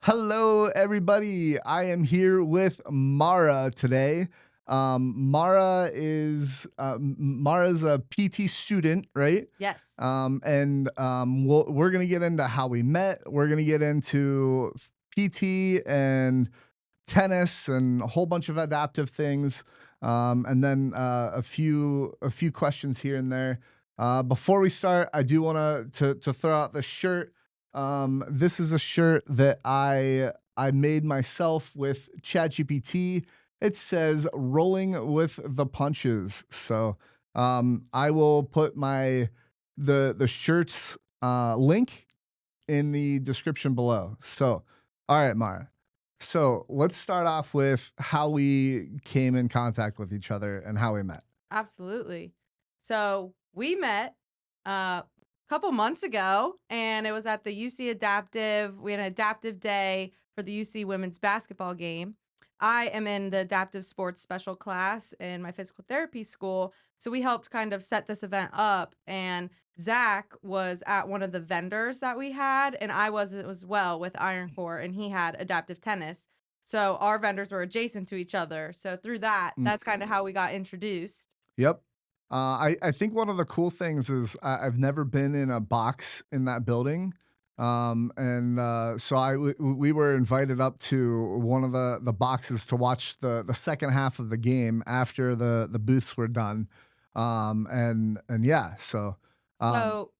Hello, everybody. I am here with Mara today. Mara's a PT student, right? Yes. We're gonna get into how we met. We're gonna get into PT and tennis and a whole bunch of adaptive things, and then a few questions here and there. Before we start, I do want to throw out the shirt. This is a shirt that I made myself with ChatGPT. It says "Rolling with the Punches." So I will put the shirt's link in the description below. So, all right, Mara. So let's start off with how we came in contact with each other and how we met. Absolutely. So we met a couple months ago, and it was at the UC Adaptive. We had an adaptive day for the UC women's basketball game. I am in the adaptive sports special class in my physical therapy school. So we helped kind of set this event up. And Zach was at one of the vendors that we had, and I was as well with Iron Core, and he had adaptive tennis. So our vendors were adjacent to each other. So through that, Mm. that's kind of how we got introduced. Yep. I think one of the cool things is I've never been in a box in that building. We were invited up to one of the boxes to watch the second half of the game after the booths were done. And yeah, so um, So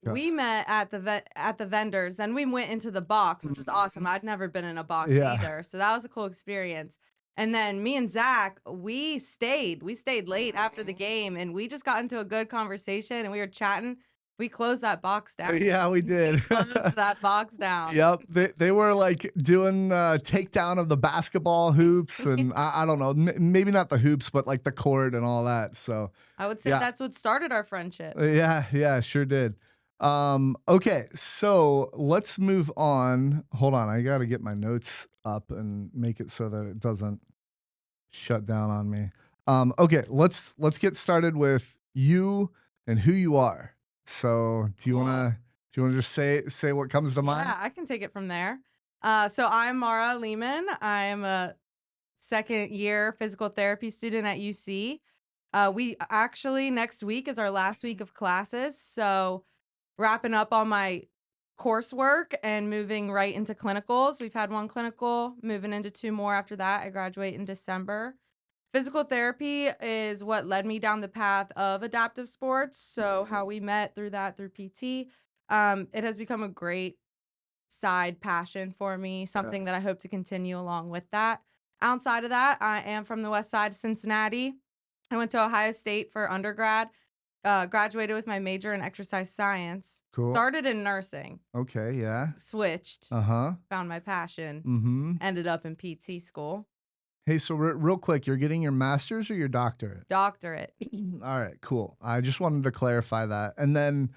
yeah. we met at the vendors, then we went into the box, which was awesome. I'd never been in a box Yeah. either, so that was a cool experience. And then me and Zach, we stayed late after the game, and we just got into a good conversation, and we were chatting. We closed that box down. Yeah, we did. Closed that box down. Yep, they were like doing takedown of the basketball hoops, and I don't know, maybe not the hoops, but like the court and all that. So I would say yeah, that's what started our friendship. yeah, sure did. Okay, so let's move on. Hold on, I got to get my notes up and make it so that it doesn't shut down on me. Okay, let's get started with you and who you are. So Cool. do you wanna just say what comes to mind? Yeah, I can take it from there. So I'm Mara Lehman. I'm a second year physical therapy student at UC. We actually next week is our last week of classes. So wrapping up on my coursework and moving right into clinicals. We've had one clinical, moving into two more after that. I graduate in December. Physical therapy is what led me down the path of adaptive sports. So how we met through that through PT. It has become a great side passion for me, Yeah. something that I hope to continue along with that. Outside of that, I am from the west side of Cincinnati. I went to Ohio State for undergrad, graduated with my major in exercise science, Cool. started in nursing, Okay, yeah. switched, Uh-huh. found my passion, Mhm. ended up in PT school, Hey, so real quick, you're getting your master's or your doctorate? doctorate. All right, cool. I just wanted to clarify that. And then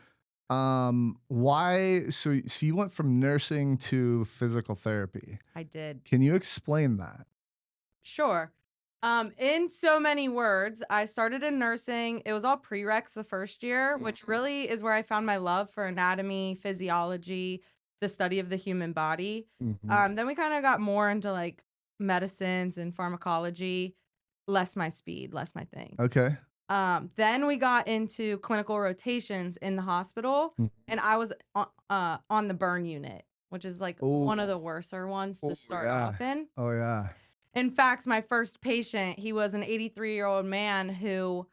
why so you went from nursing to physical therapy. I did. Can you explain that? Sure. In so many words, I started in nursing. It was all prereqs the first year, which really is where I found my love for anatomy, physiology, the study of the human body. Mhm. Then we kind of got more into like medicines and pharmacology, less my speed, less my thing. Okay. Then we got into clinical rotations in the hospital, Mm. and I was on the burn unit, which is like Oh, one of the worser ones to start yeah. off in. Oh, yeah. In fact, my first patient, he was an 83-year-old man who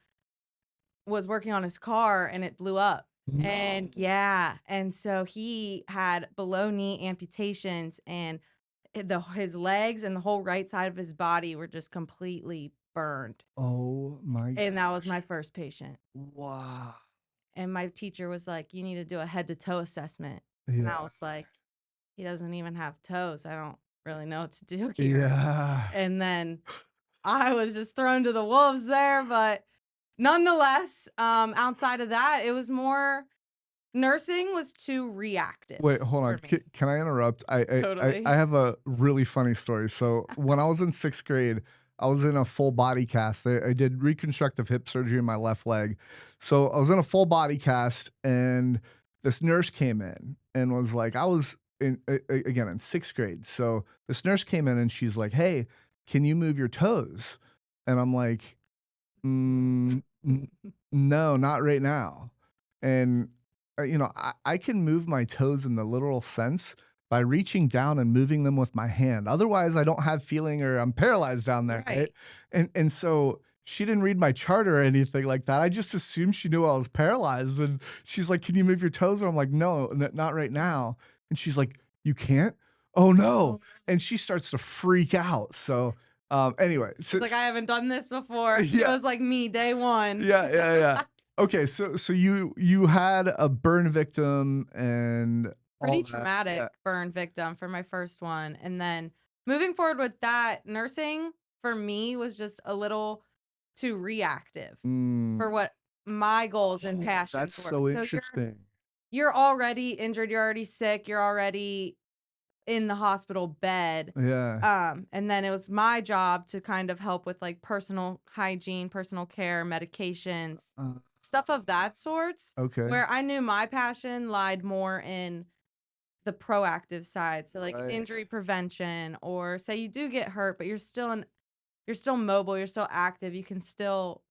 was working on his car and it blew up. And No. yeah, and so he had below knee amputations and his legs and the whole right side of his body were just completely burned. Oh my And that was my gosh. first patient. Wow. And my teacher was like, "You need to do a head to toe assessment." And I Yeah. was like, "He doesn't even have toes. I don't really know what to do here." Yeah. And then I was just thrown to the wolves there, but nonetheless, outside of that, it was more nursing was too reactive Wait, hold for on. me. Can I interrupt? I Totally. have a really funny story. So when I was in sixth grade, I was in a full body cast. I did reconstructive hip surgery in my left leg. So I was in a full body cast, and this nurse came in and was like, again in 6th grade. So this nurse came in and she's like, "Hey, can you move your toes?" And I'm like, no, not right now." And, I can move my toes in the literal sense by reaching down and moving them with my hand. Otherwise, I don't have feeling or I'm paralyzed down there, right? Right. And so she didn't read my chart or anything like that. I just assumed she knew I was paralyzed, and she's like, "Can you move your toes?" And I'm like, "No, not right now." And she's like, "You can't?" "Oh, no." Oh, And she starts to freak out. So, anyway, she's like, I haven't done this before. She yeah. was like me day one. Yeah, yeah, yeah. Okay, so you had a burn victim and all Pretty that. Yeah. traumatic burn victim for my first one. And then moving forward with that, nursing for me was just a little too reactive Mm. for what my goals and Oh, that's passions were. so So interesting. you're already injured, you're already sick, you're already in the hospital bed. Yeah. And then it was my job to kind of help with like personal hygiene, personal care, medications, Uh, stuff of that sorts, okay. where I knew my passion lied more in the proactive side. So like Right. injury prevention, or say you do get hurt, but you're still mobile, you're still active, you can still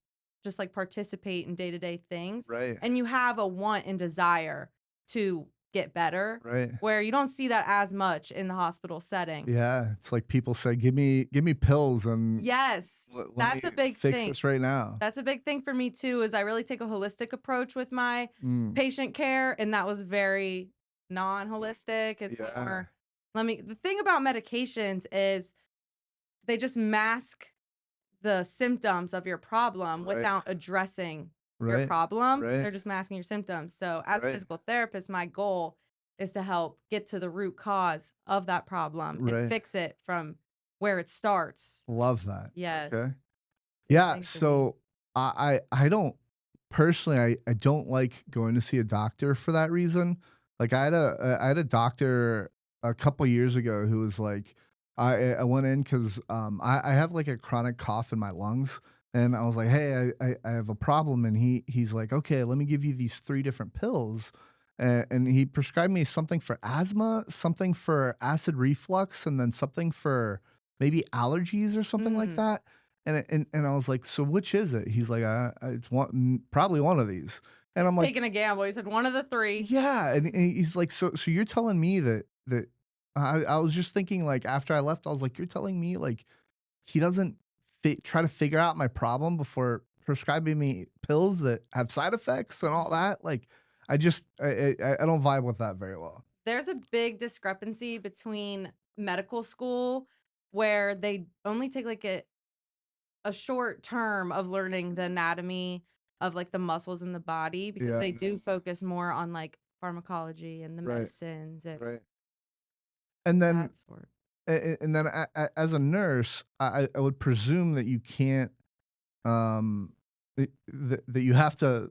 just like participate in day-to-day things. Right. And you have a want and desire to get better, Right. where you don't see that as much in the hospital setting. Yeah, it's like people say, "Give me pills and Yes, let me that's a big fix thing. this right now." That's a big thing for me too, is I really take a holistic approach with my Mm. patient care, and that was very non-holistic. It's Yeah. more, the thing about medications is they just mask the symptoms of your problem Right. without addressing your Right. problem. Right. They're just masking your symptoms. So, as a Right. physical therapist, my goal is to help get to the root cause of that problem and Right. fix it from where it starts. Love that. Yes, Okay. big Yeah, thing for me. so I don't personally, I don't like going to see a doctor for that reason. Like I had a doctor a couple years ago who was like, I went in because I have like a chronic cough in my lungs, and I was like, "Hey, I have a problem," and he's like, "Okay, let me give you these 3 different pills." And he prescribed me something for asthma, something for acid reflux, and then something for maybe allergies or something like Mm. that. And I was like, "So which is it?" He's like, It's probably one of these." And He's I'm like, taking a gamble. He said one of the three. "Yeah." And he's like, "So you're telling me that." I was just thinking, like, after I left, I was like, "You're telling me like he doesn't try to figure out my problem before prescribing me pills that have side effects and all Mhm. that?" Like, I don't vibe with that very well. There's a big discrepancy between medical school, where they only take like a short term of learning the anatomy of like the muscles in the body, because Yeah. they do focus more on like pharmacology and the Right. medicines and Right. And then that sort. and then as a nurse, I would presume that you can't that you have to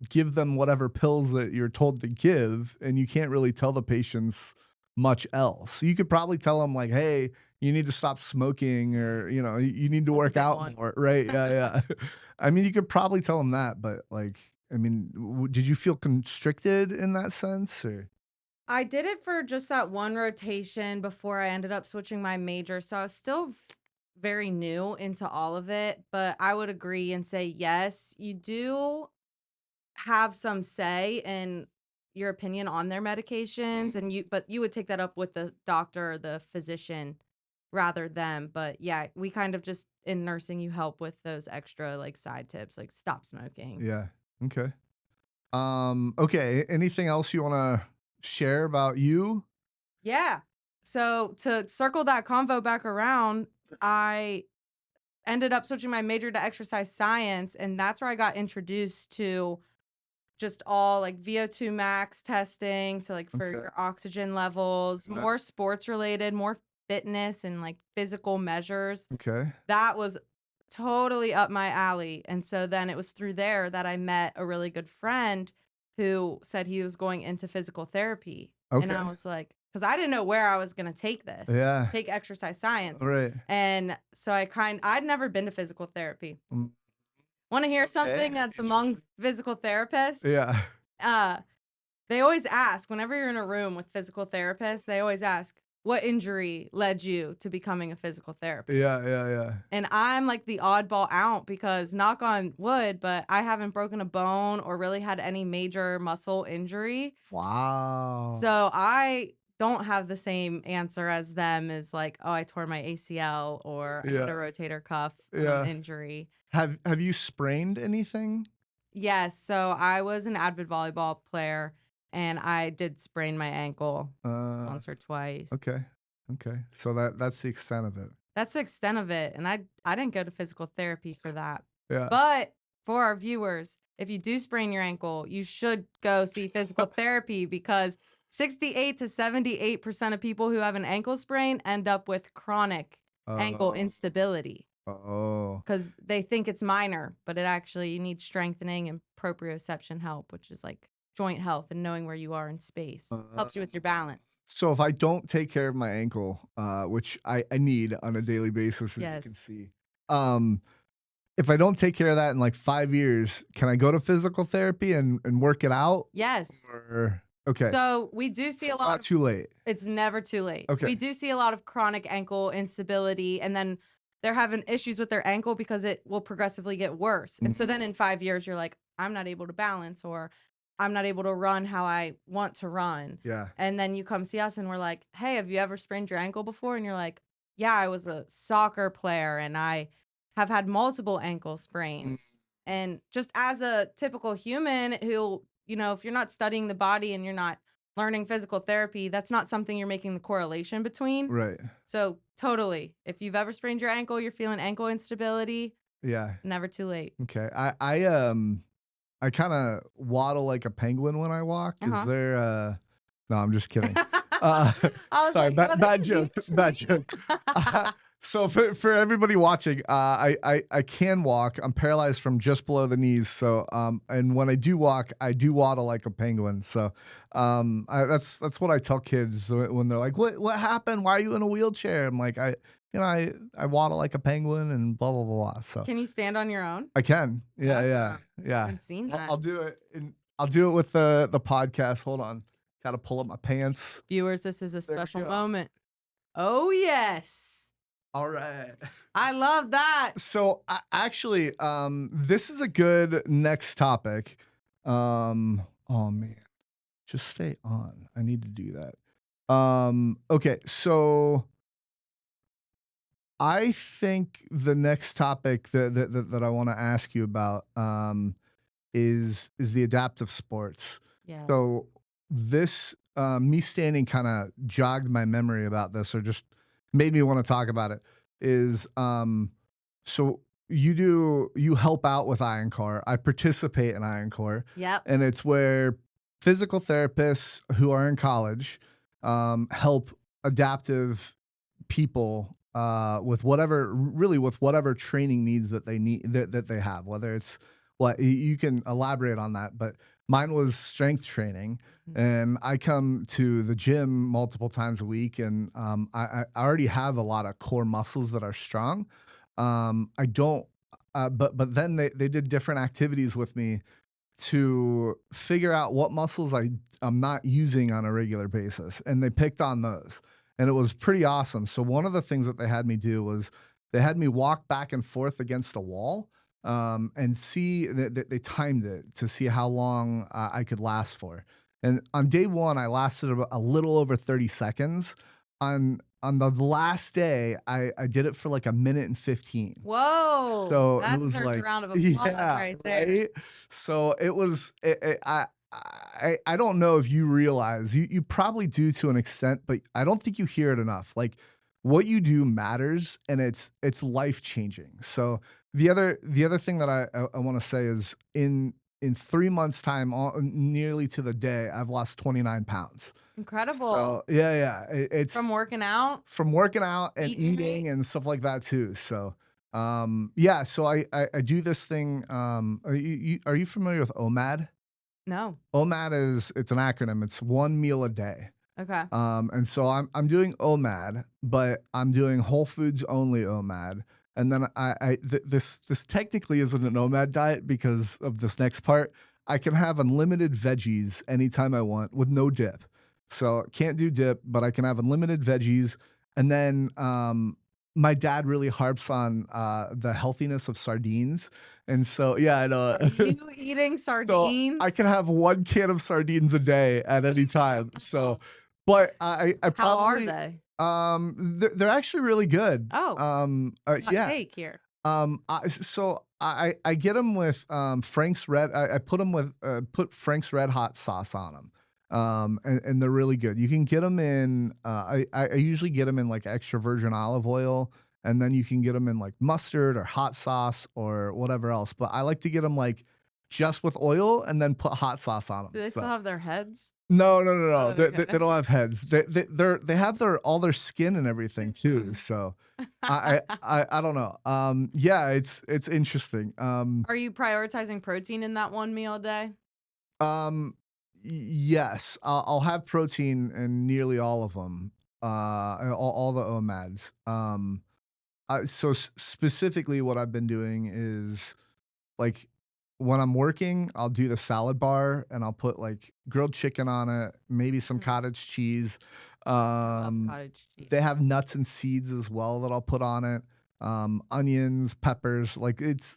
give them whatever pills that you're told to give, and you can't really tell the patients much else. You could probably tell them like, "Hey, you need to stop smoking," or you need to That's a work big out one. more, right? Yeah, yeah. I mean, you could probably tell them that, but like, I mean, did you feel constricted in that sense, or I did it for just that one rotation before I ended up switching my major. So I was still very new into all of it, but I would agree and say yes, you do have some say in your opinion on their medications, and you would take that up with the doctor or the physician rather than. But yeah, we kind of just in nursing you help with those extra like side tips, like stop smoking. yeah? Okay. Okay. Anything else you want to share about you? Yeah. So to circle that convo back around, I ended up switching my major to exercise science, and that's where I got introduced to just all like VO2 max testing, so like for Okay. your oxygen levels, Yeah. more sports related, more fitness and like physical measures. Okay. That was totally up my alley. And so then it was through there that I met a really good friend who said he was going into physical therapy. And I Okay. was like, because I didn't know where I was going to take this, Yeah. take exercise science. Right. And so I'd never been to physical therapy. Mm, Want to hear okay. something that's among physical therapists? Yeah. Uh, They always ask whenever you're in a room with physical therapists, they always ask, "What injury led you to becoming a physical therapist?" Yeah, yeah, yeah. And I'm like the oddball out because knock on wood, but I haven't broken a bone or really had any major muscle injury. Wow. So I don't have the same answer as them as like, "Oh, I tore my ACL or I had a Yeah, rotator cuff yeah. injury." Have you sprained anything? Yes, so I was an avid volleyball player and I did sprain my ankle Uh, once or twice. okay, okay. So that's the extent of it. That's the extent of it, and I didn't go to physical therapy for that. Yeah. But for our viewers, if you do sprain your ankle, you should go see physical therapy because 68 to 78% of people who have an ankle sprain end up with chronic ankle Uh, instability oh. because they think it's minor, but it actually you need strengthening and proprioception help, which is like joint health and knowing where you are in space. Uh, Helps you with your balance. so if I don't take care of my ankle, which I need on a daily basis, as you Yes. can see, um, if I don't take care of that in like 5 years, can I go to physical therapy and work it out? Yes. Or okay, So we do see so a it's lot not of too late. It's never too late. Okay. We do see a lot of chronic ankle instability, and then they're having issues with their ankle because it will progressively get worse. And so Mhm. then in 5 years, you're like, I'm not able to balance, or I'm not able to run how I want to run. Yeah. And then you come see us and we're like, hey, have you ever sprained your ankle before? And you're like, yeah, I was a soccer player and I have had multiple ankle Mm, sprains. And just as a typical human who, if you're not studying the body and you're not learning physical therapy, that's not something you're making the correlation between. right. So, totally. If you've ever sprained your ankle, you're feeling ankle instability, Yeah. never too late. Okay. I kind of waddle like a penguin when I walk. Is Uh-huh. there no, I'm just kidding. Uh I was sorry, like, oh, this bad is new joke. Bad information. joke. So for everybody watching, I can walk. I'm paralyzed from just below the knees. So and when I do walk, I do waddle like a penguin. So that's what I tell kids when they're like, "What happened? Why are you in a wheelchair?" I'm like, I waddle like a penguin and blah blah blah. So Can you stand on your own? I can. Yeah, yeah, Awesome. yeah. Haven't seen I'll that. do it and I'll do it with the podcast. Hold on. Gotta pull up my pants. Viewers, this is a There we special go. moment. Oh, yes. All right. I love that. So actually, this is a good next topic. Oh man, just stay on. I need to do that. Okay, so I think the next topic that I want to ask you about is the adaptive sports. Yeah. So this me standing kind of jogged my memory about this, or just made me want to talk about it. Is so you help out with Iron Core. I participate in Iron Core, Yep. and it's where physical therapists who are in college help adaptive people with whatever training needs that they need that they have, whether it's what you can elaborate on that, but mine was strength training, Mhm. and I come to the gym multiple times a week, and I already have a lot of core muscles that are strong. I don't, but then they did different activities with me to figure out what muscles I'm not using on a regular basis, and they picked on those, and it was pretty awesome. So one of the things that they had me do was they had me walk back and forth against a wall, and see that they timed it to see how long I could last for. And on day one, I lasted about a little over 30 seconds. On the last day, I did it for like a minute and 15. Whoa. So it That was deserves a like, round of applause yeah, right there. right. So it was. I don't know if you realize you probably do to an extent, but I don't think you hear it enough. Like what you do matters, and it's life changing. So the other thing that I want to say is in 3 months time, nearly to the day, I've lost 29 pounds. Incredible. So yeah, it's From working out, from working out and eating eating right. and stuff like that too. So, yeah, so I do this thing. Are you familiar with OMAD? No. OMAD it's an acronym. It's one meal a day. Okay. And so I'm doing OMAD, but I'm doing whole foods only OMAD. And then this technically isn't an OMAD diet because of this next part. I can have unlimited veggies anytime I want with no dip. So can't do dip, but I can have unlimited veggies. And then my dad really harps on the healthiness of sardines. And so yeah, I know. Are you eating So I sardines? can have 1 can of sardines a day at any time. So, but I How are probably they? they're actually really good. Oh, hot Yeah. take here. I get them with Frank's Red. I put them with put Frank's Red Hot sauce on them. And they're really good. You can get them in. I usually get them in like extra virgin olive oil, and then you can get them in like mustard or hot sauce or whatever else. But I like to get them like just with oil and then put hot sauce on them. Do they still So have their heads? no, no, no, no. They Okay. don't have heads. They have their all their skin and everything too. So I don't know. Yeah, it's interesting. Are you prioritizing protein in that one meal a day? Um, yes, I'll have protein in nearly all of them. All the OMADs. So specifically, what I've been doing is like when I'm working, I'll do the salad bar and I'll put like grilled chicken on it, maybe some Mhm. cottage cheese. Love Um, cottage cheese. they have nuts and seeds as well that I'll put on it. Onions, peppers, like it's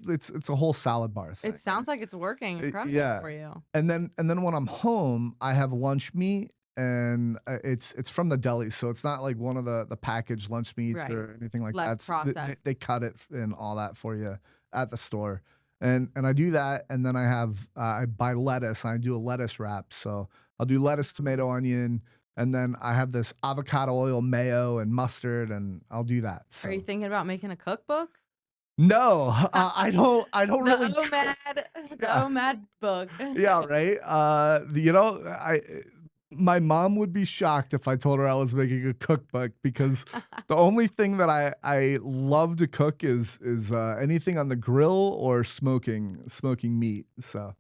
a whole salad bar It thing. sounds like it's working incredible Yeah. for you. And then when I'm home, I have lunch meat and it's from the deli, so it's not like one of the packaged lunch meats Right. or anything like Less that. processed. They cut it and all that for you at the store. And I do that, and then I buy lettuce. And I do a lettuce wrap, so I'll do lettuce, tomato, onion, and then I have this avocado oil, mayo, and mustard, and I'll do that. Are you So thinking about making a cookbook? no, I don't The really cook. OMAD, the Yeah. OMAD book. Yeah, right. I my mom would be shocked if I told her I was making a cookbook because the only thing that I love to cook is anything on the grill or smoking meat. So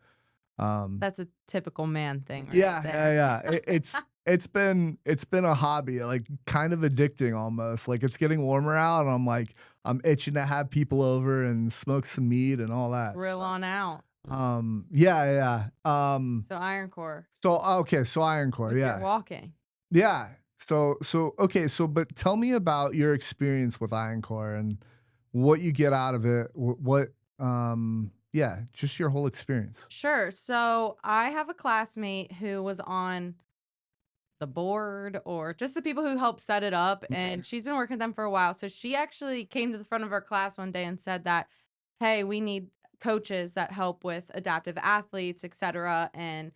That's a typical man thing right yeah, yeah, there. yeah. It's been a hobby, like kind of addicting almost. Like it's getting warmer out, and I'm itching to have people over and smoke some meat and all that. Grill on out. Yeah, yeah. So Iron Core So Iron Core, with your yeah. walking. Yeah. Okay, but tell me about your experience with Iron Core and what you get out of it. Yeah, just your whole experience. Sure. So I have a classmate who was on the board or just the people who helped set it up, Okay. and she's been working with them for a while. So she actually came to the front of our class one day and said that, hey, we need coaches that help with adaptive athletes, etc. And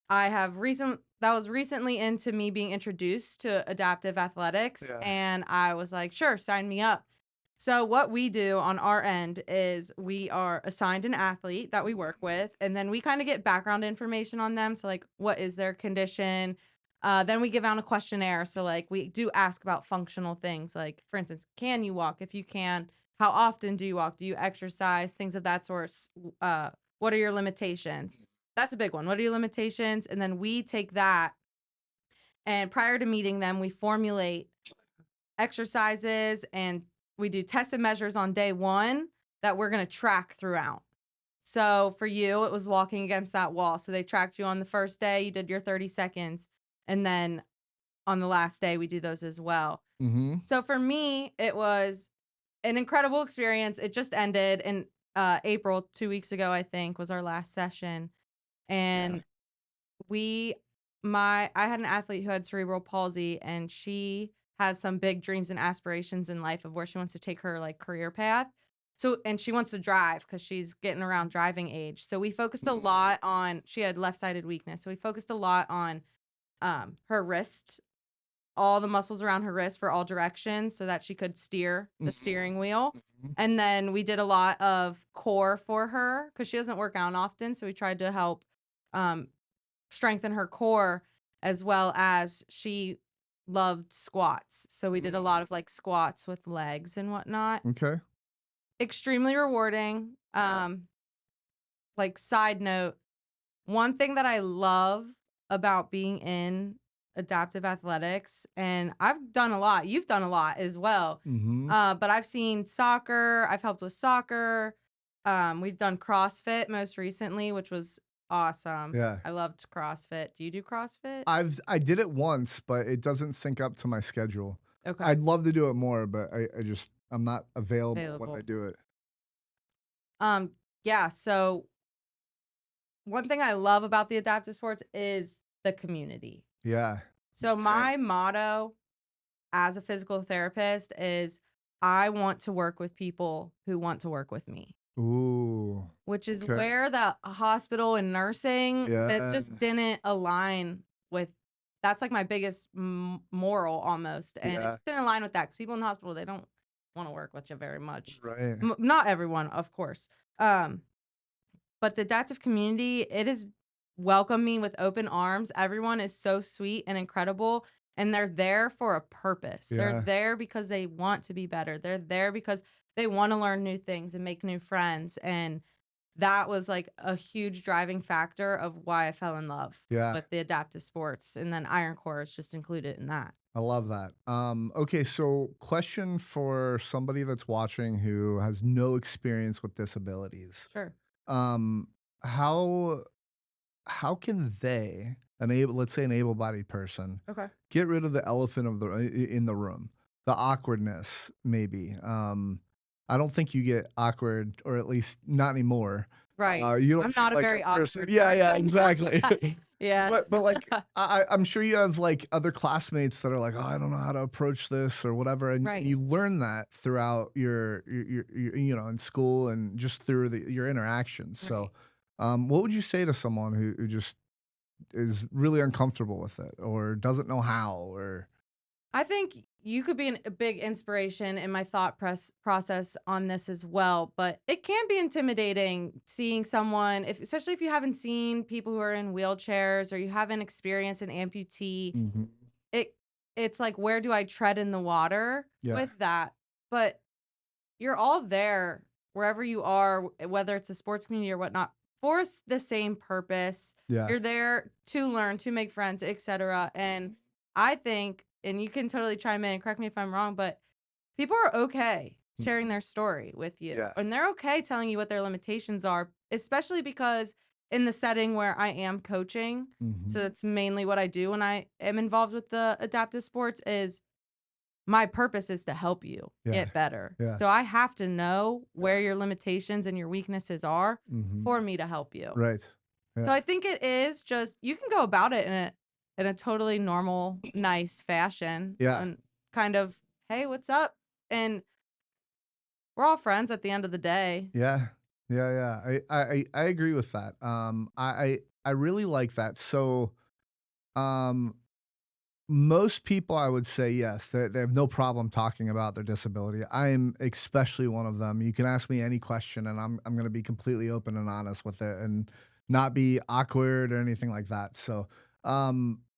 I have recent that was recently into me being introduced to adaptive athletics, Yeah. and I was like, sure, sign me up. So what we do on our end is we are assigned an athlete that we work with, and then we kind of get background information on them. So like, what is their condition? Then we give out a questionnaire. So like, we do ask about functional things, like for instance, can you walk? If you can, how often do you walk? Do you exercise? Things of that sort. What are your limitations? That's a big one. What are your limitations? And then we take that, and prior to meeting them, we formulate exercises and we do tested measures on day one that we're going to track throughout. So for you, it was walking against that wall. So they tracked you on the first day, you did your 30 seconds. And then on the last day, we do those as well. Mhm. So for me, it was an incredible experience. It just ended in April, 2 weeks ago, I think, was our last session. And we I had an athlete who had cerebral palsy, and she has some big dreams and aspirations in life of where she wants to take her like career path. So and she wants to drive because she's getting around driving age. So we focused a lot on she had left-sided weakness. So we focused a lot on her wrist, all the muscles around her wrist for all directions so that she could steer the Mhm. steering wheel. Mhm. And then we did a lot of core for her because she doesn't work out often. So we tried to help um, strengthen her core, as well as she loved squats. So we did a lot of like squats with legs and whatnot. Okay. Extremely rewarding. Like side note, one thing that I love about being in adaptive athletics, and I've done a lot, you've done a lot as well. Mhm. But I've seen soccer, I've helped with soccer. We've done CrossFit most recently, which was Awesome. Yeah. I loved CrossFit. Do you do CrossFit? I did it once, but it doesn't sync up to my schedule. Okay. I'd love to do it more, but I'm not available when I Available. do it. Yeah, so one thing I love about the adaptive sports is the community. Yeah. So Right. my motto as a physical therapist is I want to work with people who want to work with me, Ooh. which is Okay. where the hospital and nursing that Yeah. just didn't align with. That's like my biggest moral almost, and it Yeah. just didn't align with that because people in the hospital they don't want to work with you very much. Right. Not everyone, of course. Um, But the adaptive community, it is welcomed me with open arms. Everyone is so sweet and incredible, and they're there for a purpose. They're Yeah. there because they want to be better. They're there because they want to learn new things and make new friends. And that was like a huge driving factor of why I fell in love Yeah. with the adaptive sports. And then Iron Core is just included in that. I love that. Okay, so question for somebody that's watching who has no experience with disabilities. Sure. Um, how how can they, an able let's say an able-bodied person, Okay. get rid of the elephant of in the room, the awkwardness maybe? I don't think you get awkward, or at least not anymore. Right. You don't I'm seem not a like a very person. awkward Yeah, yeah, person. exactly. Yes. But like I'm sure you have like other classmates that are like, oh, I don't know how to approach this or whatever, and Right. you learn that throughout your in school and just through your interactions. So, Right. what would you say to someone who just is really uncomfortable with it or doesn't know how or I think you could be a big inspiration in my thought process on this as well, but it can be intimidating seeing someone, if especially if you haven't seen people who are in wheelchairs or you haven't experienced an amputee. Mhm. It it's like where do I tread in the water Yeah. with that? But you're all there wherever you are, whether it's a sports community or whatnot, for the same purpose. Yeah. You're there to learn, to make friends, etc. And I think, and you can totally chime in and correct me if I'm wrong, but people are okay sharing Mhm. their story with you. Yeah. And they're okay telling you what their limitations are, especially because in the setting where I am coaching, so Mhm. that's mainly what I do when I am involved with the adaptive sports is my purpose is to help you Yeah. get better. Yeah. So I have to know Yeah. where your limitations and your weaknesses are Mhm. for me to help you. Right. So Yeah. I think it is just you can go about it in a totally normal, nice fashion Yeah. and kind of, "Hey, what's up?" And we're all friends at the end of the day. Yeah. Yeah, yeah. I agree with that. I really like that. So, um, most people, I would say, yes, they have no problem talking about their disability. I'm especially one of them. You can ask me any question, and I'm going to be completely open and honest with it, and not be awkward or anything like that. So,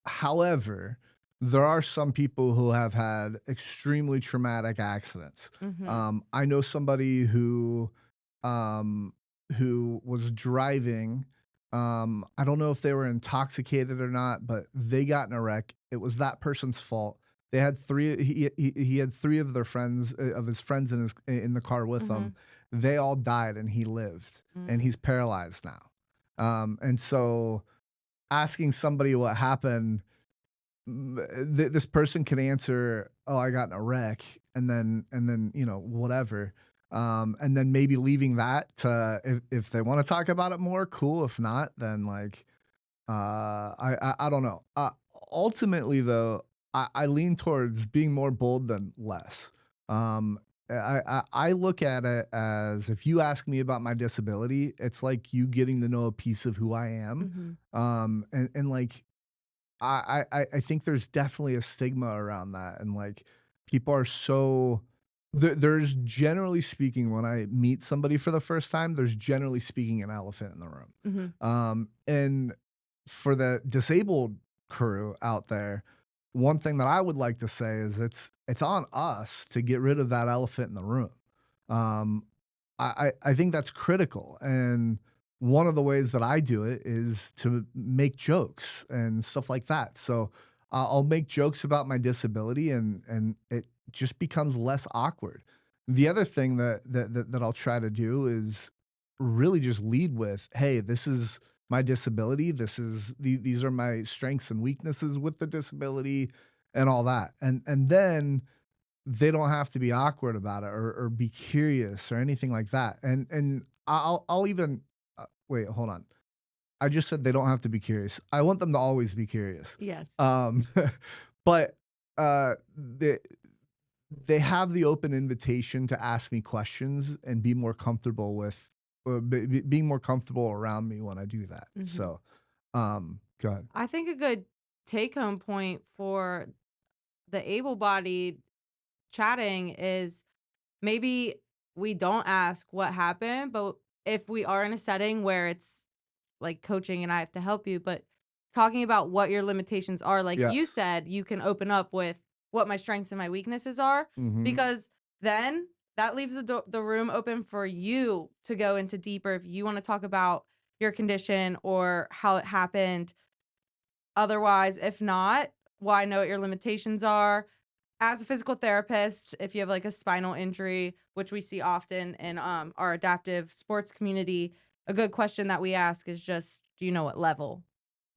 however, there are some people who have had extremely traumatic accidents. Mhm. I know somebody um, who was driving. I don't know if they were intoxicated or not, but they got in a wreck. It was that person's fault. They had three. He had three of their friends of his friends in the car with him. Mhm. They all died, and he lived, and Mm. he's paralyzed now. And so asking somebody what happened, this person can answer, "Oh, I got in a wreck," and then whatever, and then maybe leaving that to if they want to talk about it more, cool. If not, then like I don't know. Ultimately, though, I lean towards being more bold than less. I look at it as if you ask me about my disability, it's like you getting to know a piece of who I am, Mhm. and like I think there's definitely a stigma around that, and like people are so there's generally speaking when I meet somebody for the first time, there's generally speaking an elephant in the room. Mhm. And for the disabled crew out there, one thing that I would like to say is it's on us to get rid of that elephant in the room. Um, I think that's critical, and one of the ways that I do it is to make jokes and stuff like that. So I'll make jokes about my disability, and it just becomes less awkward. The other thing that I'll try to do is really just lead with, "Hey, this is my disability. These are my strengths and weaknesses with the disability and all that. And then they don't have to be awkward about it or be curious or anything like that. And I'll even wait, hold on. I just said they don't have to be curious. I want them to always be curious. Yes. Um, but they have the open invitation to ask me questions and be more comfortable with being more comfortable around me when I do that. Hmm. So, go ahead. I think a good take home point for the able bodied chatting is maybe we don't ask what happened, but if we are in a setting where it's like coaching and I have to help you, but talking about what your limitations are, like you Yes. said, you can open up with what my strengths and my weaknesses are, Mm-hmm. because then that leaves the room open for you to go into deeper if you want to talk about your condition or how it happened. Otherwise, if not, well, I know what your limitations are. As a physical therapist, if you have like a spinal injury, which we see often in our adaptive sports community, a good question that we ask is just, do you know what level?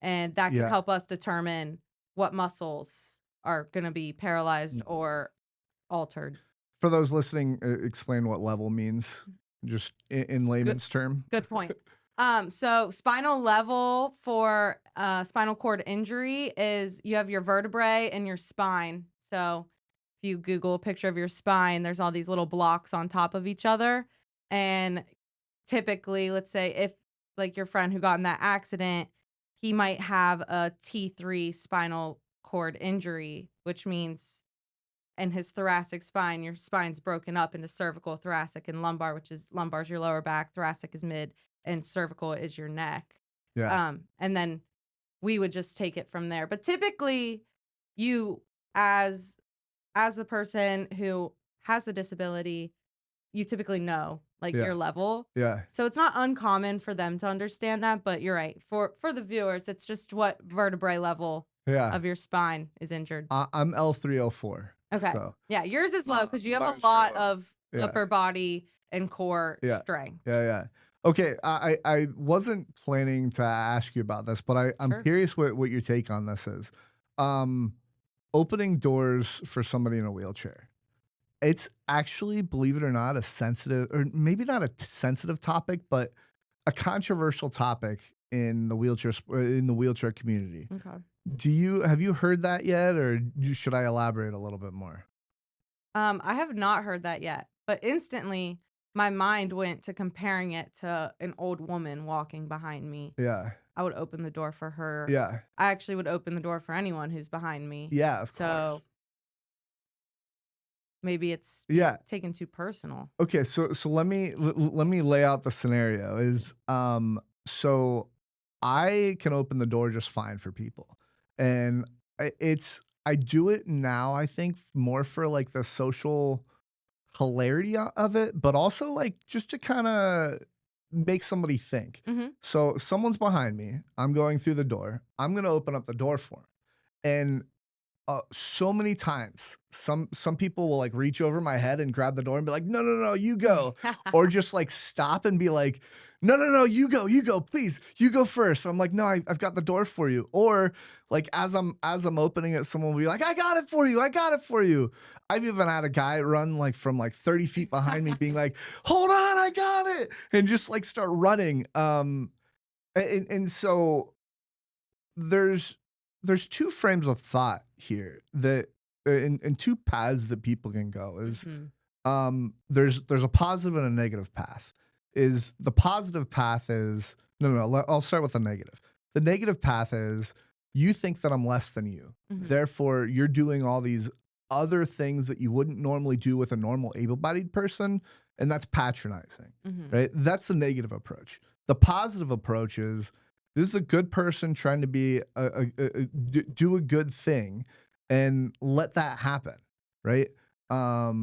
And that can Yeah. help us determine what muscles are going to be paralyzed Mm. or altered. For those listening, explain what level means, just in Good, layman's term. good point. So spinal level for spinal cord injury is you have your vertebrae and your spine. So if you Google a picture of your spine, there's all these little blocks on top of each other. And typically, let's say if like your friend who got in that accident, he might have a T3 spinal cord injury, which means in his thoracic spine, your spine's broken up into cervical, thoracic, and lumbar, which is lumbar's your lower back, thoracic is mid, and cervical is your neck. Yeah. And then we would just take it from there. But typically, you as the person who has the disability, you typically know like Yeah. your level. Yeah. So it's not uncommon for them to understand that, but you're right. For the viewers, it's just what vertebrae level Yeah. of your spine is injured. I'm L304. Okay. So Yeah, yours is low because you have a mine's pretty lot low. of Yeah. upper body and core Yeah. strength. Yeah. Yeah. Okay. I wasn't planning to ask you about this, but I'm Sure. curious what your take on this is. Um, Opening doors for somebody in a wheelchair. It's actually, believe it or not, a sensitive, or maybe not a sensitive topic, but a controversial topic in the wheelchair community. Okay. Have you heard that yet, or should I elaborate a little bit more? I have not heard that yet, but instantly my mind went to comparing it to an old woman walking behind me. Yeah, I would open the door for her. yeah, I actually would open the door for anyone who's behind me. yeah. Of course. So maybe it's being Yeah. taken too personal. Okay. So let me lay out the scenario. So I can open the door just fine for people, and I do it now. I think more for like the social hilarity of it, but also like just to kind of make somebody think. Hmm. So someone's behind me. I'm going through the door. I'm gonna open up the door for 'em. And so many times, some people will like reach over my head and grab the door and be like, "No, no, no, you go," or just like stop and be like, "No, no, no, you go, please, you go first." I'm like, "No, I've got the door for you." Or like as I'm opening it, someone will be like, "I got it for you, I got it for you." I've even had a guy run like from like 30 feet behind me, being like, "Hold on, I got it," and just like start running. And so there's two frames of thought here that and two paths that people can go is Hmm. there's a positive and a negative path. Is the positive path is I'll start with the negative. The negative path is you think that I'm less than you. Hmm. Therefore, you're doing all these other things that you wouldn't normally do with a normal able-bodied person, and that's patronizing. Hmm. Right? That's the negative approach. The positive approach is this is a good person trying to be do a good thing and let that happen, right? Now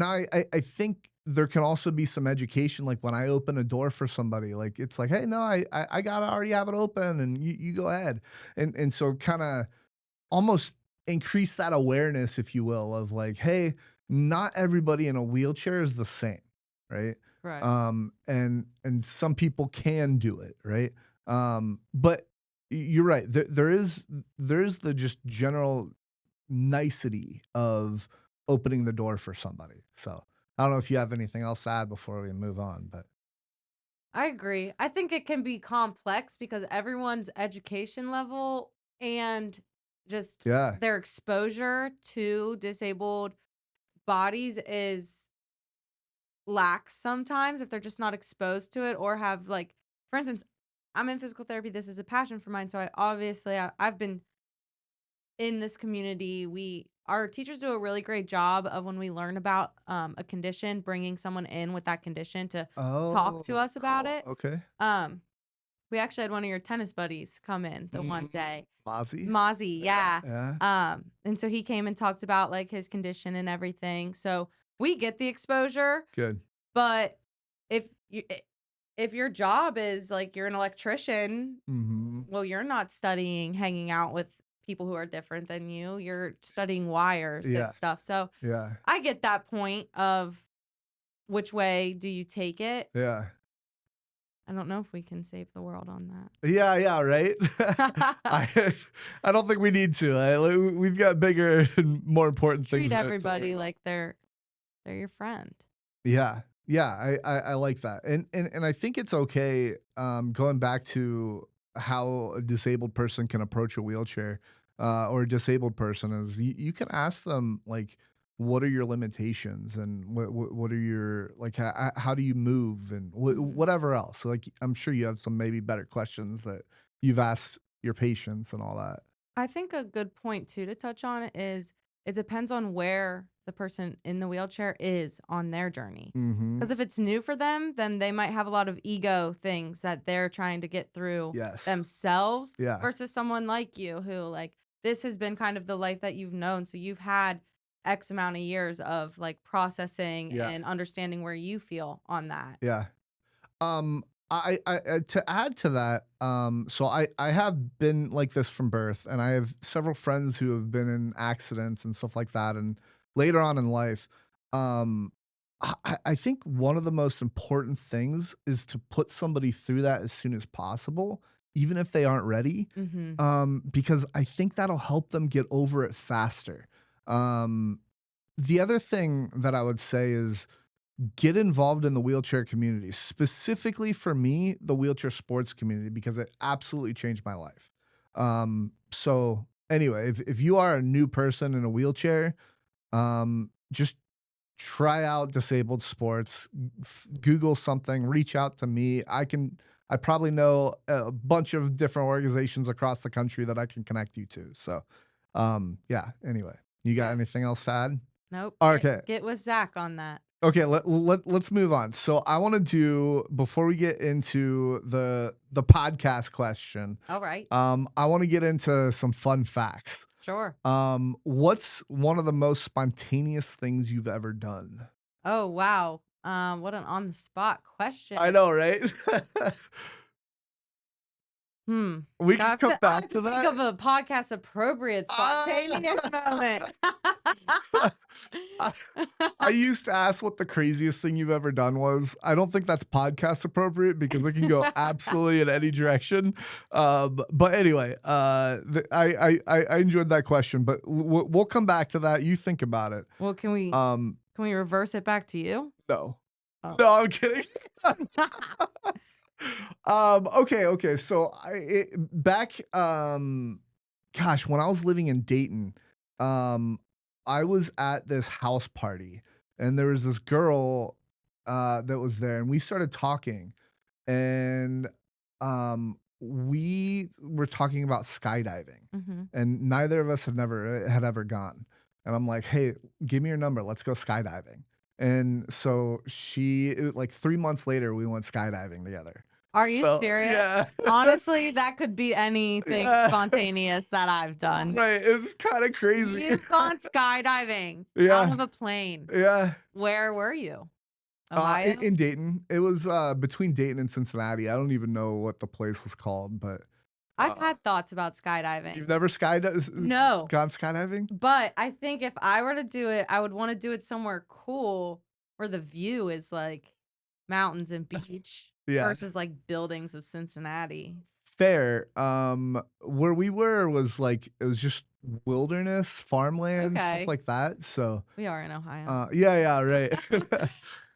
I think there can also be some education, like when I open a door for somebody, like it's like, hey, no, I gotta already have it open, and you go ahead, and so kind of almost increase that awareness, if you will, of like, hey, not everybody in a wheelchair is the same, right? Correct. And some people can do it, right? But you're right. There's the just general nicety of opening the door for somebody. So I don't know if you have anything else to add before we move on, but I agree. I think it can be complex because everyone's education level and just yeah. their exposure to disabled bodies is lax sometimes if they're just not exposed to it or have like, for instance, I'm in physical therapy. This is a passion for mine. So I've been in this community. Our teachers do a really great job of when we learn about a condition, bringing someone in with that condition to talk to Oh, us about cool. it. Okay. Um, we actually had one of your tennis buddies come in the one Mm, day. Mozzie? Mozzie, Yeah, yeah. yeah. And so he came and talked about like his condition and everything. So we get the exposure, Good. but if you if your job is like you're an electrician, Mhm. well, you're not studying hanging out with people who are different than you. You're studying wires and Yeah, stuff. So yeah, I get that point of which way do you take it? yeah. I don't know if we can save the world on Yeah, yeah, right? that. I I don't think we need to. We've got bigger and more important Treat things to worry everybody about. like they're your friend. Yeah. Yeah, I like that. And I think it's okay, going back to how a disabled person can approach a wheelchair, or a disabled person is you can ask them like, what are your limitations and what are your like how do you move and Mhm. whatever else. So, like I'm sure you have some maybe better questions that you've asked your patients and all that. I think a good point too to touch on is it depends on where the person in the wheelchair is on their journey. Mhm. Because if it's new for them, then they might have a lot of ego things that they're trying to get through Yes. themselves Yeah. versus someone like you who, like, this has been kind of the life that you've known. So you've had X amount of years of like processing Yeah. and understanding where you feel on that. Yeah. Um, to add to that, so I have been like this from birth, and I have several friends who have been in accidents and stuff like that, and later on in life, um, I think one of the most important things is to put somebody through that as soon as possible, even if they aren't ready, Mm-hmm. because I think that'll help them get over it faster. Um, the other thing that I would say is get involved in the wheelchair community, specifically for me, the wheelchair sports community, because it absolutely changed my life. So anyway, if you are a new person in a wheelchair, just try out disabled sports, Google something, reach out to me. I probably know a bunch of different organizations across the country that I can connect you to. So, yeah, anyway, you got Yeah. anything else to add? Nope. Okay. Get with Zach on that. Okay, let's move on. So I want to do before we get into the podcast question, All right. I want to get into some fun facts. Sure. What's one of the most spontaneous things you've ever done? Oh, wow. What an on the spot I question. know, right? Hmm. We can I have come to I back have to to think of that. a podcast appropriate spontaneous Ah! moment. I I used to ask what the craziest thing you've ever done was. I don't think that's podcast appropriate because it can go absolutely in any direction. But anyway, I enjoyed that question, but we'll come back to that. You think about it. Well, Um, can we reverse it back to you? no, Oh. no, I'm kidding. Okay, okay. So back, gosh, when I was living in Dayton, um, I was at this house party, and there was this girl that was there, and we started talking, and we were talking about skydiving, Mhm. and neither of us had ever gone. And I'm like, "Hey, give me your number. Let's go skydiving." And so like 3 months later, we went skydiving together. Are you So serious? yeah, Honestly, that could be anything yeah, spontaneous that I've done. right. It's kind of crazy. You've gone skydiving out Yeah, of a plane. yeah. Where were you? In Ohio? Dayton, it was between Dayton and Cincinnati. I don't even know what the place was called, but I've uh, had thoughts about skydiving. you've never No, gone skydiving? but I think if I were to do it, I would wanna do it somewhere cool where the view is, like, mountains and beach Yeah. versus, like, buildings of Cincinnati. Fair. Where we were was like it was just wilderness, farmland, stuff Okay. like that. So, We are in Ohio. yeah, yeah, right.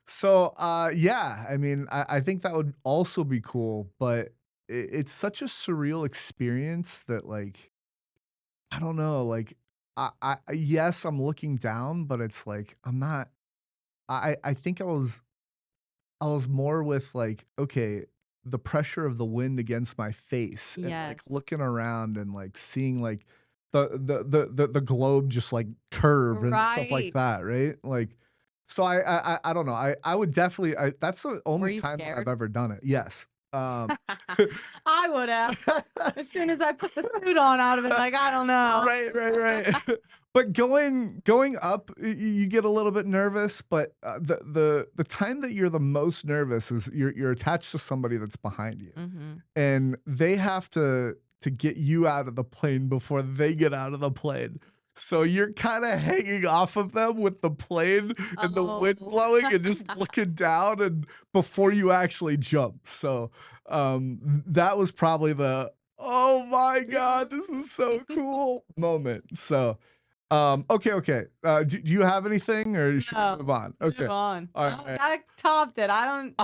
So, yeah, I mean, I think that would also be cool, but it's such a surreal experience that like I don't know, like yes, I'm looking down, but it's like I'm not. I think I was more with like, okay, the pressure of the wind against my face and like Yes. looking around and like seeing like the globe just like curve and stuff like Right. that, right? Like so I don't know. I would definitely that's the Were only you time that I've scared? ever done it. Yes. I would have. As soon as I put the suit on, I would have been like, I don't know. Right, right, right. But going up, you get a little bit nervous, but, the time that you're the most nervous is you're attached to somebody that's behind you, Mhm. and they have to get you out of the plane before they get out of the plane. So you're kinda hanging off of them with the plane and the wind Oh. blowing and just looking down and before you actually jump. So, that was probably the, "Oh my god, this is so cool," moment. So, okay, okay. Do you have anything or should we No. move on? Move Okay. on. Oh, Alright. that topped it. I don't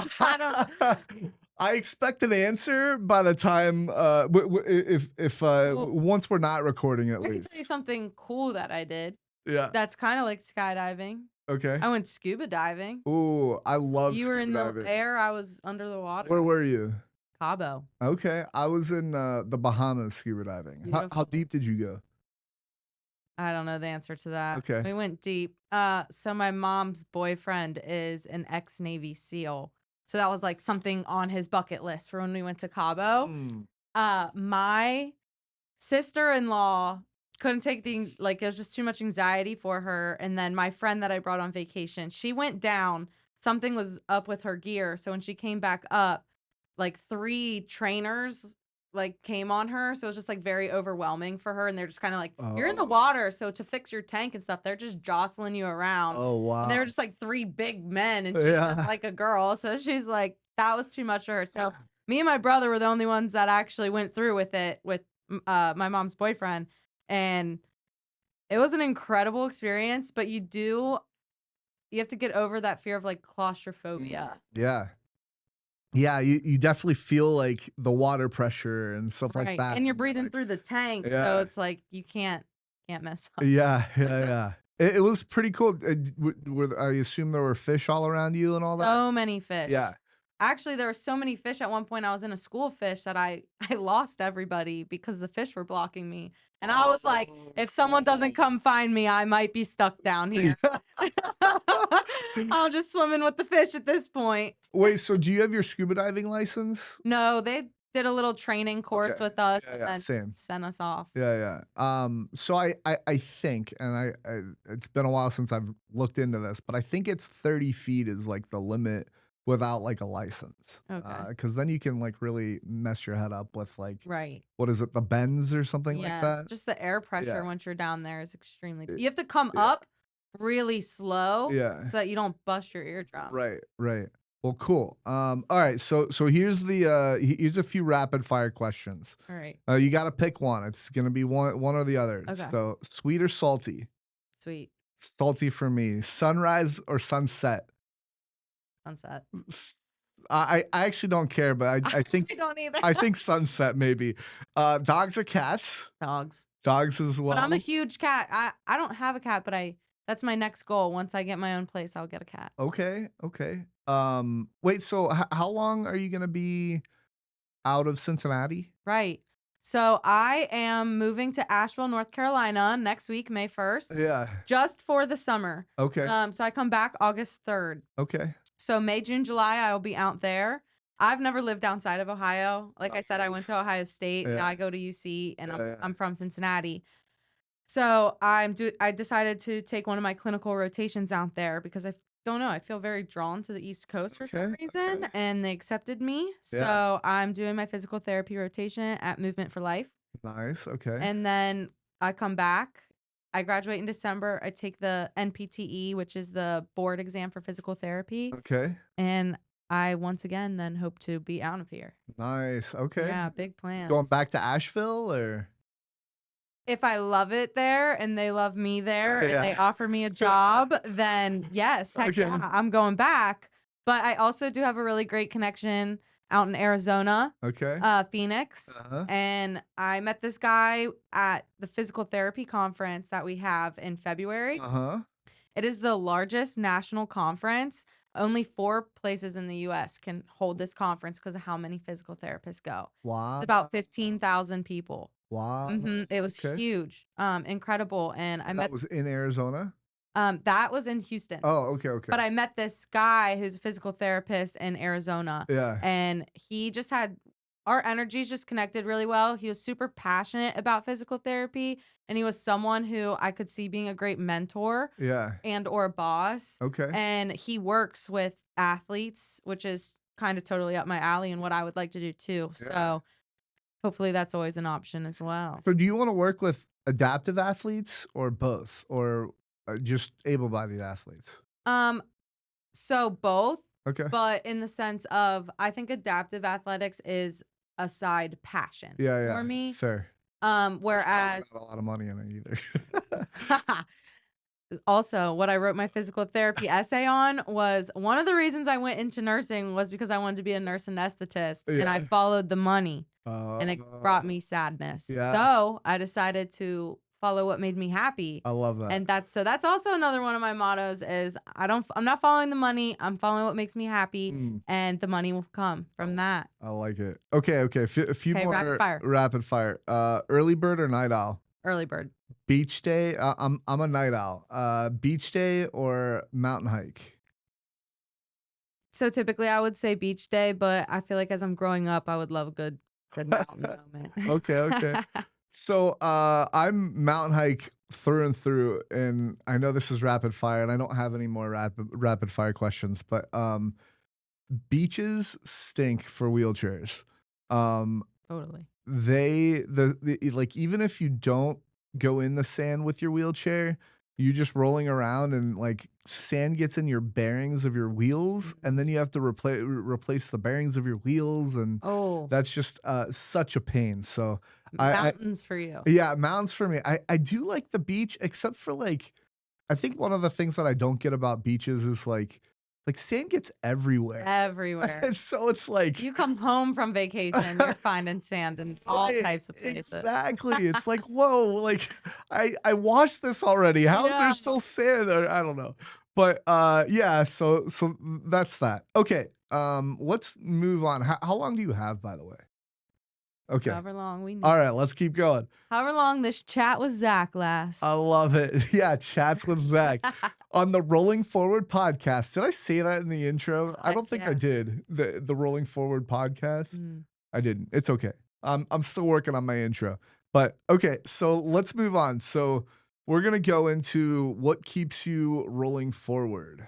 I expect an answer by the time, if, well, once we're not recording at I can tell you least. something cool that I did Yeah. that's kinda like skydiving. Okay. I went scuba diving. Ooh, I love You were scuba in the diving. air, I was under the Where water. were you? Cabo. Okay, I was in, the Bahamas scuba diving. How Beautiful. deep did you go? I don't know the answer to that. Okay. We went deep. So my mom's boyfriend is an ex-Navy SEAL. So that was like something on his bucket list for when we went to Cabo. Mm. My sister-in-law couldn't take the like it was just too much anxiety for her. And then my friend that I brought on vacation, she went down. Something was up with her gear. So when she came back up, like three trainers like came on her. So it was just like very overwhelming for her. And they're just kind of like, you're in the Oh. water. So to fix your tank and stuff, they're just jostling you around. Oh, And they were wow. just like three big men. And she's just Yeah. like a girl. So she's like, that was too much for her. So me and my brother were the only ones that actually went through with it with my mom's boyfriend. And it was an incredible experience, but you have to get over that fear of like claustrophobia. Yeah. Yeah, you definitely feel, like, the water pressure and stuff like Right. that, And you're and, breathing like through the tank, so yeah. it's like you can't mess up. Yeah, yeah, yeah. It was pretty cool. D were I assume there were fish all around you and all that? So many fish. Yeah. Actually, there were so many fish at one point. I was in a school of fish that I lost everybody because the fish were blocking me. And I was like, Oh, if someone doesn't come find me, I might be stuck down no. here. I'm just swimming with the fish at this point. Wait, so do you have your scuba diving license? No, they did a little training course Okay. with us Yeah, and yeah, then same. sent us off. Yeah, yeah. So I think, and it's been a while since I've looked into this, but I think it's 30 feet is like the limit without like a license. Okay. Because then you can like really mess your head up with like, Right. what is it, the bends or something like Yeah. that? Just the air pressure Yeah. once you're down there is extremely It- you have to come yeah. up really slow Yeah. so that you don't bust your eardrum. Right, right. Well, cool. All right. So here's the here's a few rapid fire questions. All right. You got to pick one. It's gonna be one or the other. Okay. So sweet or salty? Sweet. Salty for me. Sunrise or sunset? Sunset. S- I actually don't care, but I don't either. I think sunset maybe. Dogs or cats? Dogs. Dogs as But I'm a well. huge cat. I don't have a cat, but that's my next goal. Once I get my own place, I'll get a cat. Okay, okay. Wait. So how long are you gonna be out of Cincinnati? Right. So I am moving to Asheville, North Carolina next week, May 1st, Yeah. just for the summer. Okay. So I come back August 3rd. Okay. So May, June, July, I will be out there. I've never lived outside of Ohio. Like I Oh, said, I went nice. to Ohio State. Now Yeah. I go to UC, and Yeah. I'm Yeah. from Cincinnati. So I decided to take one of my clinical rotations out there because I don't know, I feel very drawn to the East Coast for some Okay. reason, Okay. and they accepted me. Yeah. So I'm doing my physical therapy rotation at Movement for Life, Nice. Okay. and then I come back. I graduate in December. I take the NPTE, which is the board exam for physical therapy, Okay. and I once again then hope to be out of here. Nice. Okay. Yeah, big Going plans. back to Asheville or? If I love it there and they love me there and they Yeah. offer me a job, then yes, heck Okay. yeah, I'm going back. But I also do have a really great connection out in Arizona, Okay. Phoenix. Uh-huh. And I met this guy at the physical therapy conference that we have in February. Uh-huh. It is the largest national conference. Only 4 places in the US can hold this conference because of how many physical therapists go. It's Wow. about 15,000 people. Wow. It was Okay. huge, incredible, and I And that met was in Arizona? that was in Houston, Oh, okay, okay. but I met this guy who's a physical therapist in Arizona, Yeah. and he just had our energies just connected really well. He was super passionate about physical therapy, and he was someone who I could see being a great mentor Yeah. and or boss, Okay. and he works with athletes, which is kind of totally up my alley and what I would like to do too. Yeah. So hopefully that's always an option as well. So do you want to work with adaptive athletes or both or just able-bodied athletes? Um, so both, Okay. but in the sense of I think adaptive athletics is a side passion Yeah, for yeah. me. Fair. Whereas Not a lot of money in it either. also what I wrote my physical therapy essay on was one of the reasons I went into nursing was because I wanted to be a nurse anesthetist and I Yeah. followed the money and it brought Uh, me sadness. yeah. So I decided to follow what made me happy. I love that. And that's also another one of my mottos is I'm not following the money. I'm following what makes me happy Mm, and the money will come from that. I like it. Okay, okay. A few Okay, more rapid fire. rapid fire. Early bird or night owl? Early bird. Beach day. I'm a night owl. Beach day or mountain hike? So typically I would say beach day, but I feel like as I'm growing up, I would love a good mountain moment. Okay, okay. So I'm mountain hike through and through, and I know this is rapid fire, and I don't have any more rapid fire questions, but beaches stink for wheelchairs. Um, Totally. the like even if you don't go in the sand with your wheelchair, you just rolling around and like sand gets in your bearings of your wheels, and then you have to replace the bearings of your wheels, and Oh, that's just such a pain. So I mountains for you. yeah, mountains for me. I do like the beach, except for like I think one of the things that I don't get about beaches is like sand gets everywhere. Everywhere. And so it's like You come home from vacation, you're finding sand in all right, types of places. exactly. It's like, whoa, like I washed this already. How is there Yeah. still sand? Or, I don't know. But yeah, so that's that. Okay. Let's move on. How long do you have, by the way? Okay. However long we need. All right, let's keep going. However long this chat with Zach lasts. I love it. Yeah, chats with Zach on the Rolling Forward podcast. Did I say that in the intro? I don't think I Yeah. did. The Rolling Forward podcast. Mm. I didn't. It's okay. I'm still working on my intro. But okay, so let's move on. So we're gonna go into what keeps you rolling forward.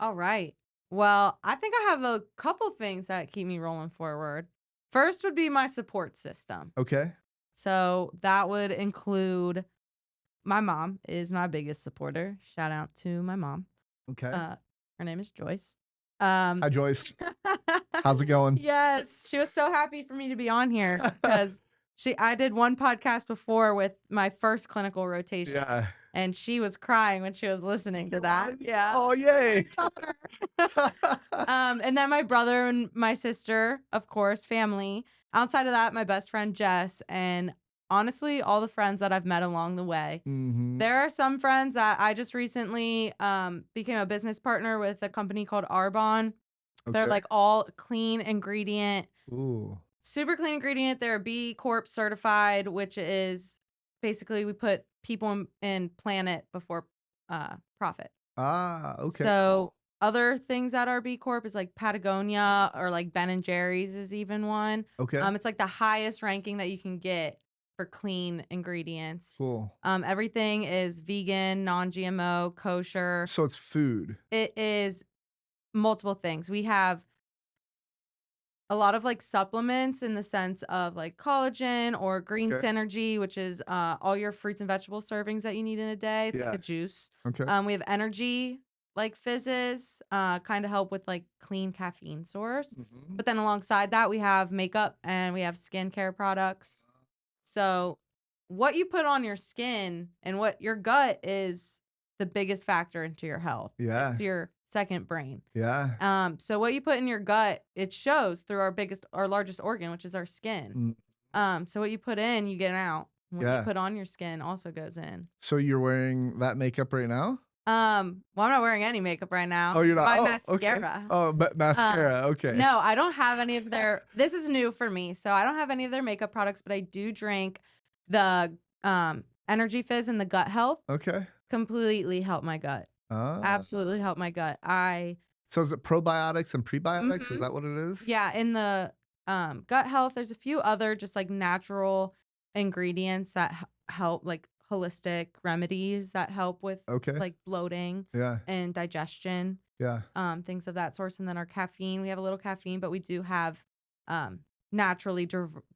All right. Well, I think I have a couple things that keep me rolling forward. First would be my support system. Okay. So that would include my mom is my biggest supporter. Shout out to my mom. Okay. Her name is Joyce. Hi Joyce. How's it going? Yes, she was so happy for me to be on here because I did one podcast before with my first clinical rotation. Yeah. And she was crying when she was listening to that. What? Yeah. Oh yay. And then my brother and my sister, of course, family. Outside of that, my best friend Jess, and honestly, all the friends that I've met along the way. Mhm. There are some friends that I just recently became a business partner with a company called Arbonne. They're Okay. like all clean ingredient, Ooh. super clean ingredient. They're B Corp certified, which is basically we put people in planet before profit. Ah, okay. So other things that are B Corp is like Patagonia or like Ben and Jerry's is even one. Okay. It's like the highest ranking that you can get for clean ingredients. Cool. Everything is vegan, non-GMO, kosher. So it's food. It is multiple things. We have a lot of like supplements in the sense of like collagen or green Okay. synergy, which is all your fruits and vegetable servings that you need in a day. It's like Yeah. a juice. Okay. We have energy like fizzes, kind of help with like clean caffeine source. Mhm. But then alongside that, we have makeup and we have skincare products. So what you put on your skin and what your gut is the biggest factor into your health. Yeah. It's your second brain. Yeah. So what you put in your gut, it shows through our largest organ, which is our skin. Mm, So what you put in, you get out. What you yeah. put on your skin also goes in. So you're wearing that makeup right now? Well, I'm not wearing any makeup right Oh, now. you're not? My Oh, okay. mascara. Oh, but mascara, okay. No, I don't have any of their. This is new for me, so I don't have any of their makeup products, but I do drink the Energy Fizz and the Gut Health. Okay. Completely help my gut. Ah. Absolutely help my gut. So is it probiotics and prebiotics? Is Mhm. that what it is? Yeah, in the gut health, there's a few other just like natural ingredients that help, like holistic remedies that help with Okay. like bloating Yeah. and digestion, Yeah. things of that source. And then our caffeine, we have a little caffeine, but we do have naturally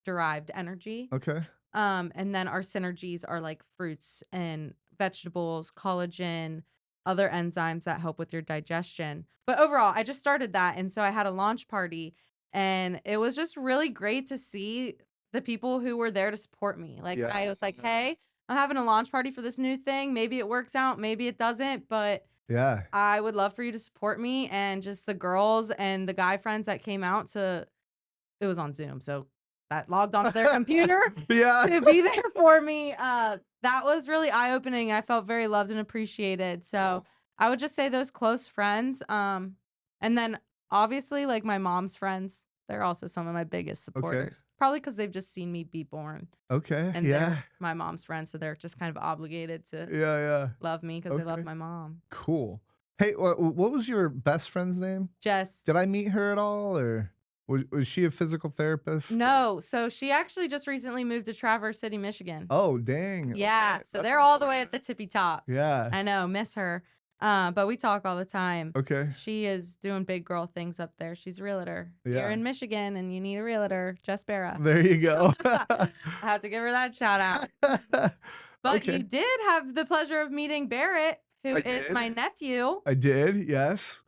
derived energy. Okay. And then our synergies are like fruits and vegetables, collagen, other enzymes that help with your digestion. But overall, I just started that. And so I had a launch party and it was just really great to see the people who were there to support me. Like Yeah. I was like, hey, I'm having a launch party for this new thing. Maybe it works out, maybe it doesn't, but Yeah. I would love for you to support me. And just the girls and the guy friends that came out to it was on Zoom, so that logged onto their computer Yeah. to be there for me. That was really eye-opening. I felt very loved and appreciated. So Cool. I would just say those close friends. And then obviously like my mom's friends, they're also some of my biggest Okay. supporters. Probably because they've just seen me be born Okay. and they're Yeah. my mom's friends. So they're just kind of obligated to Yeah, yeah. love me because they love Okay. my mom. Cool. Hey, what was your best friend's name? Jess. Did I meet her at all, or was she a physical therapist? No, so she actually just recently moved to Traverse City, Michigan. Oh, dang. Yeah, Okay. so That's they're all the way at the unfortunate. tippy top. Yeah. I know, miss her. But we talk all the time. Okay. She is doing big girl things up there. She's a realtor. You're Yeah. in Michigan and you need a realtor, Jess Barra. There you go. I have to give her that shout out. But you Okay. did have the pleasure of meeting Barrett, who I is did. my nephew. I did. Yes.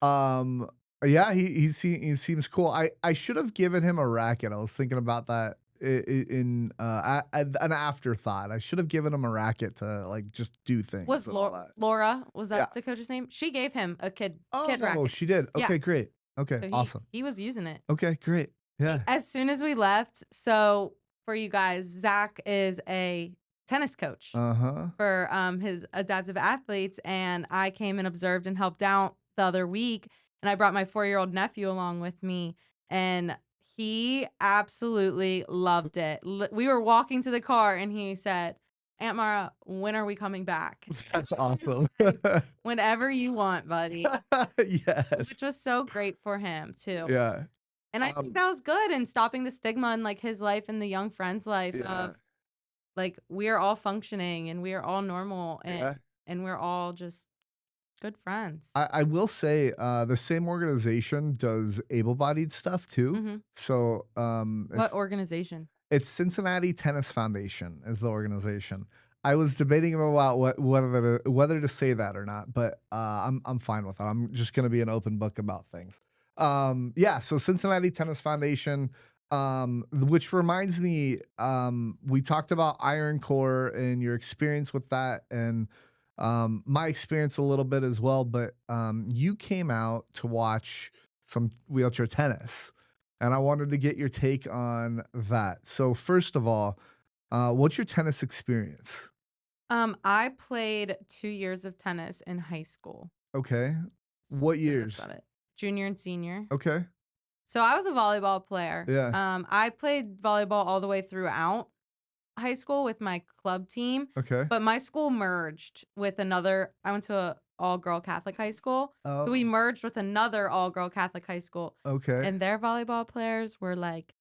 Um. Yeah. He seems cool. I should have given him a racket. I was thinking about that in an afterthought. I should have given him a racket to like just do things Was and all that. Laura, was Yeah. that the coach's name? She gave him a kid Oh, racket. she did. Yeah. Okay. Great. Okay. So Awesome. he was using it. Okay. Great. Yeah. As soon as we left, so for you guys, Zach is a tennis coach Uh-huh. for his adaptive athletes, and I came and observed and helped out the other week, and I brought my 4-year-old nephew along with me, and he absolutely loved it. We were walking to the car, and he said, "Aunt Mara, when are we coming back?" That's awesome. Whenever you want, buddy. Yes. Which was so great for him too. Yeah. And I think that was good in stopping the stigma in like his life and the young friend's life Yeah. of like we are all functioning and we are all normal Yeah. and we're all just good friends. I will say the same organization does able-bodied stuff too. Mhm. So What organization? it's Cincinnati Tennis Foundation is the organization. I was debating about whether to say that or not, but I'm fine with it. I'm just gonna be an open book about things. Yeah, so Cincinnati Tennis Foundation, which reminds me, we talked about Iron Core and your experience with that, and my experience a little bit as well. But you came out to watch some wheelchair tennis, and I wanted to get your take on that. So first of all, what's your tennis experience? I played 2 years of tennis in high school. Okay. So What that's years? about it. Junior and senior. Okay. So I was a volleyball player. Yeah. I played volleyball all the way throughout high school with my club team, Okay. but my school merged with another. I went to a all-girl Catholic high school. So we Oh, merged with another all-girl Catholic high school, okay. and their volleyball players were like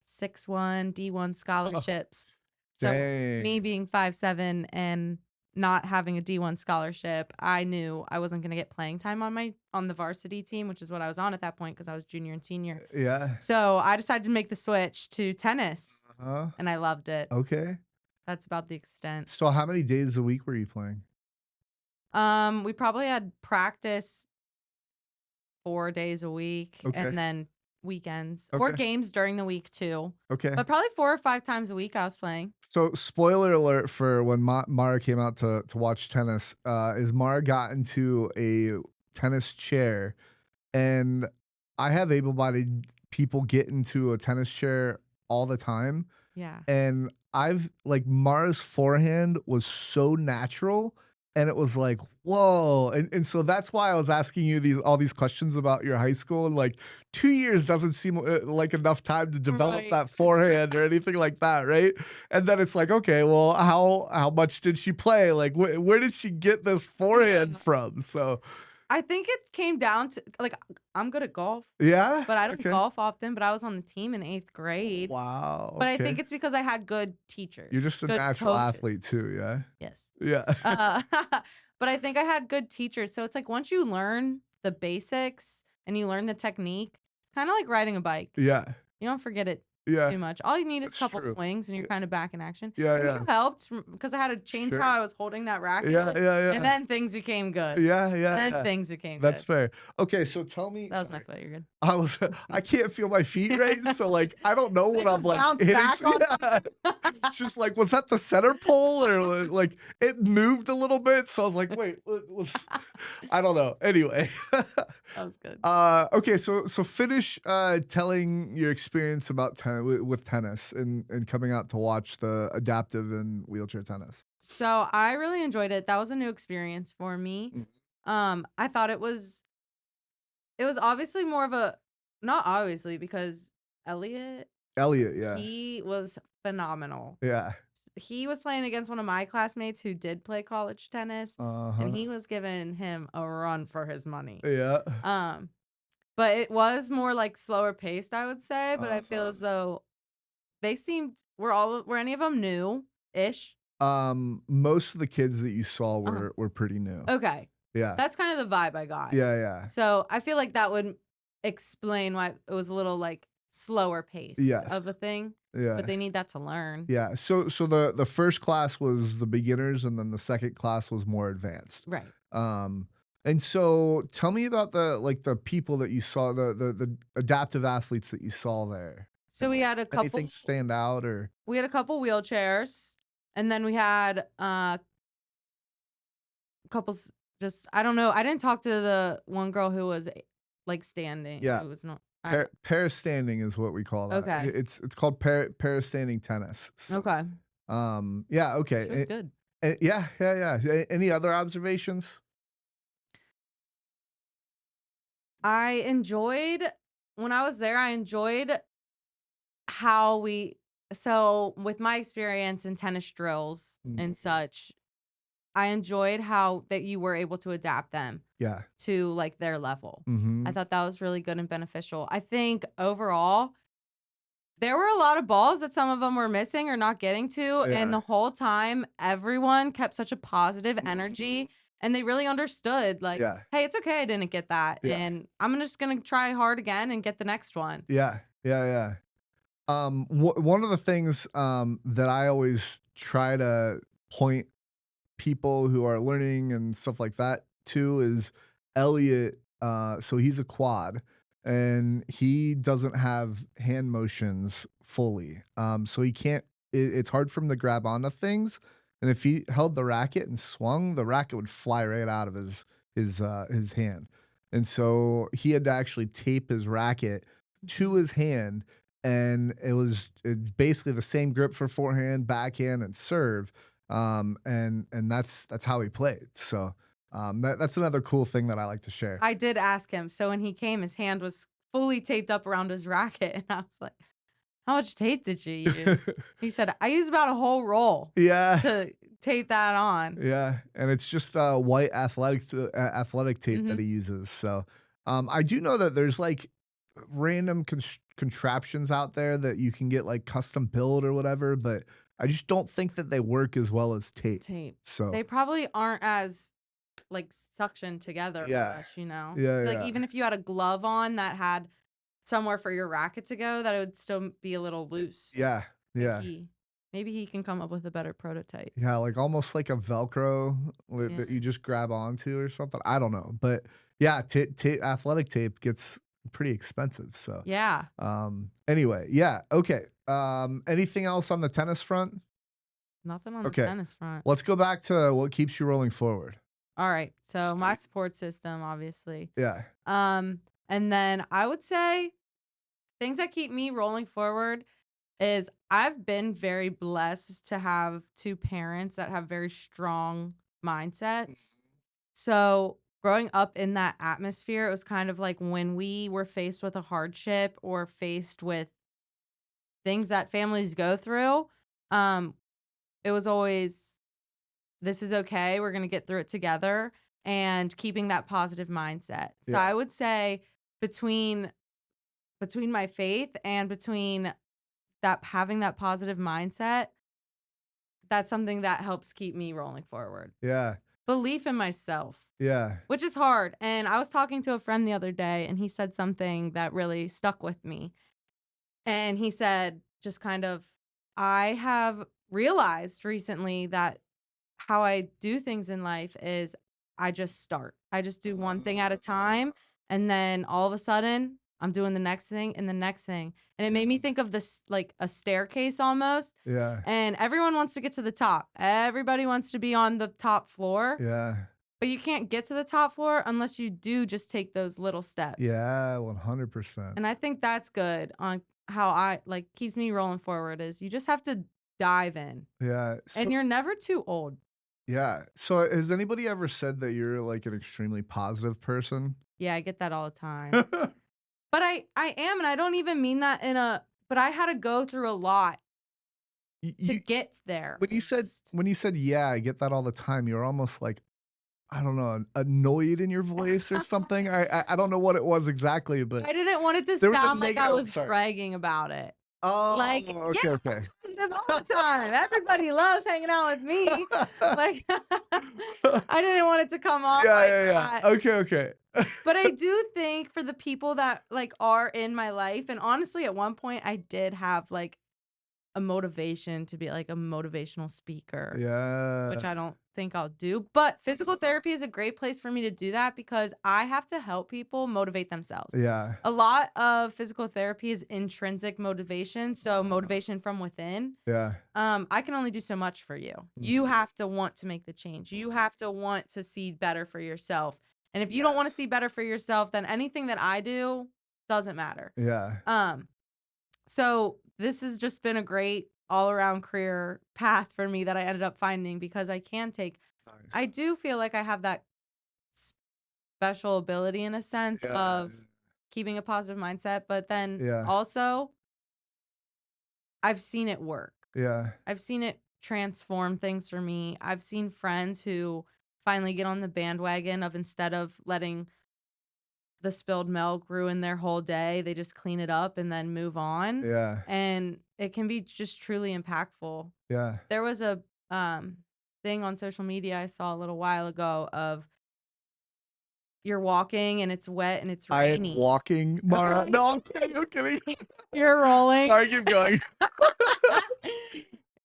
6'1", D1 Oh, scholarships. So me dang. being 5'7" and not having a D1 scholarship, I knew I wasn't going to get playing time on the varsity team, which is what I was on at that point because I was junior and senior. Yeah. So I decided to make the switch to tennis, Uh-huh. and I loved it. Okay. That's about the extent. So how many days a week were you playing? We probably had practice 4 days a week Okay. and then weekends or Okay. games during the week too. Okay. But probably 4 or 5 times a week I was playing. So, spoiler alert for when Mara came out to watch tennis, is Mara got into a tennis chair, and I have able-bodied people get into a tennis chair all the time, Yeah. and I've like Mara's forehand was so natural, and it was like, whoa. And so that's why I was asking you all these questions about your high school. And like 2 years doesn't seem like enough time to develop Right. that forehand or anything like that, right? And then it's like, okay, well, how much did she play? Like, where did she get this forehand Yeah. from? So I think it came down to like I'm good at golf, yeah, but I don't okay, golf often, but I was on the team in 8th grade. wow, But I okay. think it's because I had good You're teachers, just a good natural coaches. athlete too, yeah, Yes. yeah, Uh, but I think I had good teachers. So it's like once you learn the basics and you learn the technique, it's kind of like riding a bike. yeah, You don't forget it yeah. too much. All you need is a That's couple true. swings and you're kind of back in action. Yeah, And yeah. you helped because I had to change how Sure. I was holding that racket. Yeah, yeah, And yeah. then things became good. Yeah, yeah, Then yeah. things became That's good. fair. Okay, so tell me, That was my sorry. foot. You're good. I was I can't feel my feet right, so, like, I don't know They what I'm, just like, bounce hitting back on yeah. something. It's just like, was that the center pole or, like, it moved a little bit, so I was like, "Wait, what was" I don't know. Anyway. That was good. Okay, so finish, telling your experience about with tennis and coming out to watch the adaptive and wheelchair tennis. So I really enjoyed it. That was a new experience for me. Mm. I thought it was obviously more of a not obviously because Elliot, Elliot, yeah. he was phenomenal. Yeah. He was playing against one of my classmates who did play college tennis, and Uh-huh. he was giving him a run for his money. Yeah. Um, but it was more like slower paced, I would say. But I feel Uh-huh. as though were any of them new ish? Most of the kids that you saw Uh-huh. were pretty new. Okay. Yeah. That's kind of the vibe I got. Yeah, yeah. So I feel like that would explain why it was a little like slower paced Yeah. of a thing, but Yeah. they need that to learn. Yeah. So the first class was the beginners and then the second class was more advanced. Right. Um and so tell me about the people that you saw, the adaptive athletes that you saw there. So And like anything stand out or we had a couple wheelchairs and then we had couples just I don't know. I didn't talk to the one girl who was like standing. yeah. Who was not I don't Pair standing is what we call that. Okay. It's called pair standing tennis. So, Okay. yeah, She was okay. good. Yeah, yeah, yeah. Any other observations? I enjoyed when I was there, I enjoyed how we so with my experience in tennis drills and Mhm. such, I enjoyed how that you were able to adapt them Yeah. to like their level. I Mhm. thought that was really good and beneficial. I think overall, there were a lot of balls that some of them were missing or not getting to, and Yeah. the whole time everyone kept such a positive energy and they really understood like, Yeah. hey, it's okay I didn't get that Yeah. and I'm just going to try hard again and get the next one. Yeah. Yeah, yeah. One of the things, that I always try to point people who are learning and stuff like that too is Elliot. So he's a quad and he doesn't have hand motions fully. So he can't, it's hard for him to grab onto things. And if he held the racket and swung, the racket would fly right out of his hand. And so he had to actually tape his racket to Mhm. his hand. And it's basically the same grip for forehand, backhand, and serve, and that's how he played. So that's another cool thing that I like to share. I did ask him. So when he came, his hand was fully taped up around his racket. And I was like, how much tape did you use? He said, I used about a whole roll Yeah, to tape that on. yeah, and it's just white athletic tape that Hmm. he uses. So I do know that there's like random contraptions out there that you can get like custom built or whatever, but I just don't think that they work as well as tape. Tape. So They probably aren't as like suction together as yeah, much, you know? yeah, Like yeah, even if you had a glove on that had somewhere for your racket to go, that it would still be a little loose yeah, and yeah. key. Maybe he can come up with a better prototype. Yeah, like almost like a Velcro Yeah. that you just grab onto or something. I don't know, but yeah, athletic tape gets pretty expensive. So, Yeah. anyway, yeah, okay. Anything else on the tennis front? Nothing on the Okay, tennis front. let's go back to what keeps you rolling forward. All right. So my support system, obviously. Yeah, Um, and then I would say things that keep me rolling forward is I've been very blessed to have two parents that have very strong mindsets. So growing up in that atmosphere, it was kind of like when we were faced with a hardship or faced with things that families go through, um, it was always, this is okay. We're going to get through it together, and keeping that positive mindset. So yeah, I would say between my faith and between that having that positive mindset, that's something that helps keep me rolling forward. yeah, Belief in myself, yeah, which is hard. And I was talking to a friend the other day, and he said something that really stuck with me. And he said, just kind of, I have realized recently that how I do things in life is I just start. I just do one thing at a time. And then all of a sudden, I'm doing the next thing and the next thing. And it made me think of this like a staircase almost. yeah, And everyone wants to get to the top. Everybody wants to be on the top floor. yeah, But you can't get to the top floor unless you do just take those little steps. yeah, 100%. And I think that's good on how I like keeps me rolling forward is you just have to dive in. Yeah. And So, you're never too old. yeah. So, has anybody ever said that you're like an extremely positive person? Yeah, I get that all the time. But I am, and I don't even mean that in a but I had to go through a lot to You get there when you said almost. yeah, I get that all the time. You're almost like I don't know, annoyed in your voice or something. I don't know what it was exactly, but I didn't want it to there was a sound like I negative. Oh, was sorry. bragging about it. Oh, Like, yeah, okay, I'm okay. positive all the time. Everybody loves hanging out with me. Like, I didn't want it to come off Yeah, like yeah, that. yeah. Okay, okay. But I do think for the people that like are in my life, and honestly, at one point I did have like a motivation to be like a motivational speaker, which Yeah, I don't think I'll do. But physical therapy is a great place for me to do that because I have to help people motivate themselves. yeah, A lot of physical therapy is intrinsic motivation, so motivation from within. yeah. I can only do so much for you. You have to want to make the change. You have to want to see better for yourself. And if you don't want to Yes. see better for yourself, then anything that I do doesn't matter. Yeah. Um, so this has just been a great all around career path for me that I ended up finding because I can take, I Nice. do feel like I have that special ability in a sense Yeah, of keeping a positive mindset, but then yeah, also I've seen it work. yeah, I've seen it transform things for me. I've seen friends who finally get on the bandwagon of instead of letting the spilled milk ruin their whole day, they just clean it up and then move on. yeah, And it can be just truly impactful. yeah. There was a um thing on social media I saw a little while ago of you're walking and it's wet and it's I am rainy. walking, Mara. Okay. No, I'm kidding, I'm kidding. You're rolling. Sorry, keep going.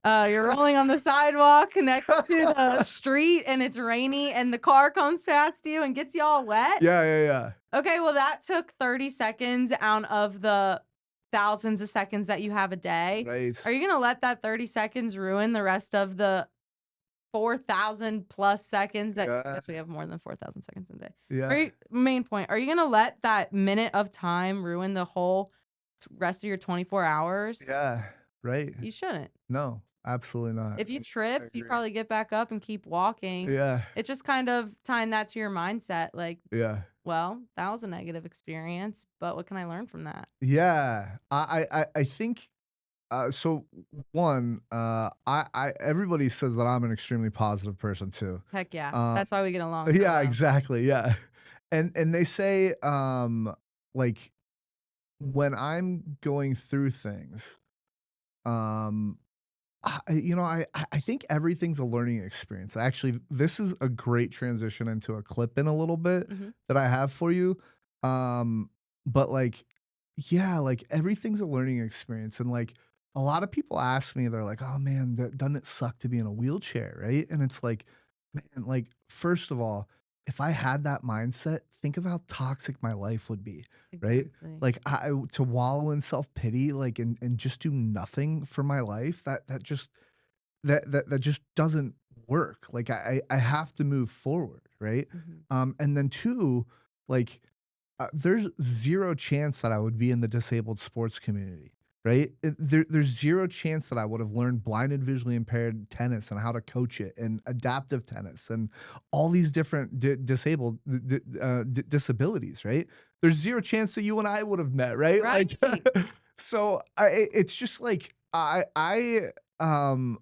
You're rolling on the sidewalk next to the street and it's rainy and the car comes past you and gets you all wet. Yeah, yeah, yeah. Okay, well, that took 30 seconds out of the thousands of seconds that you have a day. Right. Are you going to let that 30 seconds ruin the rest of the 4,000 plus seconds that Yeah, yes, we have more than 4,000 seconds in a day. yeah, Main point, are you going to let that minute of time ruin the whole rest of your 24 hours? yeah. Right. You shouldn't. No, absolutely not. If you I tripped, you'd agree. probably get back up and keep walking. Yeah, It's just kind of tying that to your mindset. Like, yeah. well, that was a negative experience, but what can I learn from that? Yeah. I think so one, I everybody says that I'm an extremely positive person too. Heck yeah. Um That's why we get along so yeah, well. exactly. Yeah. And they say like when I'm going through things, um I think everything's a learning experience. Actually, this is a great transition into a clip in a little bit Mhm. that I have for you. Um, but like, yeah, like everything's a learning experience, and like a lot of people ask me, they're like, "Oh man, doesn't it suck to be in a wheelchair?" Right? And it's like, man, like first of all, if I had that mindset, think of how toxic my life would be, right? Exactly. Like to wallow in self pity, like and just do nothing for my life. That just doesn't work. Like I have to move forward, right? Mhm. And then two, like there's zero chance that I would be in the disabled sports community, right? There's zero chance that I would have learned blind and visually impaired tennis and how to coach it and adaptive tennis and all these different disabled disabilities, right? There's zero chance that you and I would have met, right? Like, Right. so it's just like um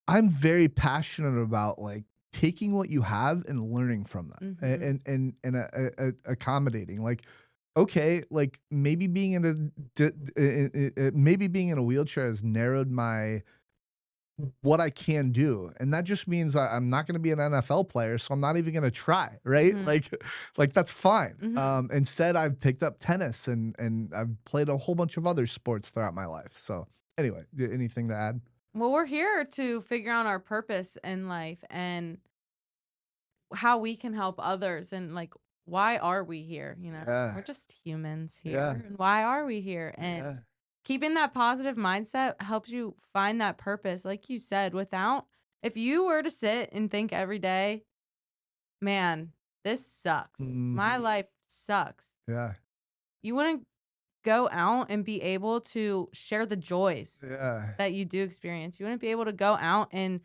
I'm very passionate about, like, taking what you have and learning from that Mhm. accommodating, like, okay, like, maybe being in a maybe being in a wheelchair has narrowed my what I can do, and that just means I'm not gonna be an NFL player, so I'm not even gonna try, right? Mhm. Like, that's fine. Mhm. Instead, I've picked up tennis and I've played a whole bunch of other sports throughout my life, so, anyway, anything to add? Well, we're here to figure out our purpose in life and how we can help others and like why are we here, you know? Yeah. We're just humans Yeah. here. And why are we here? And Yeah. keeping that positive mindset helps you find that purpose. Like you said, without if you were to sit and think every day, man, this sucks. My Mhm. life sucks. Yeah. You wouldn't go out and be able to share the joys Yeah. that you do experience. You wouldn't be able to go out and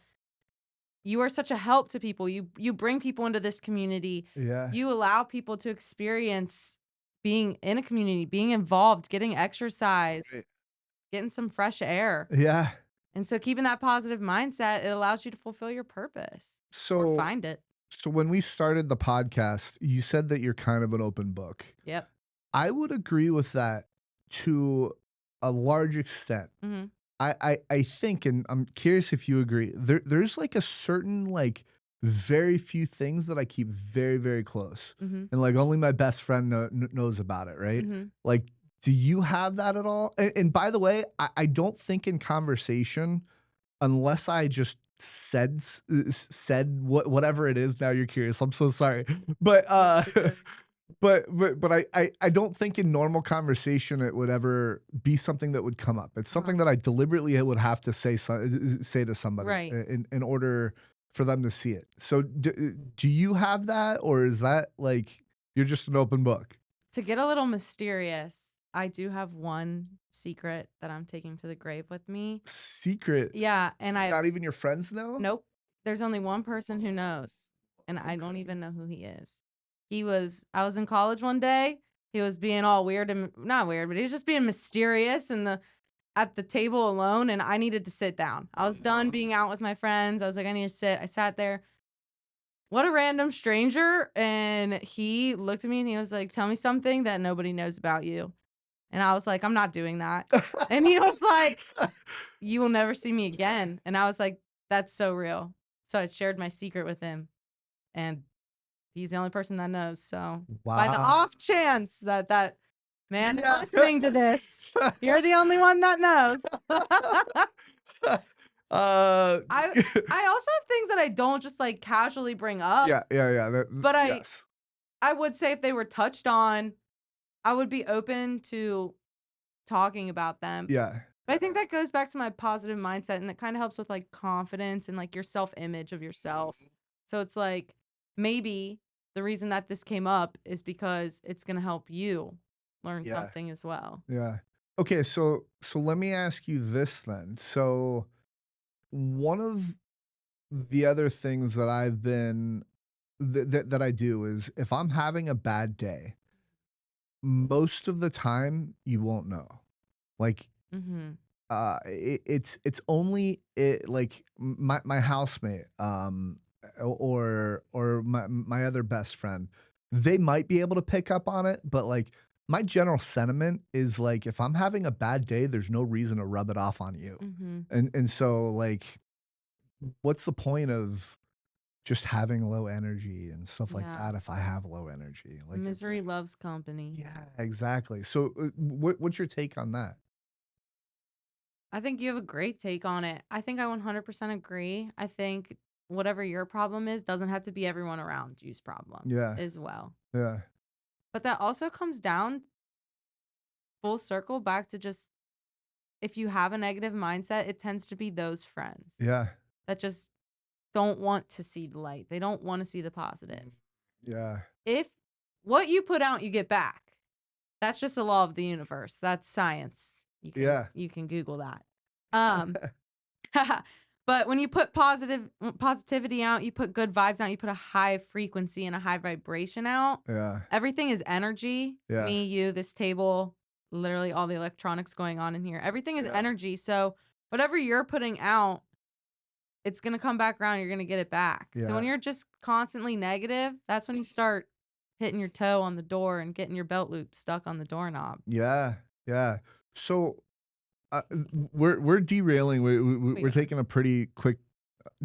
you are such a help to people. You bring people into this community. Yeah. You allow people to experience being in a community, being involved, getting exercise, Right. getting some fresh air. Yeah. And so keeping that positive mindset, it allows you to fulfill your purpose or So find it. so when we started the podcast, you said that you're kind of an open book. Yep. I would agree with that to a large extent. Mhm. I think, and I'm curious if you agree, there's like a certain like very few things that I keep very, very close. Mhm. And like only my best friend knows about it, right? Mhm. Like, do you have that at all? And by the way, I don't think in conversation, unless I just said whatever it is. Now you're curious. I'm so sorry. But No, you're good. but I don't think in normal conversation it would ever be something that would come up. It's Uh-huh. something that I deliberately would have to say to somebody Right. in order for them to see it. So do you have that, or is that like you're just an open book? To get a little mysterious, I do have one secret that I'm taking to the grave with me. Secret. Yeah, and I Not even your friends know? nope. There's only one person who knows, and I don't Okay. even know who he is. I was in college one day. He was being all weird and not weird, but he was just being mysterious in the at the table alone, and I needed to sit down. I Oh was done no. being out with my friends. I was like, I need to sit. I sat there. What a random stranger. And he looked at me and he was like, tell me something that nobody knows about you. And I was like, I'm not doing that. And he was like, you will never see me again. And I was like, that's so real. So I shared my secret with him, and he's the only person that knows. So by the Wow. off chance that that man is Yeah. listening to this, you're the only one that knows. uh I I also have things that I don't just like casually bring up, yeah, but yes. I would say if they were touched on, I would be open to talking about them. Yeah. But I think that goes back to my positive mindset, and it kind of helps with like confidence and like your self-image of yourself. So it's like maybe the reason that this came up is because it's going to help you learn Yeah. something as well. Yeah. Okay, so let me ask you this then. So one of the other things that I've been that I do is if I'm having a bad day, most of the time you won't know. Like Mhm. it's only like my housemate or my other best friend, they might be able to pick up on it, but like my general sentiment is like if I'm having a bad day, there's no reason to rub it off on you. Mhm. And so like what's the point of just having low energy and stuff like Yeah. that if I have low energy? Like it's Misery loves company. yeah, exactly. So what's your take on that? I think you have a great take on it. I think I 100% agree. I think whatever your problem is doesn't have to be everyone around you's problem Yeah. as well. Yeah. But that also comes down full circle back to just if you have a negative mindset, it tends to be those friends Yeah. that just don't want to see the light. They don't want to see the Mm. positive. Yeah. If what you put out, you get back. That's just a law of the universe. That's science. Yeah. You can Google that. Um, but when you put positivity out, you put good vibes out, you put a high frequency and a high vibration out. Yeah. Everything is energy. Yeah. Me, you, this table, literally all the electronics going on in here. Everything is Yeah. energy. So whatever you're putting out, it's gonna come back around. You're gonna get it back. So when Yeah. you're just constantly negative, that's when you start hitting your toe on the door and getting your belt loop stuck on the doorknob. Yeah. Yeah. So we're derailing. We We're are. taking a pretty quick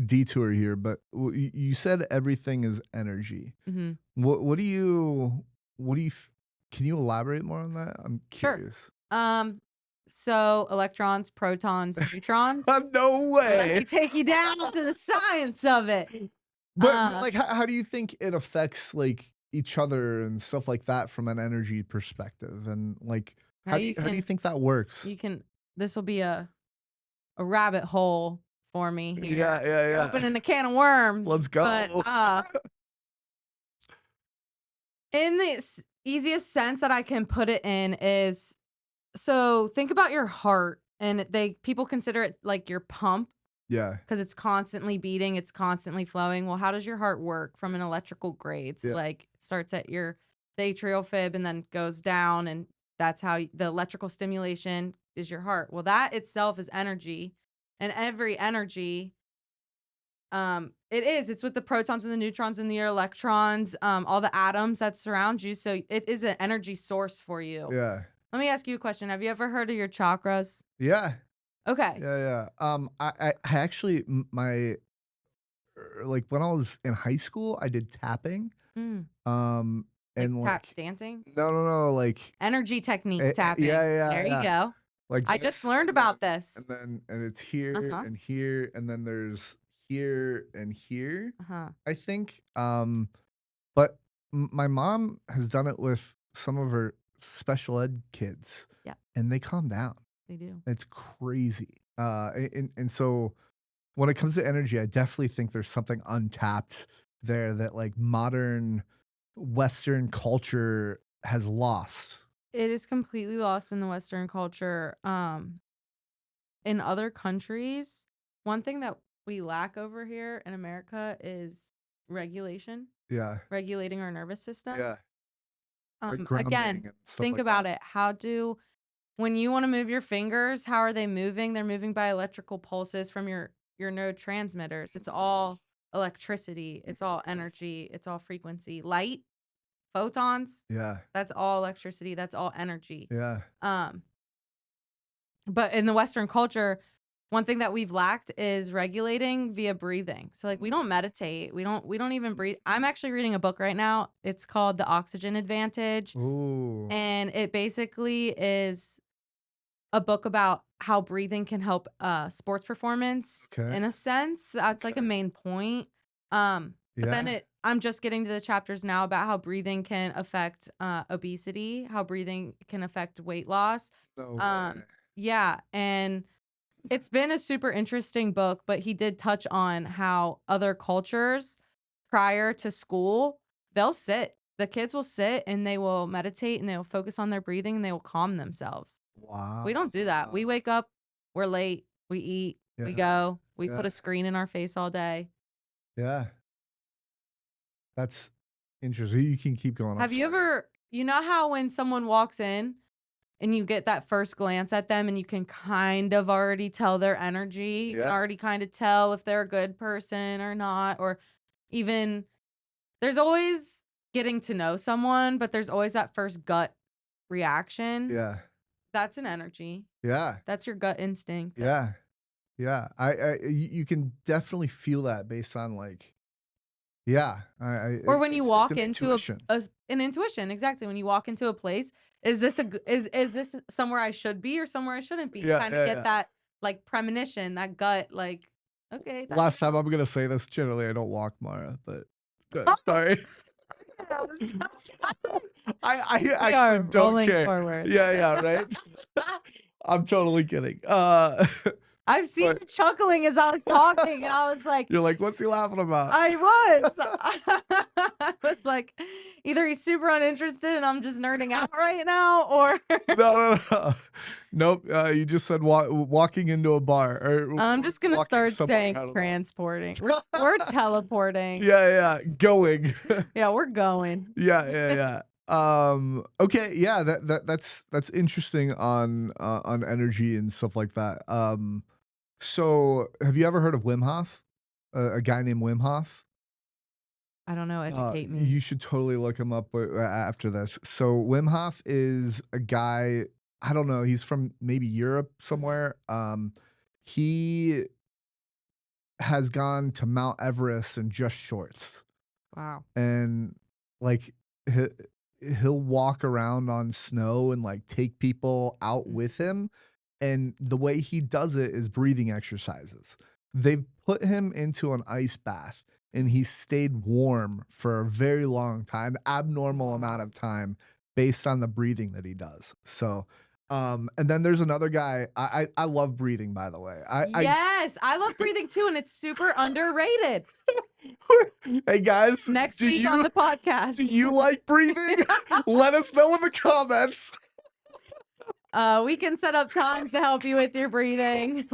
detour here, but you said everything is energy. Mm-hmm. What do you can you elaborate more on that? I'm Sure. curious. So electrons, protons, neutrons. No Let way. me take you down to the science of it. But Uh, like how do you think it affects like each other and stuff like that from an energy perspective? And like now how do you think that works? you can this will be a rabbit hole for me here. Yeah, yeah, You're yeah. opening a can of worms. Let's But go. in the easiest sense that I can put it in is so think about your heart and people consider it like your pump Yeah, because it's constantly beating, it's constantly flowing. Well, how does your heart work from an electrical grade? So yeah, like it starts at the atrial fib and then goes down, and that's how the electrical stimulation is your heart. Well, that itself is energy, and every energy it's with the protons and the neutrons and the electrons, all the atoms that surround you. So it is an energy source for you. yeah, Let me ask you a question. Have you ever heard of your chakras? yeah, Okay. yeah, yeah. I actually my like when I was in high school, I did tapping. Mm, Um, like and tap like dancing? no, like Energy technique yeah, tapping. yeah, There you yeah. go. Like I just this, learned about this. and it's here Uh-huh. and here, and then there's here and here. Uh-huh. I think. But my mom has done it with some of her special ed kids, Yeah, and they calm down. they do. It's crazy. And so when it comes to energy, I definitely think there's something untapped there that like modern Western culture has lost. It is completely lost in the Western culture. In other countries, one thing that we lack over here in America is regulation, Yeah. regulating our nervous system. Yeah. Like Again, grounding and stuff think like about that. it. When you want to move your fingers, how are they moving? They're moving by electrical pulses from your neurotransmitters. It's all electricity, it's all energy, it's all frequency. Light, photons, Yeah. that's all electricity, that's all energy. Yeah. Um, but in the Western culture, one thing that we've lacked is regulating via breathing. So like we don't meditate. We don't even breathe. I'm actually reading a book right now. It's called The Oxygen Advantage. Ooh. And it basically is a book about how breathing can help sports performance Okay. in a sense. That's like a Okay. main point. But then Yeah. I'm just getting to the chapters now about how breathing can affect obesity, how breathing can affect weight loss. No way. Yeah, and it's been a super interesting book, but he did touch on how other cultures prior to school, the kids will sit and they will meditate and they will focus on their breathing and they will calm themselves. Wow. We don't do that. We wake up, we're late, we eat, we Yeah. go, we Yeah. put a screen in our face all day. Yeah. That's interesting. You can keep going. I'm Have you sorry. ever, you know how when someone walks in and you get that first glance at them and you can kind of already tell their energy, you can Yeah. already kind of tell if they're a good person or not, or even there's always getting to know someone, but there's always that first gut reaction. Yeah. That's an energy. Yeah. That's your gut instinct. Yeah. Yeah. You can definitely feel that based on like, yeah. Or when you It's walk an into intuition. an intuition, exactly. When you walk into a place, is this somewhere I should be or somewhere I shouldn't be? You Yeah. kind of Yeah. get Yeah. that like premonition, that gut, like, okay, time Last to time go. I'm gonna say this. Generally, I don't walk, Mara, but good. Sorry. I We actually are don't rolling care. forward. Yeah, yeah, right. I'm totally kidding. I've seen But you chuckling as I was talking, and I was like, you're like, what's he laughing about? I was. I was like, either he's super uninterested and I'm just nerding out right now, or No, no, no. Nope. You just said walking into a bar or I'm just gonna walking start somewhere. saying I don't know. transporting. We're teleporting. Yeah, yeah, going. Yeah, we're going. Yeah, yeah, yeah. Okay, yeah, that's interesting on energy and stuff like that. So have you ever heard of Wim Hof? A guy named Wim Hof? I don't know. Educate me. You should totally look him up after this. So Wim Hof is a guy. I don't know. He's from maybe Europe Mhm. somewhere. He has gone to Mount Everest in just shorts, Wow. and like he, he'll walk around on snow and like take people out with Mhm. him. And the way he does it is breathing exercises. They've put him into an ice bath and he stayed warm for a very long time, abnormal amount Wow. of time based on the breathing that he does. So, and then there's another guy. I love breathing, by the way. I Yes, I love breathing too, and it's super underrated. hey guys, Next do week on you the do podcast. you like breathing? Let us know in the comments. We can set up times to help you with your breathing.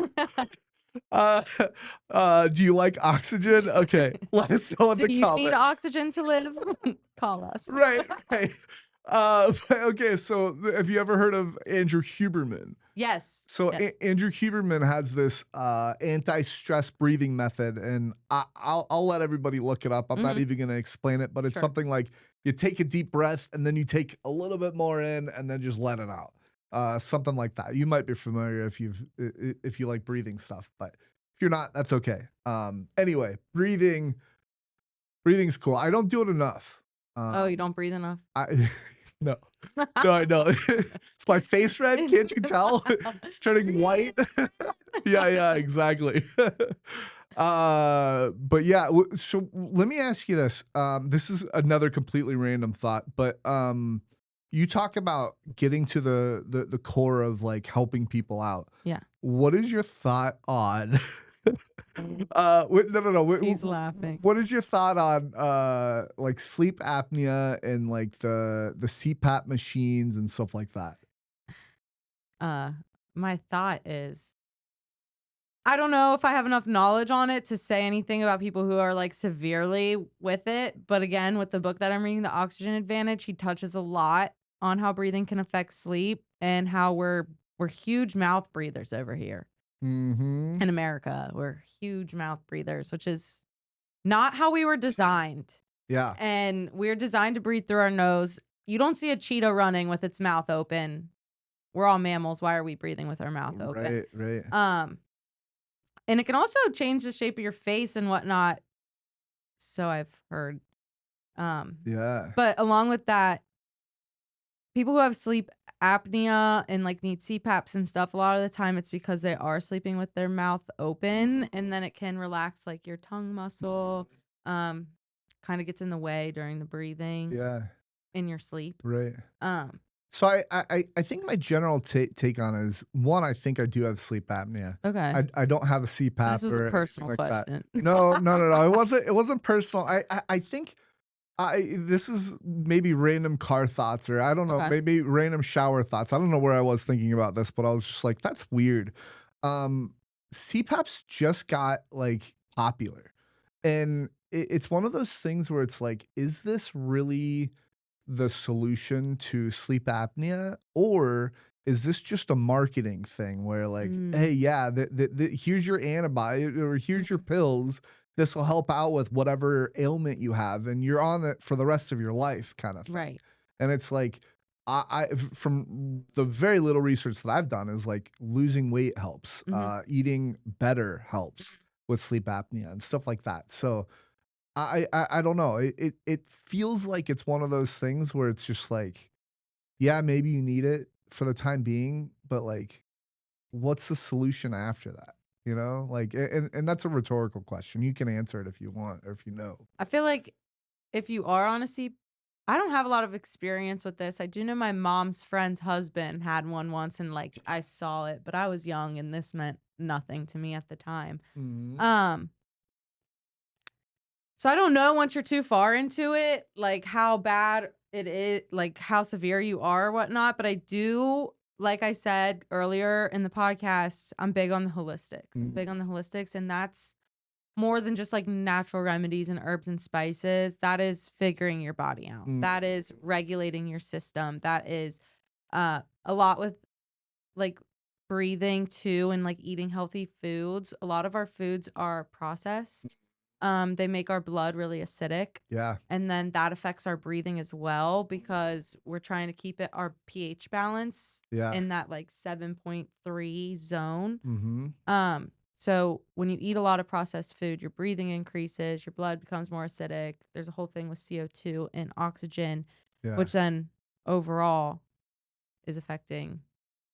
Uh, do you like oxygen? Okay, let us know in Do the you need comments. oxygen to live? Call us. Right, right. Okay, so have you ever heard of Andrew Huberman? Yes. So Yes. Andrew Huberman has this anti-stress breathing method, and I'll let everybody look it up. I'm not Mhm. even going to explain it, but it's Sure. something like you take a deep breath and then you take a little bit more in and then just let it out. Something like that. You might be familiar if you like breathing stuff, but if you're not, that's okay. Anyway, breathing's cool. I don't do it enough. Oh, you Um, don't breathe enough? I no. No, I know. Is my face red? It's Can't you tell? It's turning white. Yeah, yeah, exactly. But yeah, so let me ask you this. This is another completely random thought, but you talk about getting to the core of like helping people out. Yeah. What is your thought on no, no, no. He's laughing. What is your thought on like sleep apnea and like the CPAP machines and stuff like that? Uh, my thought is I don't know if I have enough knowledge on it to say anything about people who are like severely with it. But again, with the book that I'm reading, The Oxygen Advantage, he touches a lot on how breathing can affect sleep and how we're huge mouth breathers over here Mhm. in America. We're huge mouth breathers, which is not how we were designed. Yeah. And we're designed to breathe through our nose. You don't see a cheetah running with its mouth open. We're all mammals. Why are we breathing with our mouth open? Right, right. Um, and it can also change the shape of your face and whatnot. So I've heard. Um, Yeah. but along with that, people who have sleep apnea and like need CPAPs and stuff, a lot of the time it's because they are sleeping with their mouth open and then it can relax like your tongue muscle. Um, kind of gets in the way during the breathing Yeah. in your sleep. Right. Um, So I think my general take on it is one, I think I do have sleep apnea. okay. I don't have a So this CPAP was a or anything personal like that. question. No, no, no, no. It wasn't personal. I think this is maybe random car thoughts or I don't know, Okay. maybe random shower thoughts. I don't know where I was thinking about this, but I was just like, that's weird. Um, CPAPs just got like popular, and it's one of those things where it's like, is this really the solution to sleep apnea, or is this just a marketing thing where like, hey, Mm, yeah, here's your antibody or here's your mhm. pills. This will help out with whatever ailment you have, and you're on it for the rest of your life, kind of thing. Right. And it's like, from the very little research that I've done is like losing weight helps, Mhm, eating better helps mhm. with sleep apnea and stuff like that. So I don't know. It feels like it's one of those things where it's just like, yeah, maybe you need it for the time being, but like what's the solution after that? You know, like, and that's a rhetorical question. You can answer it if you want or if you know. I feel like if you are on a I don't have a lot of experience with this. I do know my mom's friend's husband had one once and like I saw it, but I was young and this meant nothing to me at the time. Mhm. Um so I don't know once you're too far into it, like how bad it is, like how severe you are or whatnot. But I do, like I said earlier in the podcast, I'm big on the holistics. I'm big on the holistics, and that's more than just like natural remedies and herbs and spices. That is figuring your body out. Mm, That is regulating your system. That is a lot with like breathing too and like eating healthy foods. A lot of our foods are processed. They make our blood really acidic. yeah, And then that affects our breathing as well because we're trying to keep it our pH balance yeah. in that like 7.3 zone. Mhm. So when you eat a lot of processed food, your breathing increases, your blood becomes more acidic. There's a whole thing with CO2 and oxygen, Yeah. which then overall is affecting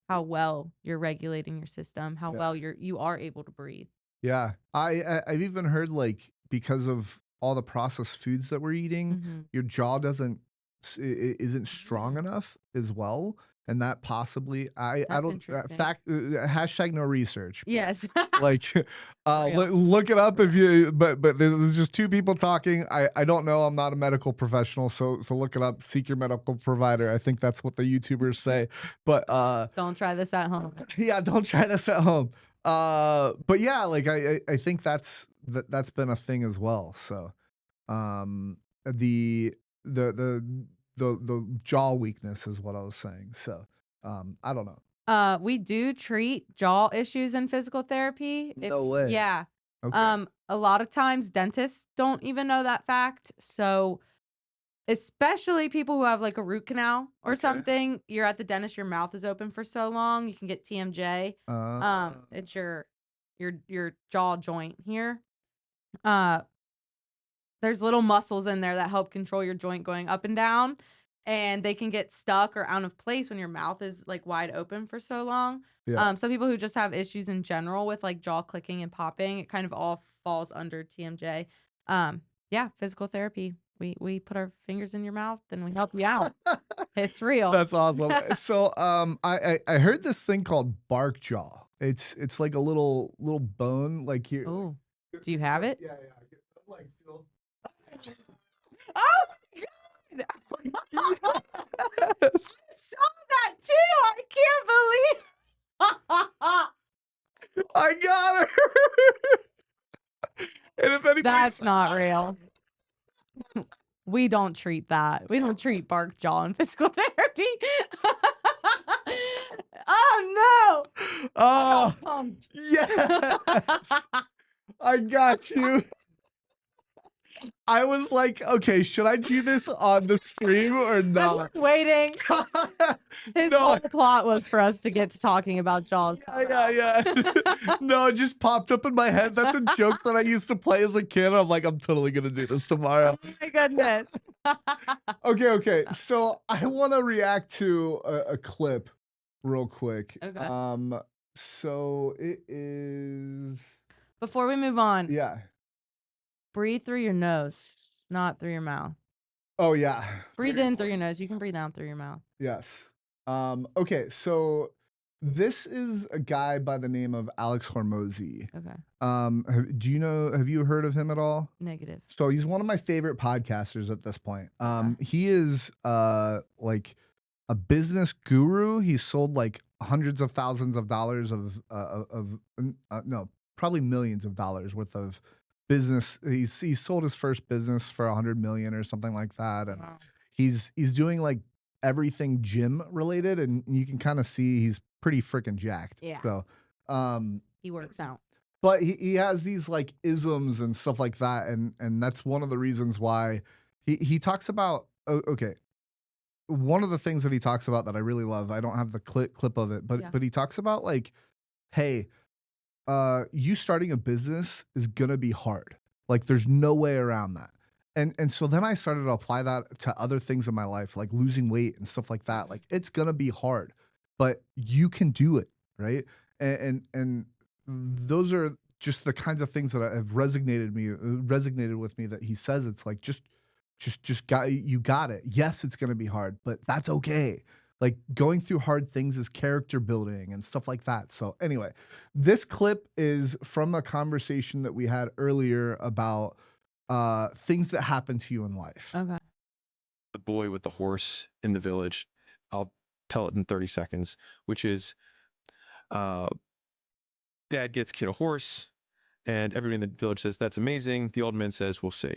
how well you're regulating your system, how Yeah. well you are able to breathe. Yeah. I've even heard like because of all the processed foods that we're eating, Mhm. your jaw doesn't isn't strong Mm. enough as well, and that possibly I That's don't interesting. fact hashtag no research. Yes. Like, Real. look it up if you. But there's just two people talking. I don't know. I'm not a medical professional, so look it up. Seek your medical provider. I think that's what the YouTubers say. But Don't try this at home. yeah, don't try this at home. But yeah, like I think that's been a thing as well. So um, the the jaw weakness is what I was saying. So I don't know. We do treat jaw issues in physical therapy. No way. Yeah. Okay. A lot of times dentists don't even know that fact. So especially people who have like a root canal or Okay. something, you're at the dentist, your mouth is open for so long, you can get TMJ. It's your jaw joint here. Uh there's little muscles in there that help control your joint going up and down, and they can get stuck or out of place when your mouth is like wide open for so long. Yeah. Some people who just have issues in general with like jaw clicking and popping, it kind of all falls under TMJ. Yeah, physical therapy. We put our fingers in your mouth and we help you out. It's real. That's awesome. So I heard this thing called bark jaw. It's like a little bone like here. Oh, do you have it? Yeah, yeah. I'm like feel. Oh my god! I Yes. saw that too. I can't believe. I got her. And if anybody's That's not real. We don't treat that. We don't treat bark jaw in physical therapy. Oh no! oh Pumped. yes, I got you. I was like, okay, should I do this on the stream or I've not? been waiting. His No, whole plot was for us to get to talking about jaws. yeah. No, it just popped up in my head. That's a joke that I used to play as a kid. I'm like, I'm totally gonna do this tomorrow. Oh my goodness. Okay. So I want to react to a clip real quick. Okay. So it is. Before we move on, Yeah. breathe through your nose, not through your mouth. Oh yeah. Breathe in through your nose. You can breathe out through your mouth. Yes. Okay, so this is a guy by the name of Alex Hormozy. Okay. Do you know, have you heard of him at all? Negative. So he's one of my favorite podcasters at this point. Okay. He is like a business guru. He sold like hundreds of thousands of dollars of no, probably millions of dollars worth of business. He sold his first business for 100 million or something like that, and Wow. he's doing like everything gym related, and you can kind of see he's pretty freaking jacked. Yeah. So, He works out. but he has these like isms and stuff like that, and that's one of the reasons why he talks about. Okay, one of the things that he talks about that I really love. I don't have the clip of it, but Yeah. he talks about like, hey, you starting a business is gonna be hard. Like, there's no way around that. And so then I started to apply that to other things in my life, like losing weight and stuff like that. Like, it's gonna be hard, but you can do it, right? And those are just the kinds of things that have resonated with me that he says. It's like just got you got it. Yes, it's going to be hard, but that's okay. Like going through hard things is character building and stuff like that. So anyway, this clip is from a conversation that we had earlier about things that happen to you in life. Okay. The boy with the horse in the village. I'll tell it in 30 seconds, which is uh, dad gets kid a horse, and everyone in the village says, "That's amazing." The old man says, "We'll see."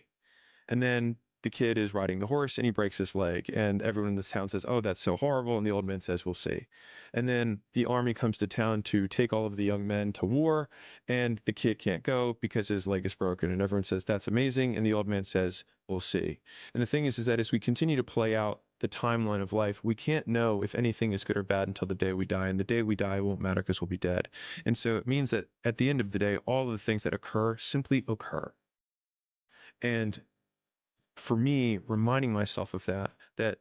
And then the kid is riding the horse and he breaks his leg. And everyone in this town says, "Oh, that's so horrible." And the old man says, "We'll see." And then the army comes to town to take all of the young men to war. And the kid can't go because his leg is broken. And everyone says, "That's amazing." And the old man says, "We'll see." And the thing is that as we continue to play out the timeline of life, we can't know if anything is good or bad until the day we die. And the day we die won't matter because we'll be dead. And so it means that at the end of the day, all of the things that occur simply occur. And for me, reminding myself of that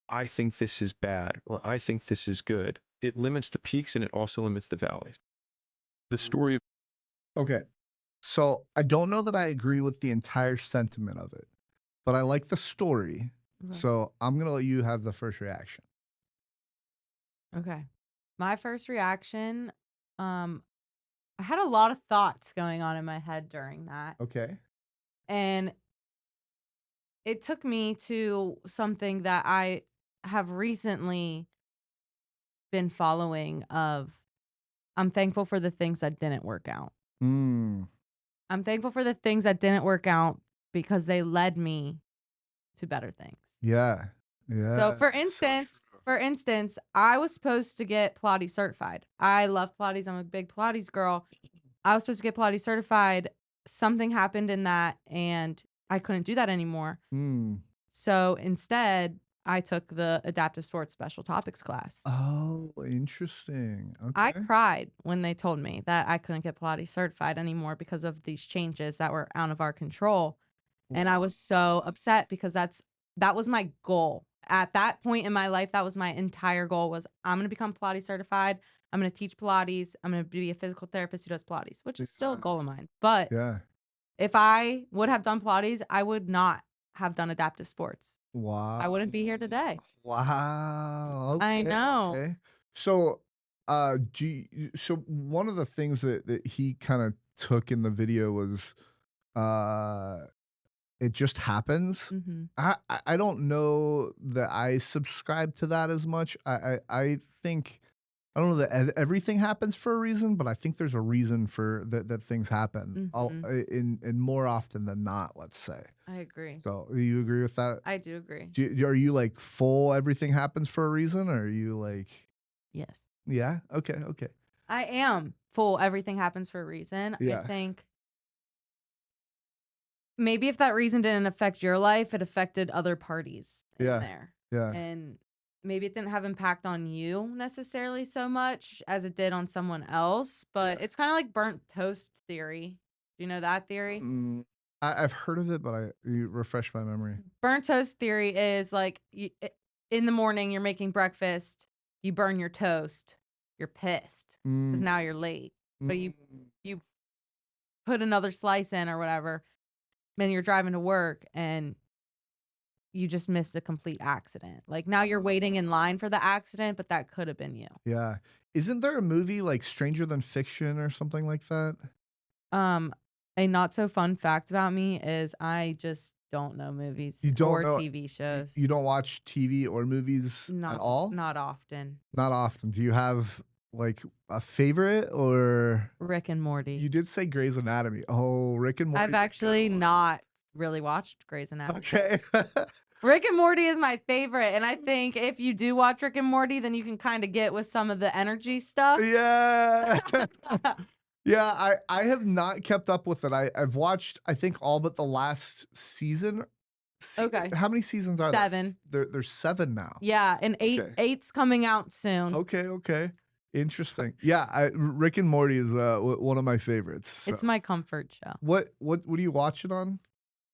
I think this is bad or I think this is good, it limits the peaks and it also limits the valleys. The story of Okay. So I don't know that I agree with the entire sentiment of it, but I like the story. Okay. So I'm gonna let you have the first reaction. Okay. My first reaction, um, I had a lot of thoughts going on in my head during that. Okay. And it took me to something that I have recently been following of I'm thankful for the things that didn't work out. Mm. I'm thankful for the things that didn't work out because they led me to better things. Yeah. So Yeah. for So instance, true. I was supposed to get Pilates certified. I love Pilates. I'm a big Pilates girl. I was supposed to get Pilates certified. Something happened in that and I couldn't do that anymore. Mm. So instead, I took the adaptive sports special topics class. Oh, interesting. I Okay. cried when they told me that I couldn't get Pilates certified anymore because of these changes that were out of our control. And I Wow. was so upset because that was my goal. At that point in my life, that was my entire goal was I'm going to become Pilates certified. I'm going to teach Pilates. I'm going to be a physical therapist who does Pilates, which is still a Yeah. goal of mine. But Yeah. if I would have done Pilates, I would not have done adaptive sports. Wow. I wouldn't be here today. Wow. I Okay. know. Okay. So, so one of the things that he kind of took in the video was, uh, it just happens. Mhm. I don't know that I subscribe to that as much. I think I don't know that everything happens for a reason, but I think there's a reason for that things happen. Mhm. In more often than not, let's say. I agree. So, do you agree with that? I do agree. Are you like full everything happens for a reason, or are you like, Yes. yeah, okay, okay, I am full everything happens for a reason. I yeah, think maybe if that reason didn't affect your life, it affected other parties in yeah, there. yeah, And maybe it didn't have impact on you necessarily so much as it did on someone else, but yeah. it's kind of like burnt toast theory. Do you know that theory? I've heard of it, but you refresh my memory. Burnt toast theory is like in the morning you're making breakfast, you burn your toast, you're pissed because Mm, now you're late. But you mm, you put another slice in or whatever, then you're driving to work and you just missed a complete accident. Like now you're waiting in line for the accident, but that could have been you. yeah. Isn't there a movie like Stranger Than Fiction or something like that? Um, a not so fun fact about me is I just don't know movies You don't or know, TV you shows. don't watch TV or movies at all? Not often. Not often. Do you have like a favorite or Rick and Morty. you did say Grey's Anatomy. Oh, Rick and I've Morty's a good actually one. not really watched Grey's Anatomy. Okay. Rick and Morty is my favorite, and I think if you do watch Rick and Morty, then you can kind of get with some of the energy stuff. Yeah. Yeah, I have not kept up with it. I've watched, I think, all but the last season. Okay. How many seasons are there? 7. There's 7 now. Yeah, and Okay. eight's coming out soon. Okay, okay. Interesting. Yeah, Rick and Morty is one of my favorites. So. It's my comfort show. What do you watch it on?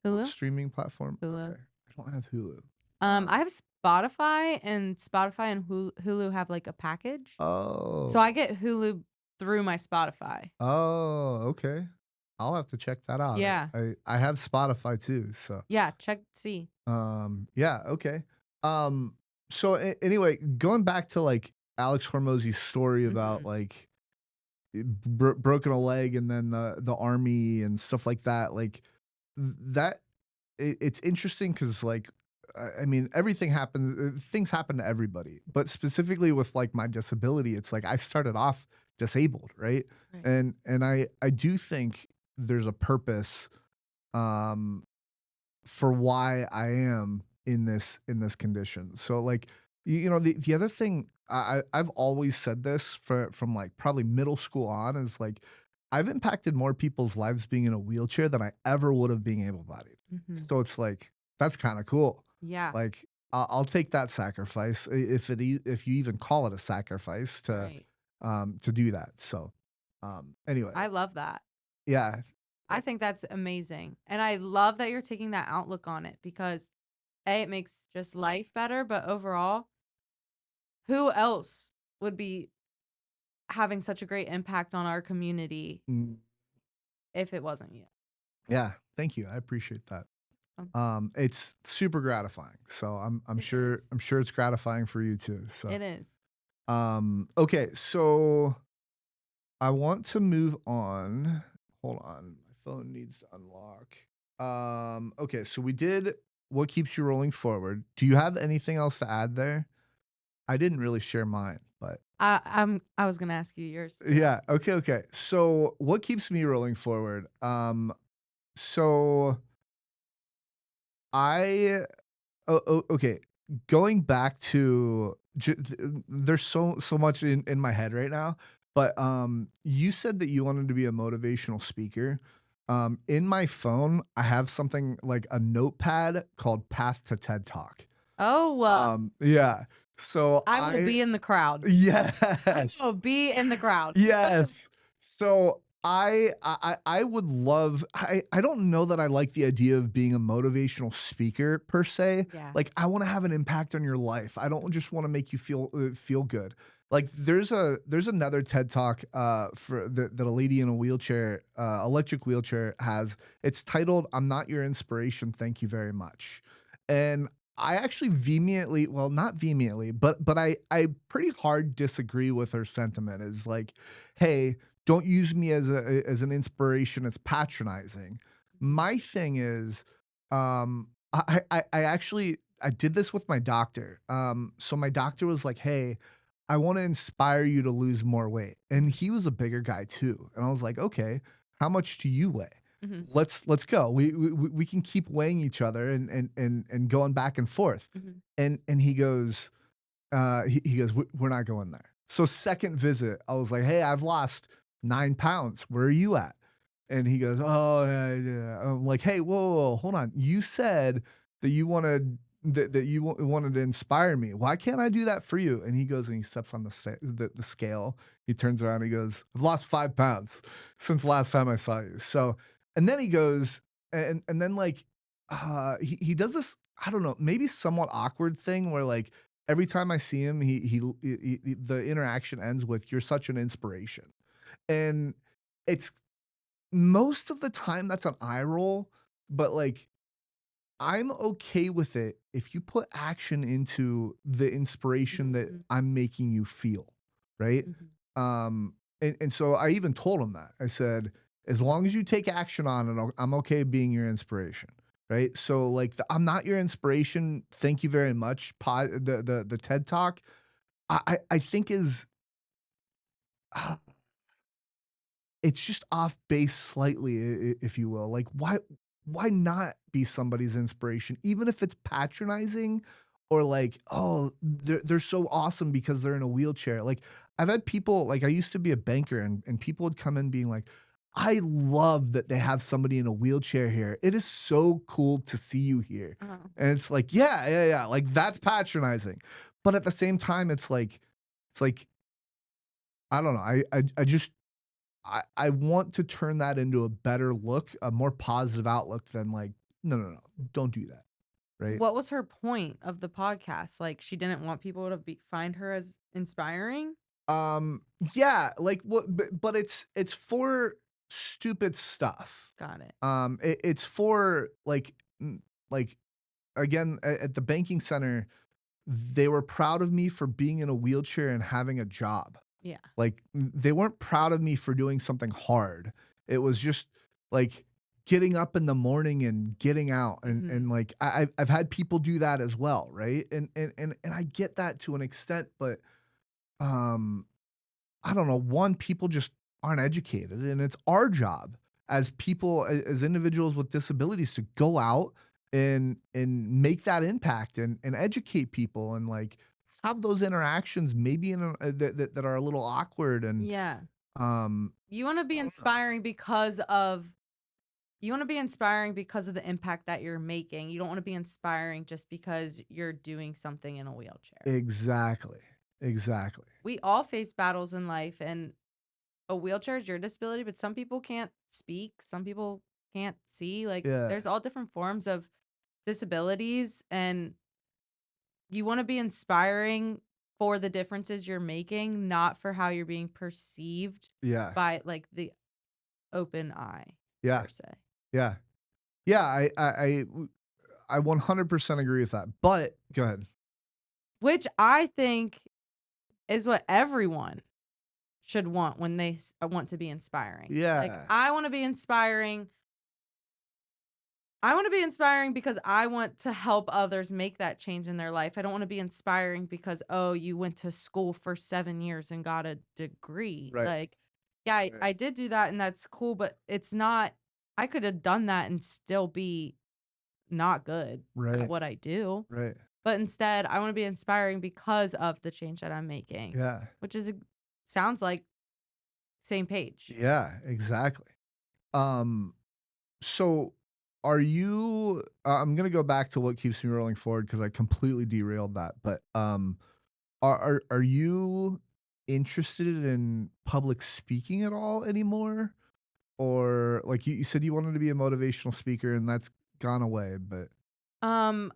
What Hulu? streaming platform? Hulu. Okay. I don't have Hulu. I have Spotify and Hulu have like a package. Oh. So I get Hulu through my Spotify. Oh, okay. I'll have to check that out. Yeah. I have Spotify too, so Yeah, see. yeah, okay. Um so anyway, going back to like Alex Hormozy's story about Mhm. like broken a leg and then the army and stuff like that, like that it's interesting because like I mean everything happens, things happen to everybody, but specifically with like my disability, it's like I started off disabled, right? Right. And I do think there's a purpose um for why I am in this condition. So like you know the other thing I've always said this from like probably middle school on is like I've impacted more people's lives being in a wheelchair than I ever would have being able-bodied. Mhm. So it's like that's kind of cool. Yeah. Like I'll take that sacrifice if you even call it a sacrifice Right. to do that. So anyway, I love that. yeah. I think that's amazing. And I love that you're taking that outlook on it because it makes just life better, but overall, who else would be having such a great impact on our community Mm, if it wasn't you? yeah, thank you. I appreciate that. Um, It's super gratifying. So It is. I'm sure it's gratifying for you too. So It is. okay, so I want to move on. Hold on. My phone needs to unlock. Okay, so we did what keeps you rolling forward. Do you have anything else to add there? I didn't really share mine, but I was gonna ask you yours still. yeah, okay, okay. So what keeps me rolling forward? So I okay. Going back to there's so much in my head right now, but you said that you wanted to be a motivational speaker. In my phone, I have something like a notepad called Path to TED Talk. Oh, Yeah. So I will be in the crowd. I yes. will be in the crowd. Yes. So I would love I don't know that I like the idea of being a motivational speaker per se. Yeah. Like I want to have an impact on your life. I don't just want to make you feel good. Like there's another TED Talk for that a lady in a wheelchair, electric wheelchair has. It's titled "I'm Not Your Inspiration, Thank You Very Much." And I actually vehemently, well, not vehemently, but I pretty hard disagree with her sentiment. Is like, hey, don't use me as an inspiration. It's patronizing. My thing is, I actually I did this with my doctor. So my doctor was like, hey, I want to inspire you to lose more weight, and he was a bigger guy too. And I was like, okay, how much do you weigh? Mhm. Let's go. We can keep weighing each other and going back and forth. Mhm. And he goes, he goes, we're not going there. So second visit, I was like, hey, I've lost 9 pounds. Where are you at? And he goes, oh, yeah, yeah. I'm like, hey, whoa, hold on. You said that you wanted that you wanted to inspire me. Why can't I do that for you? And he goes and he steps on the scale. He turns around. And he goes, I've lost 5 pounds since last time I saw you. So, and then he goes and then like he does this. I don't know, maybe somewhat awkward thing where like every time I see him, the interaction ends with "You're such an inspiration," and it's most of the time that's an eye roll, but like I'm okay with it if you put action into the inspiration that Mhm. I'm making you feel, right? Mhm. And so I even told him that. I said, as long as you take action on it, I'm okay being your inspiration, right? So like I'm not your inspiration. Thank you very much. The TED Talk, I think is it's just off base slightly, if you will. Like, why not be somebody's inspiration, even if it's patronizing or like, oh, they're so awesome because they're in a wheelchair. Like, I've had people like I used to be a banker, and people would come in being like, I love that they have somebody in a wheelchair here. It is so cool to see you here. Oh. And it's like, yeah. Like that's patronizing. But at the same time, it's like, I don't know. I just I want to turn that into a better look, a more positive outlook than like, no, don't do that. Right. What was her point of the podcast? Like she didn't want people to find her as inspiring? Um, yeah, like what, but it's for stupid stuff. Got it. It's for like again at the banking center, they were proud of me for being in a wheelchair and having a job. Yeah. Like they weren't proud of me for doing something hard. It was just like getting up in the morning and getting out and like I've had people do that as well, right? And I get that to an extent, but um I don't know, one, people just aren't educated, and it's our job as people, as individuals with disabilities to go out and make that impact and educate people and like have those interactions maybe in that are a little awkward and Yeah. um You want to be I don't know. inspiring because of the impact that you're making. You don't want to be inspiring just because you're doing something in a wheelchair. Exactly. Exactly. We all face battles in life, and a wheelchair is your disability, but some people can't speak, some people can't see. Like Yeah. there's all different forms of disabilities, and you want to be inspiring for the differences you're making, not for how you're being perceived Yeah. by like the open eye Yeah. per se. Yeah. Yeah, I 100% agree with that. But go ahead. Which I think is what everyone should want when they want to be inspiring. Like Yeah. I want to be inspiring because I want to help others make that change in their life. I don't want to be inspiring because, oh, you went to school for 7 years and got a degree. Right. Like, yeah, I, Right. I did do that and that's cool, but it's not, I could have done that and still be not good at Right. what I do. Right. But instead, I want to be inspiring because of the change that I'm making, Yeah. which sounds like same page. Yeah, exactly. Um, so are you I'm gonna go back to what keeps me rolling forward because I completely derailed that. But are you interested in public speaking at all anymore? Or like you said you wanted to be a motivational speaker and that's gone away, but Um,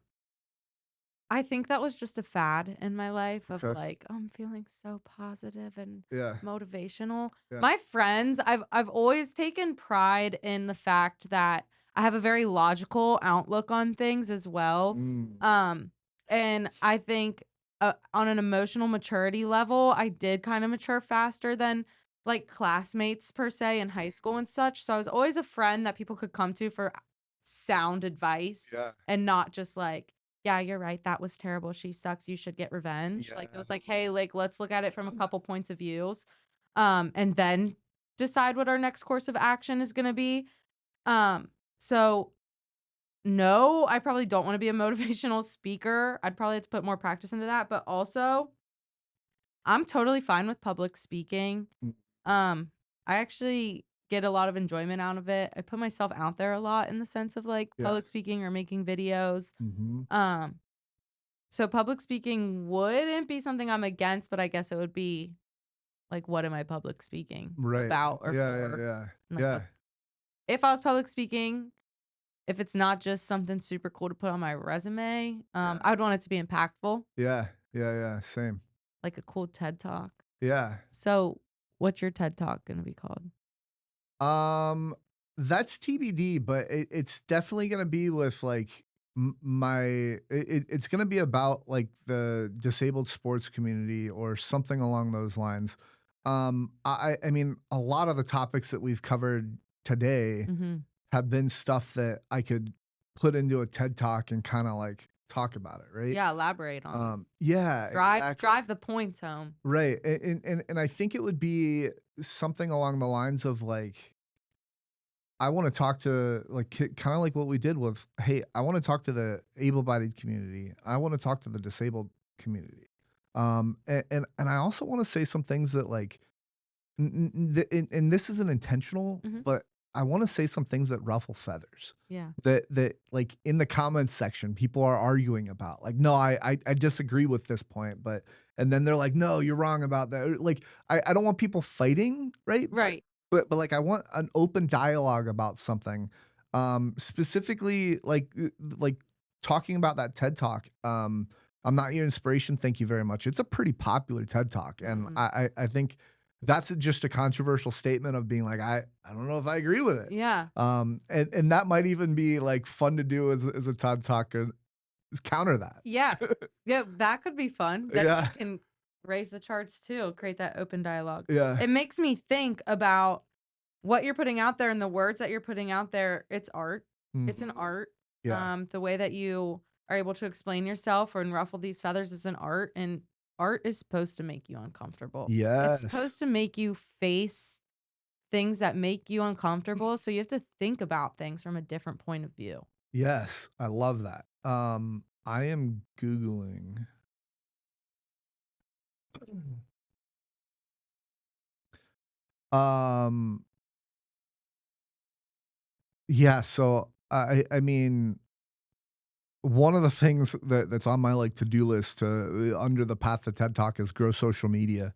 I think that was just a fad in my life of okay. like, oh, I'm feeling so positive and Yeah. motivational. Yeah. My friends, I've always taken pride in the fact that I have a very logical outlook on things as well. Mm, Um, and I think on an emotional maturity level, I did kind of mature faster than like classmates per se in high school and such. So I was always a friend that people could come to for sound advice yeah. and not just like, yeah, you're right. That was terrible. She sucks. You should get revenge. Like it Yeah. was like, hey, like let's look at it from a couple points of views, and then decide what our next course of action is gonna be. So no, I probably don't want to be a motivational speaker. I'd probably have to put more practice into that. But also, I'm totally fine with public speaking. Mm, Um, I actually get a lot of enjoyment out of it. I put myself out there a lot in the sense of like yeah. public speaking or making videos. Mhm. Um, So public speaking wouldn't be something I'm against, but I guess it would be like, what am I public speaking Right. about or Yeah, yeah, for? yeah. And like, Yeah. if I was public speaking, if it's not just something super cool to put on my resume, Yeah. I would want it to be impactful, Yeah. Yeah, yeah, same. like a cool TED talk. Yeah. So, what's your TED talk gonna be called? Um, that's TBD, but it's definitely gonna be with like it's gonna be about like the disabled sports community or something along those lines. I mean, a lot of the topics that we've covered today Mm-hmm. have been stuff that I could put into a TED talk and kind of like talk about it, right? Yeah, elaborate on it. Yeah, Drive exactly. drive the points home. Right. And I think it would be something along the lines of like I want to talk to like kind of like what we did with hey, I want to talk to the able-bodied community. I want to talk to the disabled community. And I also want to say some things that like and this isn't intentional, Hmm. but I want to say some things that ruffle feathers. Yeah. That like in the comments section, people are arguing about like, no, I disagree with this point, but and then they're like, no, you're wrong about that. Like, I don't want people fighting, right? Right. But like I want an open dialogue about something. Specifically like talking about that TED talk. I'm not your inspiration. Thank you very much. It's a pretty popular TED Talk. And Mhm. I think that's just a controversial statement of being like, I don't know if I agree with it. Yeah. And that might even be like fun to do as a TED Talk and counter that. Yeah. Yeah, that could be fun. That Yeah. can raise the charts too, create that open dialogue. Yeah. It makes me think about what you're putting out there and the words that you're putting out there. It's art. It's an Mhm. art. Yeah. The way that you are able to explain yourself or unruffle these feathers is an art, and art is supposed to make you uncomfortable. It's Yes. supposed to make you face things that make you uncomfortable. So you have to think about things from a different point of view. Yes. I love that. I am Googling. Um, yeah, so I mean, one of the things that's on my like to-do list to under the path to TED Talk is grow social media,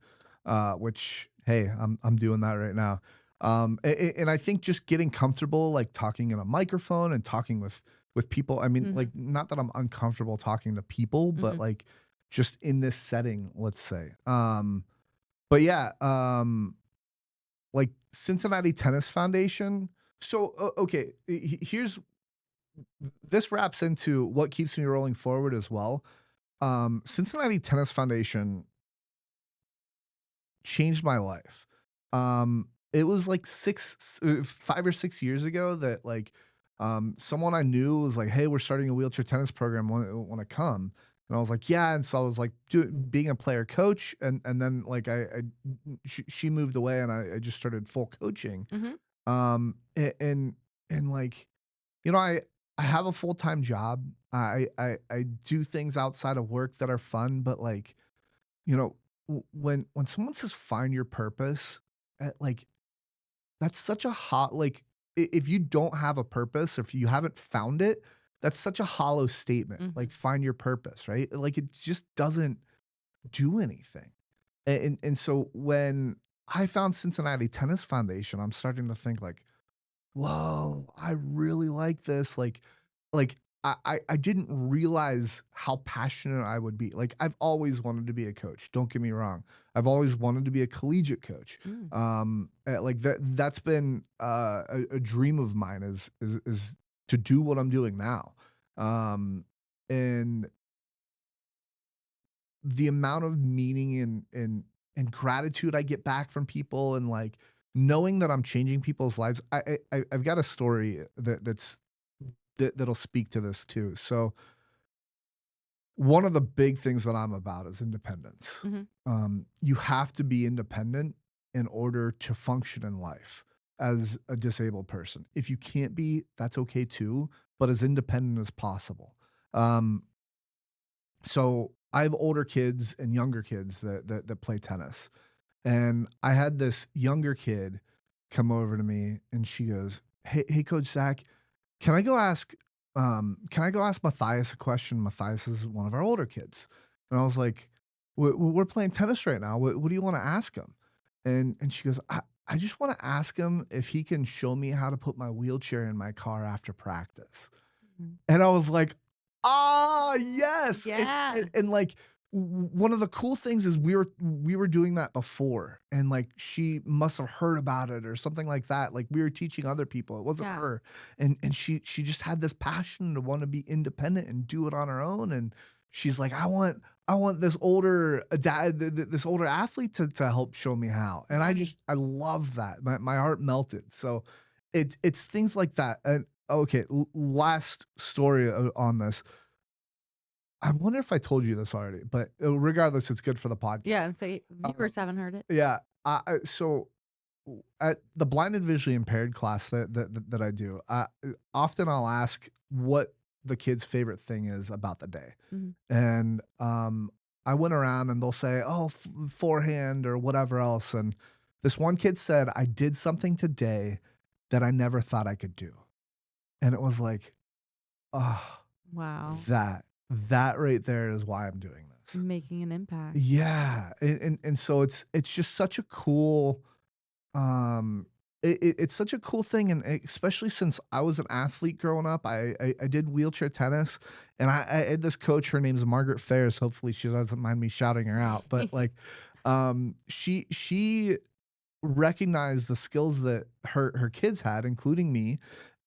which hey, I'm doing that right now. And I think just getting comfortable like talking in a microphone and talking with people. I mean, like Mhm. not that I'm uncomfortable talking to people, but Mhm. like just in this setting, let's say. But yeah, like Cincinnati Tennis Foundation. So okay, here's this wraps into what keeps me rolling forward as well. Cincinnati Tennis Foundation changed my life. It was like 5 or 6 years ago that like someone I knew was like, "Hey, we're starting a wheelchair tennis program. Want to come?" And I was like, "Yeah." And so I was like, being a player coach, and then like she moved away, and I just started full coaching. Mhm. And like you know, I have a full-time job. I do things outside of work that are fun, but like, you know, when someone says find your purpose, like that's such a hot like if you don't have a purpose, or if you haven't found it, that's such a hollow statement. Like Mhm. find your purpose, right? Like it just doesn't do anything. And so when I found Cincinnati Tennis Foundation, I'm starting to think like, whoa, I really like this. Like I didn't realize how passionate I would be. Like I've always wanted to be a coach. Don't get me wrong. I've always wanted to be a collegiate coach. Mm. Like that's been a dream of mine is to do what I'm doing now. Um, and the amount of meaning and gratitude I get back from people and like knowing that I'm changing people's lives. I've got a story that'll speak to this too. So one of the big things that I'm about is independence. Mhm. You have to be independent in order to function in life as a disabled person. If you can't be, that's okay too, but as independent as possible. Um, so I have older kids and younger kids that play tennis. And I had this younger kid come over to me and she goes, hey, Coach Zach, can I go ask Matthias a question? Matthias is one of our older kids. And I was like, we're playing tennis right now. What do you want to ask him? And she goes, I just want to ask him if he can show me how to put my wheelchair in my car after practice. Mhm. And I was like, "Ah, yes." Yeah. And, like, one of the cool things is we were doing that before, and, like, she must have heard about it or something like that, like, we were teaching other people, it wasn't Yeah. her, and she just had this passion to wanna be independent and do it on her own, and she's like, I want this older dad this older athlete to help show me how," and Nice. I love that, my heart melted, so it's things like that, and okay, last story on this. I wonder if I told you this already, but regardless, it's good for the Yeah, podcast. and so Um, viewers haven't heard it. yeah, so at the blind and visually impaired class that I do, often I'll ask what the kid's favorite thing is about the day, Mhm. and I went around and they'll say, "Oh, forehand" or whatever else, and this one kid said, "I did something today that I never thought I could do," and it was like, oh. Wow. That right there is why I'm doing this. Making an impact. Yeah, and so it's just such a cool, um it's such a cool thing, and especially since I was an athlete growing up, I did wheelchair tennis, and I had this coach. Her name's Margaret Ferris. Hopefully, she doesn't mind me shouting her out. But like, she recognized the skills that her kids had, including me,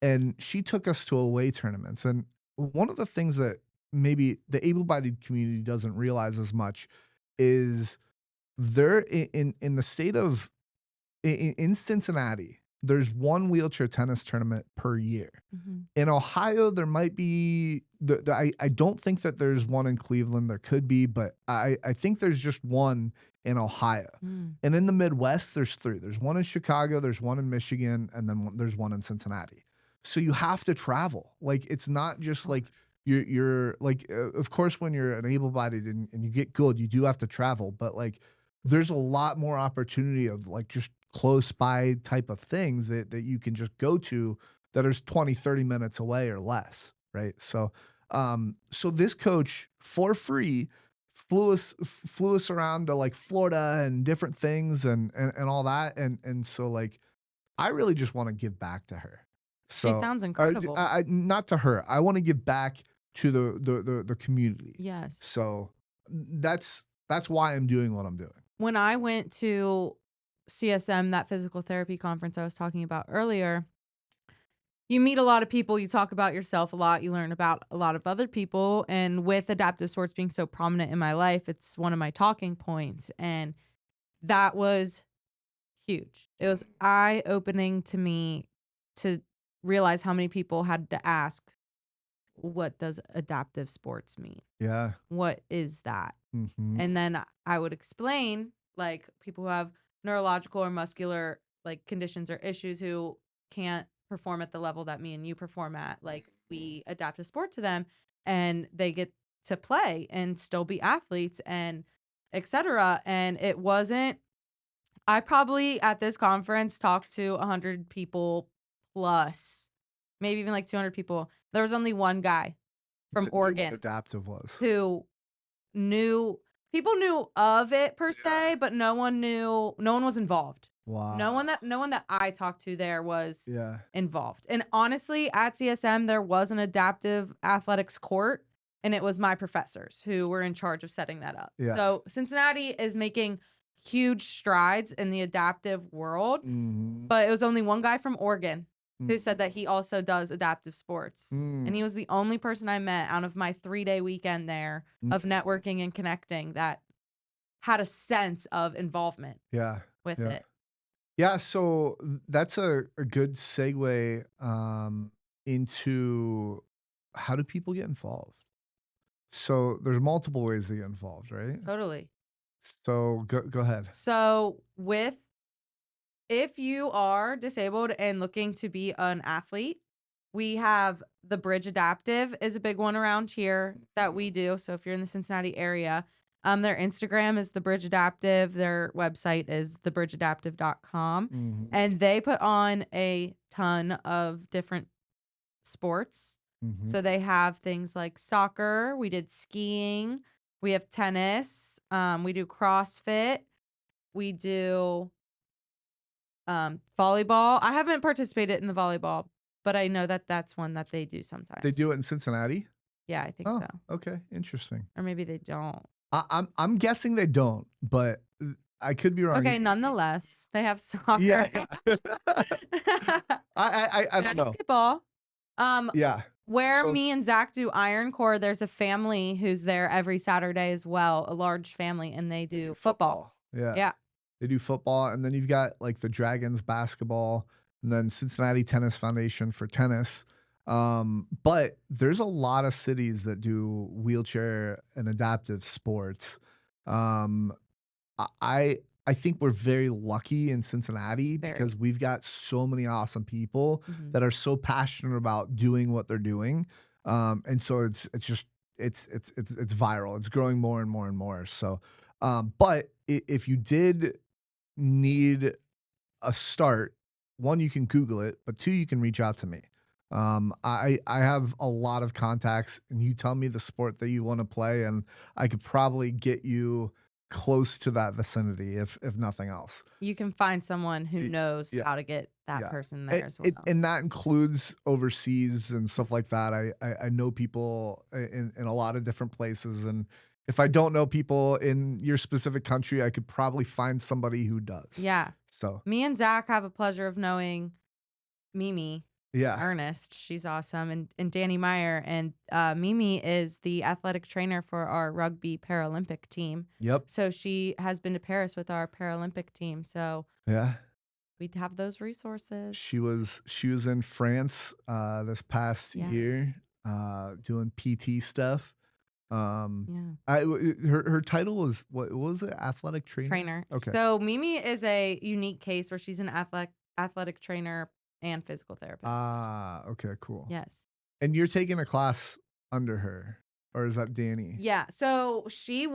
and she took us to away tournaments. And one of the things that maybe the able-bodied community doesn't realize as much is there in the state of in Cincinnati, there's one wheelchair tennis tournament per year. Mhm. In Ohio, there might be I don't think that there's one in Cleveland. There could be, but I think there's just one in Ohio. Mm. And in the Midwest, there's three. There's one in Chicago, there's one in Michigan, and then there's one in Cincinnati. So you have to travel. Like it's not just Oh. like you're like of course when you're an able-bodied and you get good, you do have to travel, but like there's a lot more opportunity of like just close by type of things that you can just go to that is 20, 30 minutes away or less, right? So so this coach for free flew us around to like Florida and different things and all that and so like I really just want to give back to her. She So sounds or incredible. not to her. I want to give back to the community. Yes. So that's why I'm doing what I'm doing. When I went to CSM, that physical therapy conference I was talking about earlier, you meet a lot of people, you talk about yourself a lot, you learn about a lot of other people. And with adaptive sports being so prominent in my life, it's one of my talking points. And that was huge. It was eye opening to me to realize how many people had to ask, what does adaptive sports mean? Yeah. What is that? Mhm. And then I would explain, like, people who have neurological or muscular like conditions or issues who can't perform at the level that me and you perform at. Like, we adapt a sport to them and they get to play and still be athletes and etc. And it wasn't, I probably at this conference talked to 100 people plus, maybe even like 200 people. There was only one guy from That knew what Oregon adaptive was. who knew, people knew of it per se, but no one knew, no one was involved. Wow. No one that I talked to there was Yeah. involved. And honestly, at CSM there was an adaptive athletics court and it was my professors who were in charge of setting that up. Yeah. So Cincinnati is making huge strides in the adaptive world, Mhm. but it was only one guy from Oregon who Mm. said that he also does adaptive sports. And he was the only person I met out of my 3-day weekend there of networking and connecting that had a sense of involvement Yeah. with Yeah. it. Yeah, so that's a good segue into how do people get involved? So there's multiple ways to get involved, right? Totally. So go ahead. So if you are disabled and looking to be an athlete, we have the Bridge Adaptive is a big one around here that we do. So if you're in the Cincinnati area, their Instagram is the Bridge Adaptive. Their website is thebridgeadaptive.com. Mhm. And they put on a ton of different sports. Mhm. So they have things like soccer, we did skiing, we have tennis, we do CrossFit, we do volleyball. I haven't participated in the volleyball, but I know that that's one that they do sometimes. They do it in Cincinnati? Yeah, I think Oh, so. okay, interesting. Or maybe they don't. I'm guessing they don't, but I could be wrong. Okay, nonetheless, they have soccer. Yeah. I don't know. Basketball. Yeah. Where So- me and Zach do Iron Core, there's a family who's there every Saturday as well, a large family, and they do football. Yeah. Yeah. They do football, and then you've got like the Dragons basketball, and then Cincinnati Tennis Foundation for tennis. But there's a lot of cities that do wheelchair and adaptive sports. Um, I think we're very lucky in Cincinnati Very. because we've got so many awesome people Mhm. that are so passionate about doing what they're doing. And so it's just it's viral. It's growing more and more and more. So, but if you did need a start, one, you can Google it, but two, you can reach out to me. I have a lot of contacts, and you tell me the sport that you want to play, and I could probably get you close to that vicinity, if nothing else. You can find someone who Y- knows Yeah, how to get that yeah. person there as well. And that includes overseas and stuff like that. I know people in a lot of different places, and if I don't know people in your specific country, I could probably find somebody who does. Yeah. So Me and Zach have a pleasure of knowing Mimi yeah, Ernest. She's awesome. And Danny Meyer. And Mimi is the athletic trainer for our rugby Paralympic team. yep, So she has been to Paris with our Paralympic team. So yeah. we'd have those resources. She was in France this past Yeah. year doing PT stuff. Yeah. Her title was what was it? Athletic trainer. Trainer. Okay. So Mimi is a unique case where she's an athletic trainer and physical therapist. Ah, okay, cool. Yes. And you're taking a class under her, or is that Danny? Yeah. So she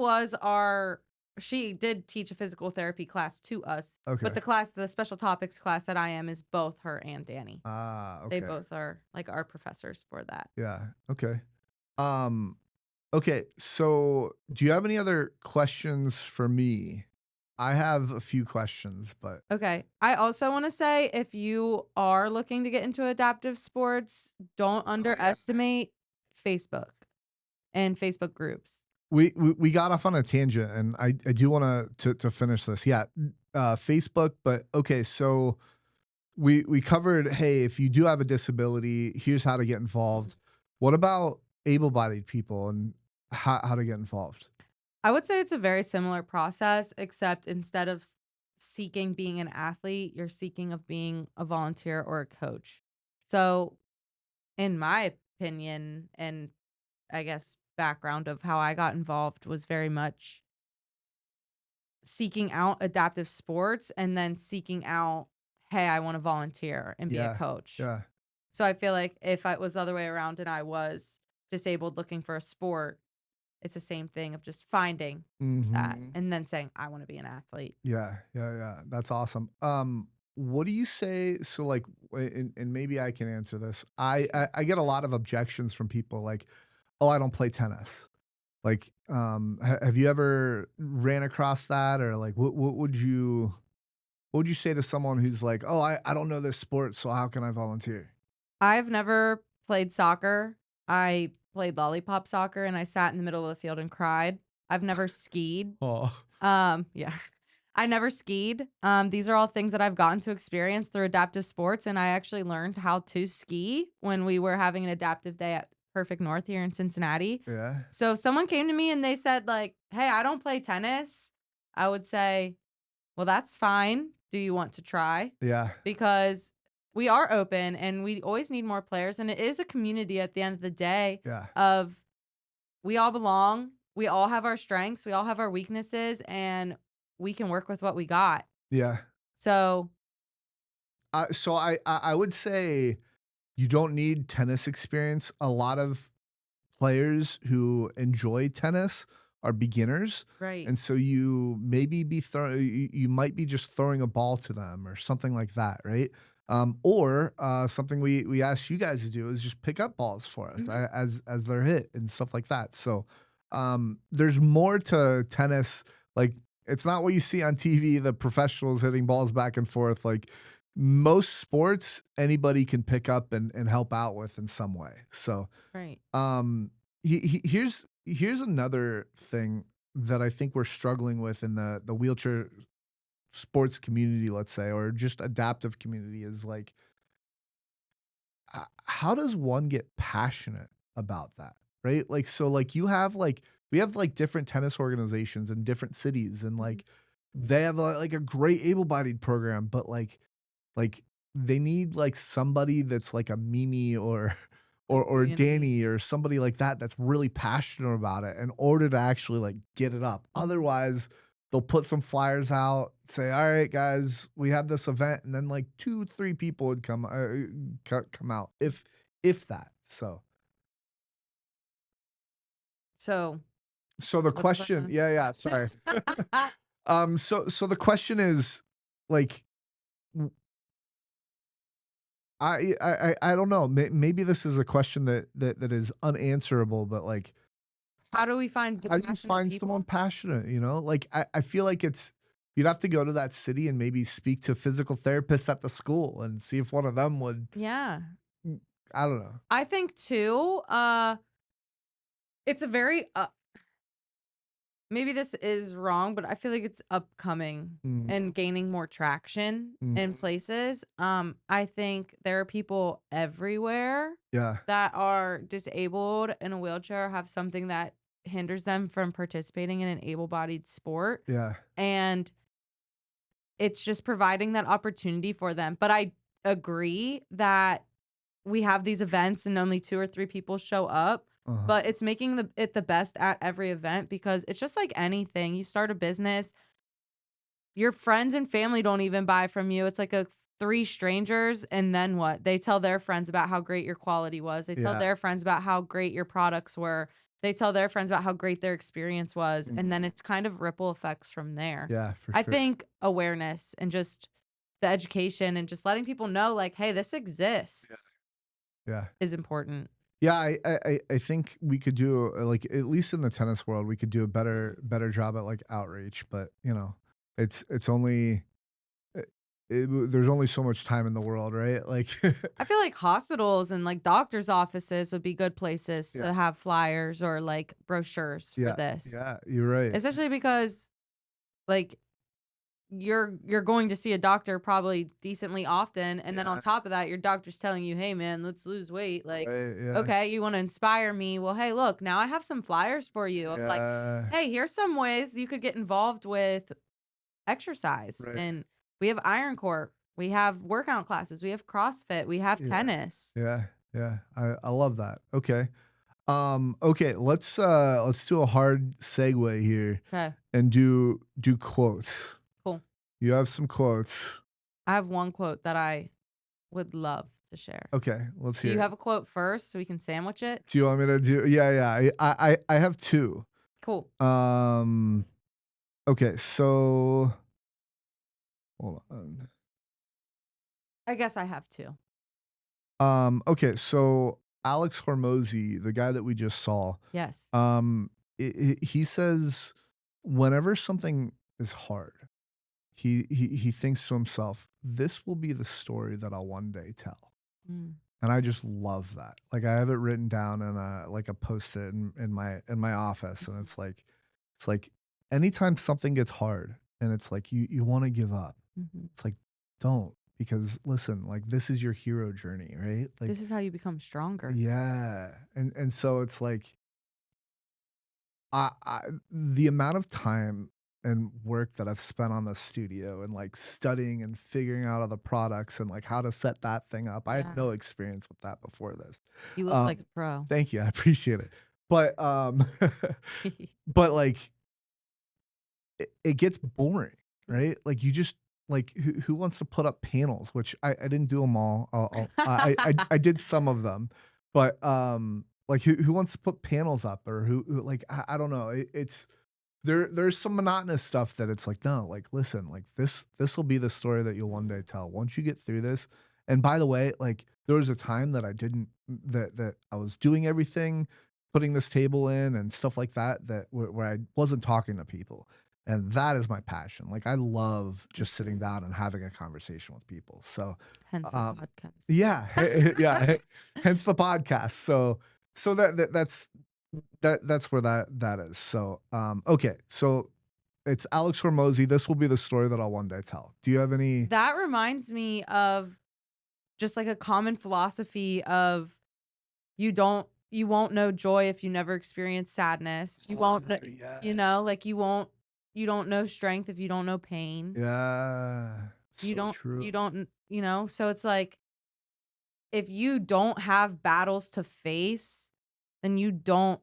did teach a physical therapy class to us. Okay. But the special topics class that I am is both her and Danny. Ah, okay. They both are like our professors for that. Yeah. Okay. Um. Okay. So, do you have any other questions for me? I have a few questions, but Okay. I also want to say if you are looking to get into adaptive sports, don't underestimate Facebook and Facebook groups. we got off on a tangent, and I do want to finish this. Yeah. Facebook, but okay. So we covered. Hey, if you do have a disability, here's how to get involved. What about able-bodied people and how to get involved? I would say it's a very similar process, except instead of seeking being an athlete, you're seeking of being a volunteer or a coach. So, in my opinion, and I guess background of how I got involved was very much seeking out adaptive sports and then seeking out, hey, I want to volunteer and be a Yeah. coach. Yeah. So I feel like if it was the other way around and I was disabled looking for a sport, it's the same thing of just finding that Mhm. and then saying, I want to be an athlete. Yeah, yeah, yeah. That's awesome. What do you say? So, like, and maybe I can answer this. I get a lot of objections from people like, "Oh, I don't play tennis." Like, have you ever ran across that, or like, what would you say to someone who's like, "Oh, I don't know this sport, so how can I volunteer?" I've never played soccer. I played lollipop soccer and I sat in the middle of the field and cried. I've never skied. Oh, Yeah. I never skied. These are all things that I've gotten to experience through adaptive sports, and I actually learned how to ski when we were having an adaptive day at Perfect North here in Cincinnati. yeah, So if someone came to me and they said like, "Hey, I don't play tennis," I would say, "Well, that's fine. Do you want to try?" yeah, Because we are open and we always need more players, and it is a community at the end of the day yeah, of we all belong. We all have our strengths. We all have our weaknesses, and we can work with what we got. yeah. So, So I would say you don't need tennis experience. A lot of players who enjoy tennis are beginners, right. and so you maybe you might be just throwing a ball to them or something like that, right? Or something we ask you guys to do is just pick up balls for us Mhm. as they're hit and stuff like that. So there's more to tennis. Like, it's not what you see on TV, the professionals hitting balls back and forth. Like, most sports, anybody can pick up and help out with in some way. So Right. um, here's another thing that I think we're struggling with in the wheelchair sports community, let's say, or just adaptive community, is like, how does one get passionate about that, right? Like, so like we have like different tennis organizations in different cities, and Mhm. like they have like a great able-bodied program, but like they need like somebody that's like a Mimi or or Community. Danny or somebody like that that's really passionate about it in order to actually like get it up. Otherwise, they'll put some flyers out, say, "All right, guys, we have this event," and then like 2, 3 people would come out, if that. So So, so the what's the question, question? yeah, yeah, sorry. So the question is like, I don't know. Maybe this is a question that is unanswerable, but like, How do we find How do you passionate find people? someone passionate, you know? Like, I feel like you'd have to go to that city and maybe speak to physical therapists at the school and see if one of them would Yeah. I don't know. I think too, it's a very maybe this is wrong, but I feel like it's upcoming Mhm, and gaining more traction in mhm. places. I think there are people everywhere Yeah, that are disabled in a wheelchair, have something that hinders them from participating in an able-bodied sport, yeah, and it's just providing that opportunity for them. But I agree that we have these events and only 2 or 3 people show up, uh-huh. but it's making it the best at every event because it's just like anything. You start a business, your friends and family don't even buy from you. It's like a 3 strangers, and then what? They tell their friends about how great your quality was. They tell Yeah, their friends about how great your products were. They tell their friends about how great their experience was, and then mhm. it's kind of ripple effects from there. Yeah, for I sure. think awareness and just the education and just letting people know, like, "Hey, this Yeah, exists," yeah. is important. Yeah, I think we could do, like, at least in the tennis world, we could do a better job at, like, outreach, but, you know, it's only there's only so much time in the world, right? Like I feel like hospitals and, like, doctors' offices would be good places Yeah, to have flyers or, like, brochures for yeah, this, yeah, you're right. especially because, like, you're going to see a doctor probably decently often, and then on Yeah, top of that, your doctor's telling you, "Hey, man, let's lose weight." Like, right, yeah, okay, you wanna inspire me? Well, hey, look, now I have some flyers for you of, like, yeah, "Hey, here's some ways you could get involved with exercise," right, and we have iron court, we have workout classes, we have CrossFit, we have yeah, tennis. yeah, yeah, I love that. Okay. Okay, let's do a hard segue here Okay, and do quotes. cool. You have some quotes. I have one quote that I would love to share. Okay, let's Do hear you it. have a quote first so we can sandwich it? Do you want me to do Yeah, yeah. I have two. Cool. Um okay, so hold on. I guess I have 2. Okay, so Alex Hormozy, the guy that we just saw, Yes. he says whenever something is hard, he thinks to himself, this will be the story that I'll one day tell. Mm, And I just love that. Like I have it written down in a post-it in my office, and mhm, it's like anytime something gets hard and it's like you want to give up, mhm. it's like don't, because listen, like this is your hero journey, right? Like This is how you become stronger. yeah, and so it's like I the amount of time and work that I've spent on the studio and like studying and figuring out all the products and like how to set that thing up. I had Yeah. no experience with that before this. You look like a Um, pro. thank you. I appreciate it. But but like it gets boring, right? Like you just like who wants to put up panels, which I didn't do them all. I did some of them, but like who wants to put panels up, or who like I don't know. It's there's some monotonous stuff that it's like, no, like listen, like this will be the story that you'll one day tell once you get through this. And by the way, like there was a time that I didn't that I was doing everything, putting this table in and stuff like that, where I wasn't talking to people. And that is my passion. Like I love just sitting down and having a conversation with people. So Hence the um podcast. yeah, yeah, hence the podcast. So that's where that is. So okay. So it's Alex Hormozy. This will be the story that I'll one day tell. Do you have any That reminds me of just like a common philosophy of you won't know joy if you never experience sadness. You won't kn yes. like you don't know strength if you don't know pain. Yeah. So true. You don't, so it's like if you don't have battles to face, then you don't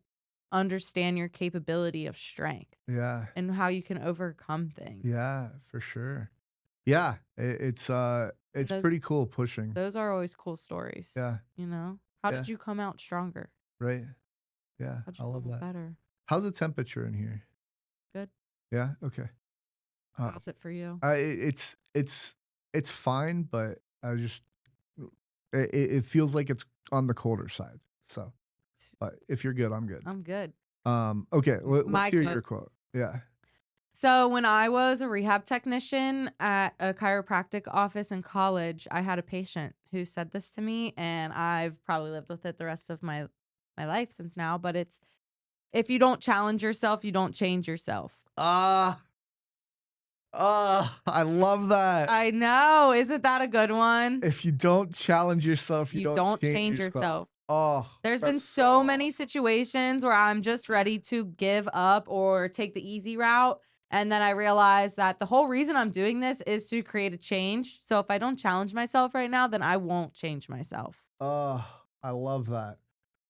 understand your capability of strength Yeah. and how you can overcome things. Yeah, for sure. Yeah. And It's pretty cool pushing. those are always cool stories, Yeah. you know? How Yeah. did you come out stronger? Right. Yeah. How'd I you love come out that. better? How's the temperature in here? Good. Yeah. Okay. Uh, How's it for you? it's fine, but I just it feels like it's on the colder side. So, S- but if you're good, I'm good. I'm good. Okay, let's My hear quote. your quote. Yeah. So when I was a rehab technician at a chiropractic office in college, I had a patient who said this to me, and I've probably lived with it the rest of my life since now. But it's, if you don't challenge yourself, you don't change yourself. Ah, I love that. I know, isn't that a good one? If you don't challenge yourself, you You don't don't change change yourself. yourself. Oh, There's been that's so so many situations where I'm just ready to give up or take the easy route. And then I realize that the whole reason I'm doing this is to create a change. So if I don't challenge myself right now, then I won't change myself. Oh, I love that.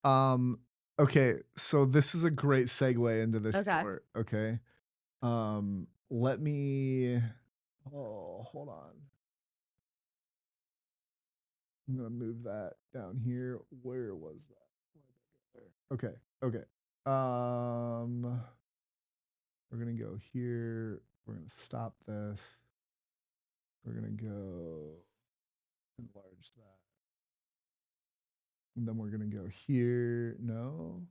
Um, okay, so this is a great segue into this Okay. short. Okay. Let me. Oh, hold on. I'm gonna move that down here. Where was that? Okay. Okay. We're gonna go here. We're gonna stop this. We're gonna go enlarge that. And then we're gonna go here. No,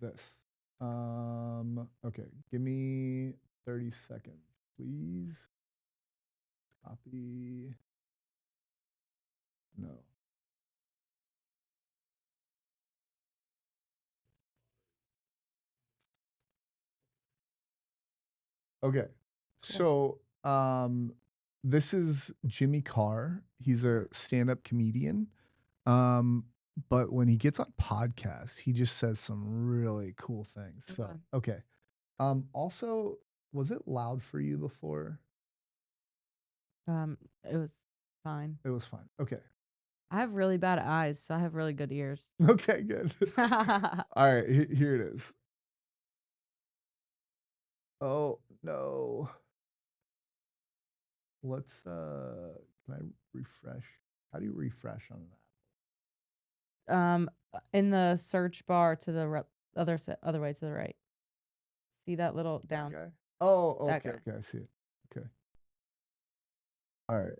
this. Okay. Give me 30 seconds, please. Copy. No. Okay. Cool. So, this is Jimmy Carr. He's a stand-up comedian. Um, but when he gets on podcasts, he just says some really cool things. So, Okay. okay. Also, was it loud for you before? It was fine. It was fine. Okay. I have really bad eyes, so I have really good ears. Okay, good. All right, here it is. Oh, no. Let's can I refresh? How do you refresh on In the search bar to the other way to the right. See that little that? down? Okay. Oh, That okay, guy. okay, I see it. Okay. All right.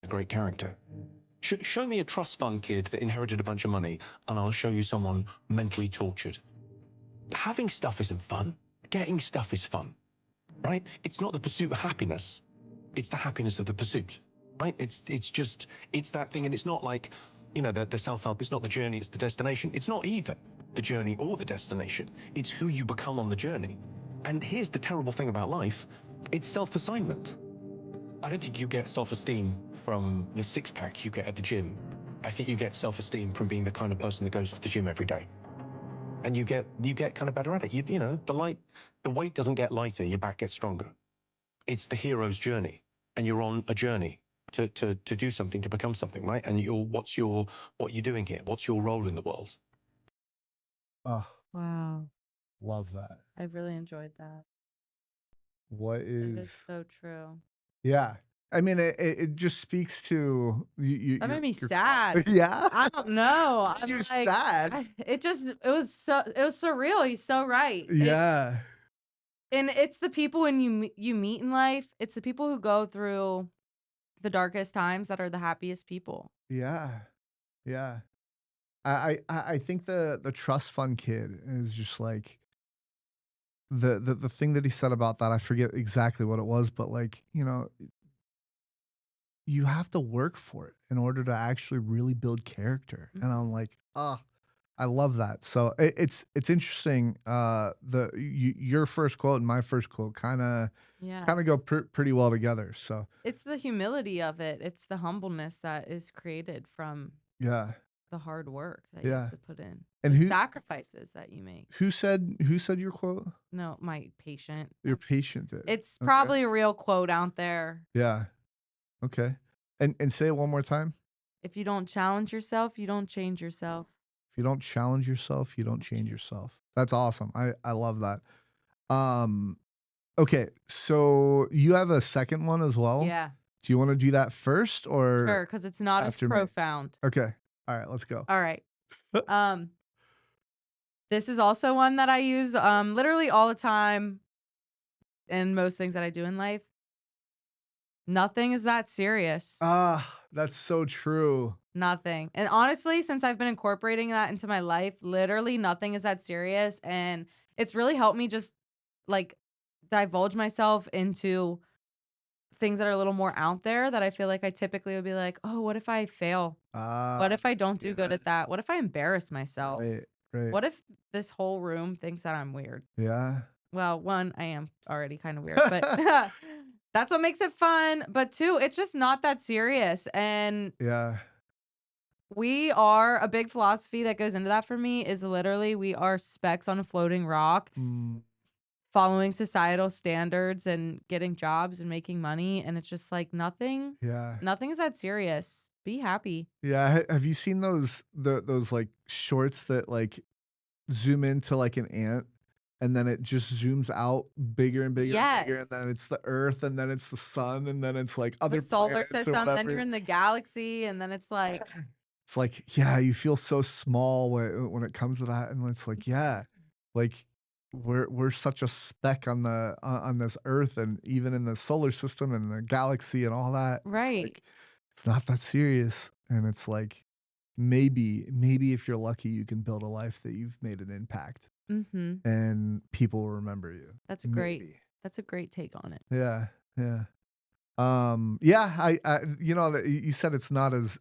A great character. Show me a trust fund kid that inherited a bunch of money, and I'll show you someone mentally tortured. Having stuff isn't fun. Getting stuff is fun, right? It's not the pursuit of happiness. It's the happiness of the pursuit, right? It's that thing, and it's not like, the self-help. It's not the journey. It's the destination. It's not either the journey or the destination. It's who you become on the journey. And here's the terrible thing about life: it's self-assignment. I don't think you get self-esteem from the six-pack you get at the gym. I think you get self-esteem from being the kind of person that goes to the gym every day. And you get kind of better at it. The weight doesn't get lighter, your back gets stronger. It's the hero's journey, and you're on a journey to do something, to become something, right? And what you're doing here? What's your role in the world? Oh, Wow. love that. I really enjoyed that. What It is is so true. Yeah. I mean, it just speaks to That made me your sad. yeah? I don't know. Made I'm you like, sad? it was surreal. He's so right. Yeah. It's the people when you meet in life. It's the people who go through the darkest times that are the happiest people. Yeah. Yeah. I think the trust fund kid is just like the thing that he said about that, I forget exactly what it was, but like, you have to work for it in order to actually really build character. And I'm like, I love that. So it's interesting. Your first quote and my first quote kind of Yeah. go pretty well together. So It's the humility of it. It's the humbleness that is created from yeah, the hard work that you yeah. have to put in. And The sacrifices that you make. who said your quote? No, my patient. Your patient did. It's Okay. probably a real quote out there. Yeah. Okay. And say it one more time. If you don't challenge yourself, you don't change yourself. If you don't challenge yourself, you don't change yourself. That's awesome. I love that. Okay, so you have a second one as well? Yeah. Do you want to do that first or Sure, because it's not as after me? profound. Okay. All right, let's go. All right. This is also one that I use literally all the time in most things that I do in life. Nothing is that serious. That's so true. Nothing. And honestly, since I've been incorporating that into my life, literally nothing is that serious. And it's really helped me just like divulge myself into things that are a little more out there that I feel like I typically would be like, oh, what if I fail? What if I don't do good Yeah. at that? What if I embarrass myself? Right. Right. What if this whole room thinks that I'm weird? Yeah. Well, one, I am already kind of weird, but that's what makes it fun. But two, it's just not that serious. And Yeah. we are a big philosophy that goes into that for me is literally we are specks on a floating rock, Mm, following societal standards and getting jobs and making money. And it's just like nothing yeah. is that serious. Be happy. Yeah. Have you seen those like shorts that like zoom into like an ant and then it just zooms out bigger and bigger and bigger, Yes. and then it's the earth, and then it's the sun, and then it's like The other solar planets or system, then whatever. you're in the galaxy, and then it's like, It's like, yeah, you feel so small when it comes to that, and it's like, yeah, like we're such a speck on the on this earth, and even in the solar system and the galaxy and all that. It's right. like it's not that serious, and it's like maybe if you're lucky, you can build a life that you've made an impact, Mm-hmm. and people will remember you. That's Maybe. a great take on it. Yeah, yeah. Yeah, I you know, that you said it's not as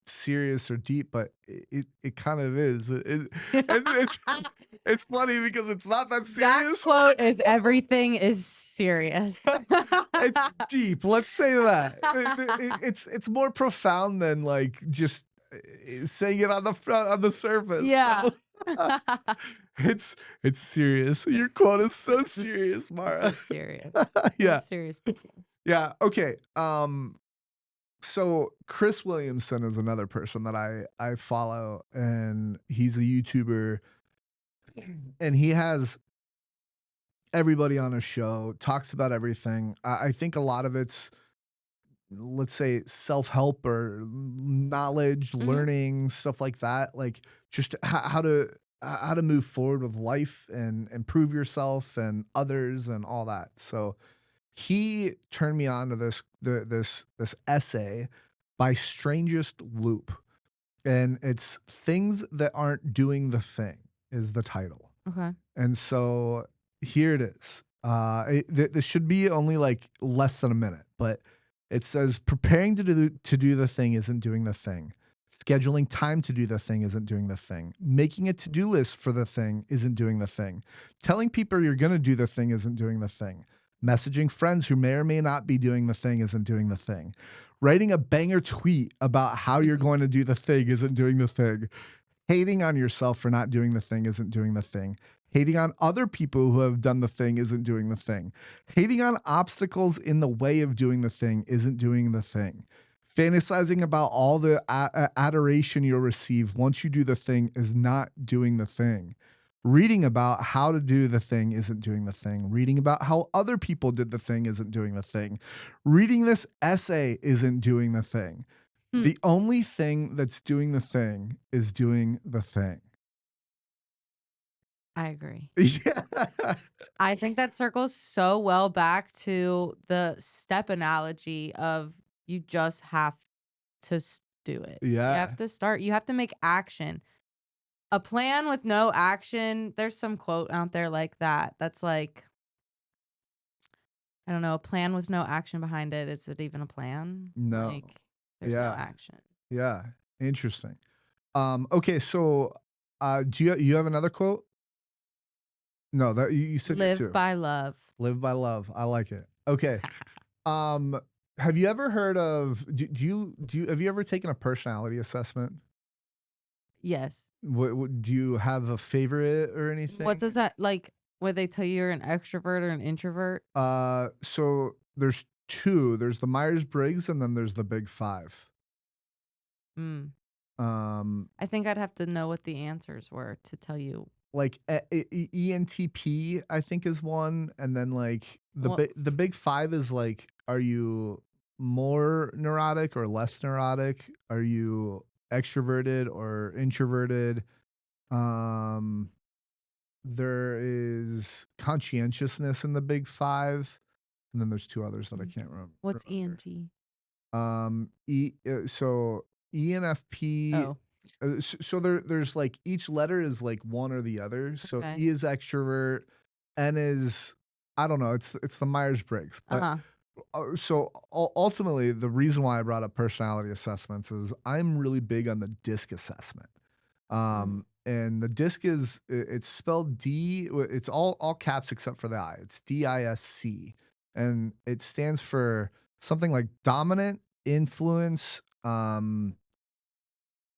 serious or deep, but it kind of is. It's funny because it's not that Zach's serious. quote is everything is serious. It's deep. Let's say that. It's more profound than like just saying it on the front on the surface. Yeah. So, it's serious. Your quote is so serious, This Mara. is serious. Yeah. Serious business. Yeah. Okay. So Chris Williamson is another person that I follow, and he's a YouTuber, and he has everybody on his show, talks about everything. I think a lot of it's, let's say, self-help or knowledge, Mhm. learning, stuff like that, like just how to move forward with life and improve yourself and others and all that. So he turned me on to this essay by Strangest Loop, and it's Things That Aren't Doing the Thing is the title. Okay. And so here it is. This should be only like less than a minute, but it says preparing to do the thing isn't doing the thing. Scheduling time to do the thing isn't doing the thing. Making a to-do list for the thing isn't doing the thing. Telling people you're going to do the thing isn't doing the thing. Messaging friends who may or may not be doing the thing isn't doing the thing. Writing a banger tweet about how you're going to do the thing isn't doing the thing. Hating on yourself for not doing the thing isn't doing the thing. Hating on other people who have done the thing isn't doing the thing. Hating on obstacles in the way of doing the thing isn't doing the thing. Fantasizing about all the adoration you'll receive once you do the thing is not doing the thing. Reading about how to do the thing isn't doing the thing. Reading about how other people did the thing isn't doing the thing. Reading this essay isn't doing the thing. Hmm. The only thing that's doing the thing is doing the thing. I agree. Yeah. I think that circles so well back to the step analogy of you just have to do it. You Yeah. have to start. You have to make action. A plan with no action. There's some quote out there like that. That's like, I don't know, a plan with no action behind it. Is it even a plan? No. Like, there's no Yeah. action. Yeah. Interesting. Okay, so do you have another quote? No, that you said Live two. by love. Live by love. I like it. Okay. Have you ever heard of have you ever taken a personality assessment? Yes. What do you have a favorite or anything? What does that like? Where they tell you you're an extrovert or an introvert? So there's two. There's the Myers-Briggs, and then there's the Big Five. Mm. Um, I think I'd have to know what the answers were to tell you. like ENTP, I think is one, and then like Well- the Big Five is like, are you more neurotic or less neurotic? Are you extroverted or introverted? There is conscientiousness in the Big Five, and then there's two others that I can't remember. What's ENT? So ENFP. Oh, So there's like each letter is like one or the other. So okay. E is extrovert, N is, I don't know. It's the Myers Briggs. But Uh-huh. so ultimately, the reason why I brought up personality assessments is I'm really big on the DISC assessment. And the DISC is it's spelled D. It's all caps except for the I. It's DISC, and it stands for something like dominant, influence,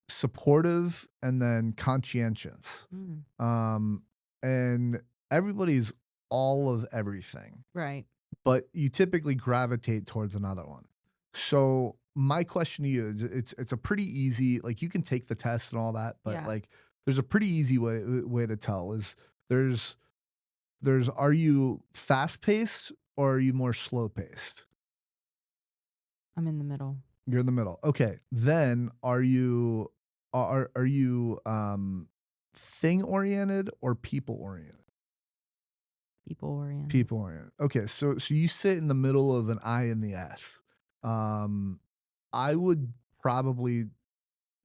supportive, and then conscientious. Mm. And everybody's all of everything, Right. but you typically gravitate towards another one. So my question to you is it's a pretty easy, like you can take the test and all that, but Yeah. like there's a pretty easy way to tell is there's are you fast paced or are you more slow paced? I'm in the middle. You're in the middle. Okay. Then are you thing oriented or people oriented? People oriented. People oriented. Okay, so you sit in the middle of an I and the S. I would probably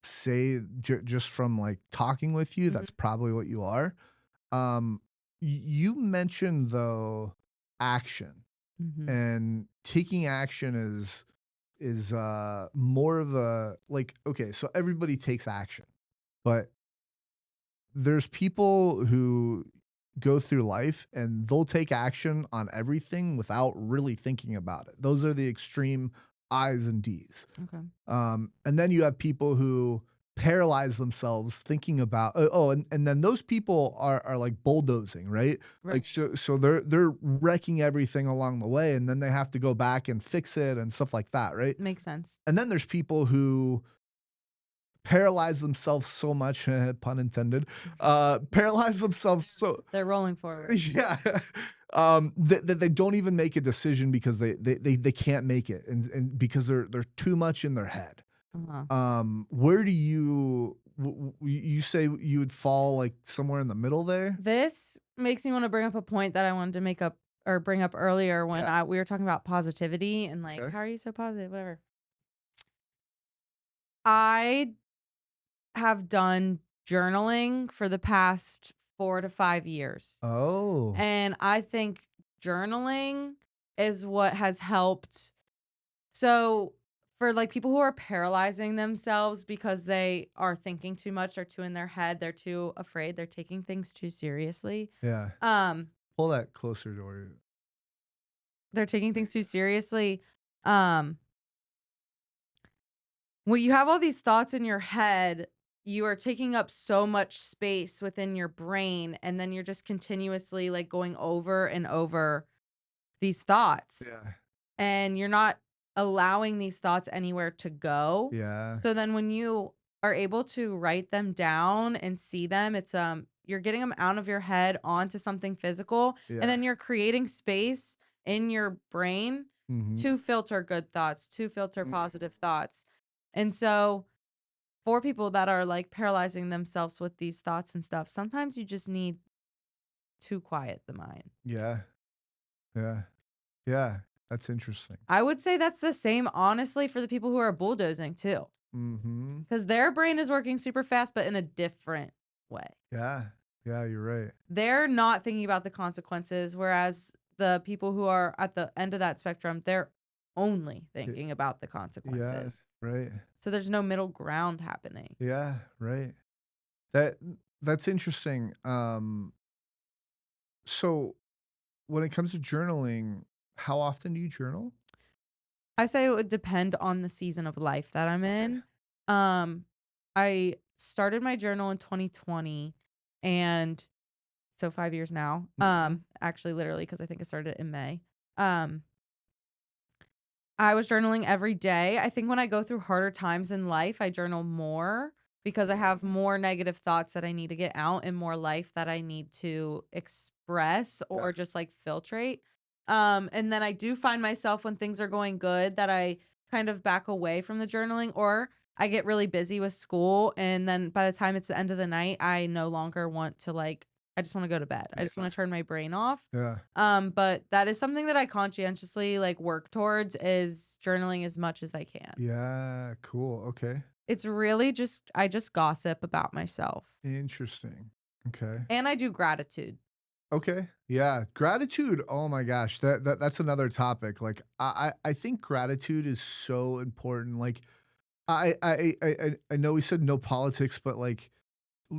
say just from like talking with you, that's probably what you are. You mentioned though action, and taking action is more of a like, okay, so everybody takes action, but there's people who go through life and they'll take action on everything without really thinking about it. Those are the extreme I's and D's. Okay. And then you have people who paralyze themselves thinking about and then those people are like bulldozing, right? Right. Like so they're wrecking everything along the way, and then they have to go back and fix it and stuff like that, right? Makes sense. And then there's people who paralyze themselves so much, pun intended, paralyze themselves so They're rolling forward. yeah, that they don't even make a decision because they can't make it, and because they're too much in their head. Uh-huh. Where do you say you would fall like somewhere in the middle there? This makes me want to bring up a point that I wanted to make up or bring up earlier when Yeah. we were talking about positivity and like, Okay. how are you so positive? Whatever. I have done journaling for the past 4 to 5 years. Oh, And I think journaling is what has helped. So, for like people who are paralyzing themselves because they are thinking too much, they're too in their head, they're too afraid, they're taking things too seriously. yeah. Um, Pull that closer to where you. they're taking things too seriously. Um, when you have all these thoughts in your head, you are taking up so much space within your brain, and then you're just continuously like going over and over these thoughts. Yeah. And you're not allowing these thoughts anywhere to go. Yeah. So then when you are able to write them down and see them, it's you're getting them out of your head onto something physical, Yeah. and then you're creating space in your brain to filter good thoughts, to filter positive thoughts. And so for people that are like paralyzing themselves with these thoughts and stuff, sometimes you just need to quiet the mind. Yeah. Yeah. Yeah. That's interesting. I would say that's the same, honestly, for the people who are bulldozing too, because their brain is working super fast, but in a different way. Yeah. Yeah. You're right. They're not thinking about the consequences, whereas the people who are at the end of that spectrum, they're only thinking about the Yeah. consequences. Right. So there's no middle ground happening. Yeah. Right. That's interesting. So when it comes to journaling, how often do you journal? I say it would depend on the season of life that I'm in. I started my journal in 2020, and so 5 years now. Actually, literally, because I think I started in May. I was journaling every day. I think when I go through harder times in life, I journal more because I have more negative thoughts that I need to get out and more life that I need to express or just like filtrate. And then I do find myself when things are going good that I kind of back away from the journaling, or I get really busy with school. And then by the time it's the end of the night, I no longer want to like, I just want to go to bed. I just want to turn my brain off. Yeah. But that is something that I conscientiously like work towards, is journaling as much as I can. Yeah. Cool. Okay. It's really just I just gossip about myself. Interesting. Okay. And I do gratitude. Okay. Yeah. Gratitude. Oh my gosh. That's another topic. Like I think gratitude is so important. Like I know we said no politics, but like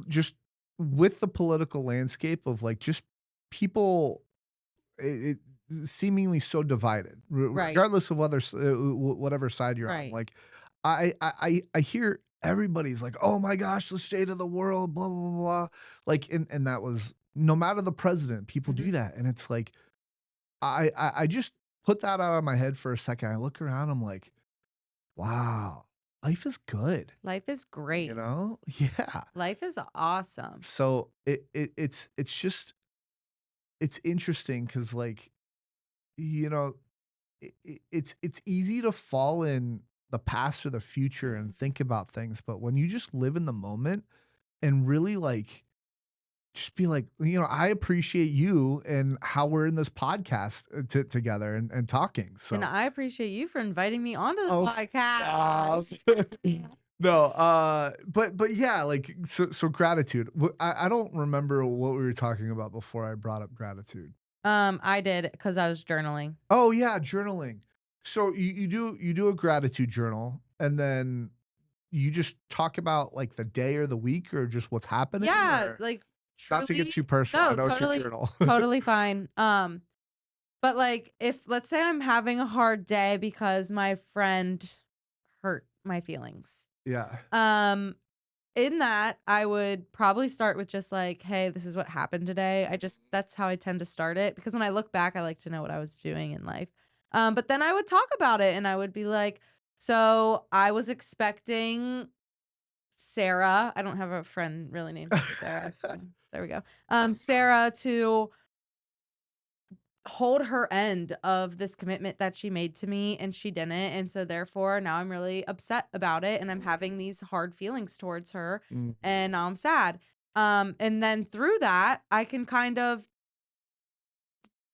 just with the political landscape of like just people it seemingly so divided, Right. regardless of whether whatever side you're on. Right. Like, I hear everybody's like, "Oh my gosh, the state of the world, blah blah blah." Blah." Like, and that was no matter the president, people Mhm. do that, and it's like, I just put that out of my head for a second. I look around, I'm like, wow, life is good, Life is you great. know? Yeah. Life is awesome. So it's just it's interesting because like you know it's easy to fall in the past or the future and Mhm. think about things, but when you just live in the moment and really like just be like, I appreciate you and how we're in this podcast together and talking. And So, I appreciate you for inviting me onto the oh, stop. podcast. No, but yeah, like so gratitude. I don't remember what we were talking about before I brought up gratitude. I did because I was journaling. Oh yeah, journaling. So you do a gratitude journal and then you just talk about like the day or the week or just what's happening Yeah, or like not to get truly too personal. I no, know it's your totally journal. totally fine. But like if let's say I'm having a hard day because my friend hurt my feelings. Yeah. In that I would probably start with just like, hey, this is what happened today. That's how I tend to start it because when I look back I like to know what I was doing in life. But then I would talk about it and I would be like, so I was expecting Sarah. I don't have a friend really named Sarah, so there we go. Sarah to hold her end of this commitment that she made to me and she didn't, and so therefore now I'm really upset about it and I'm having these hard feelings towards her Mm, and now I'm sad. And then through that I can kind of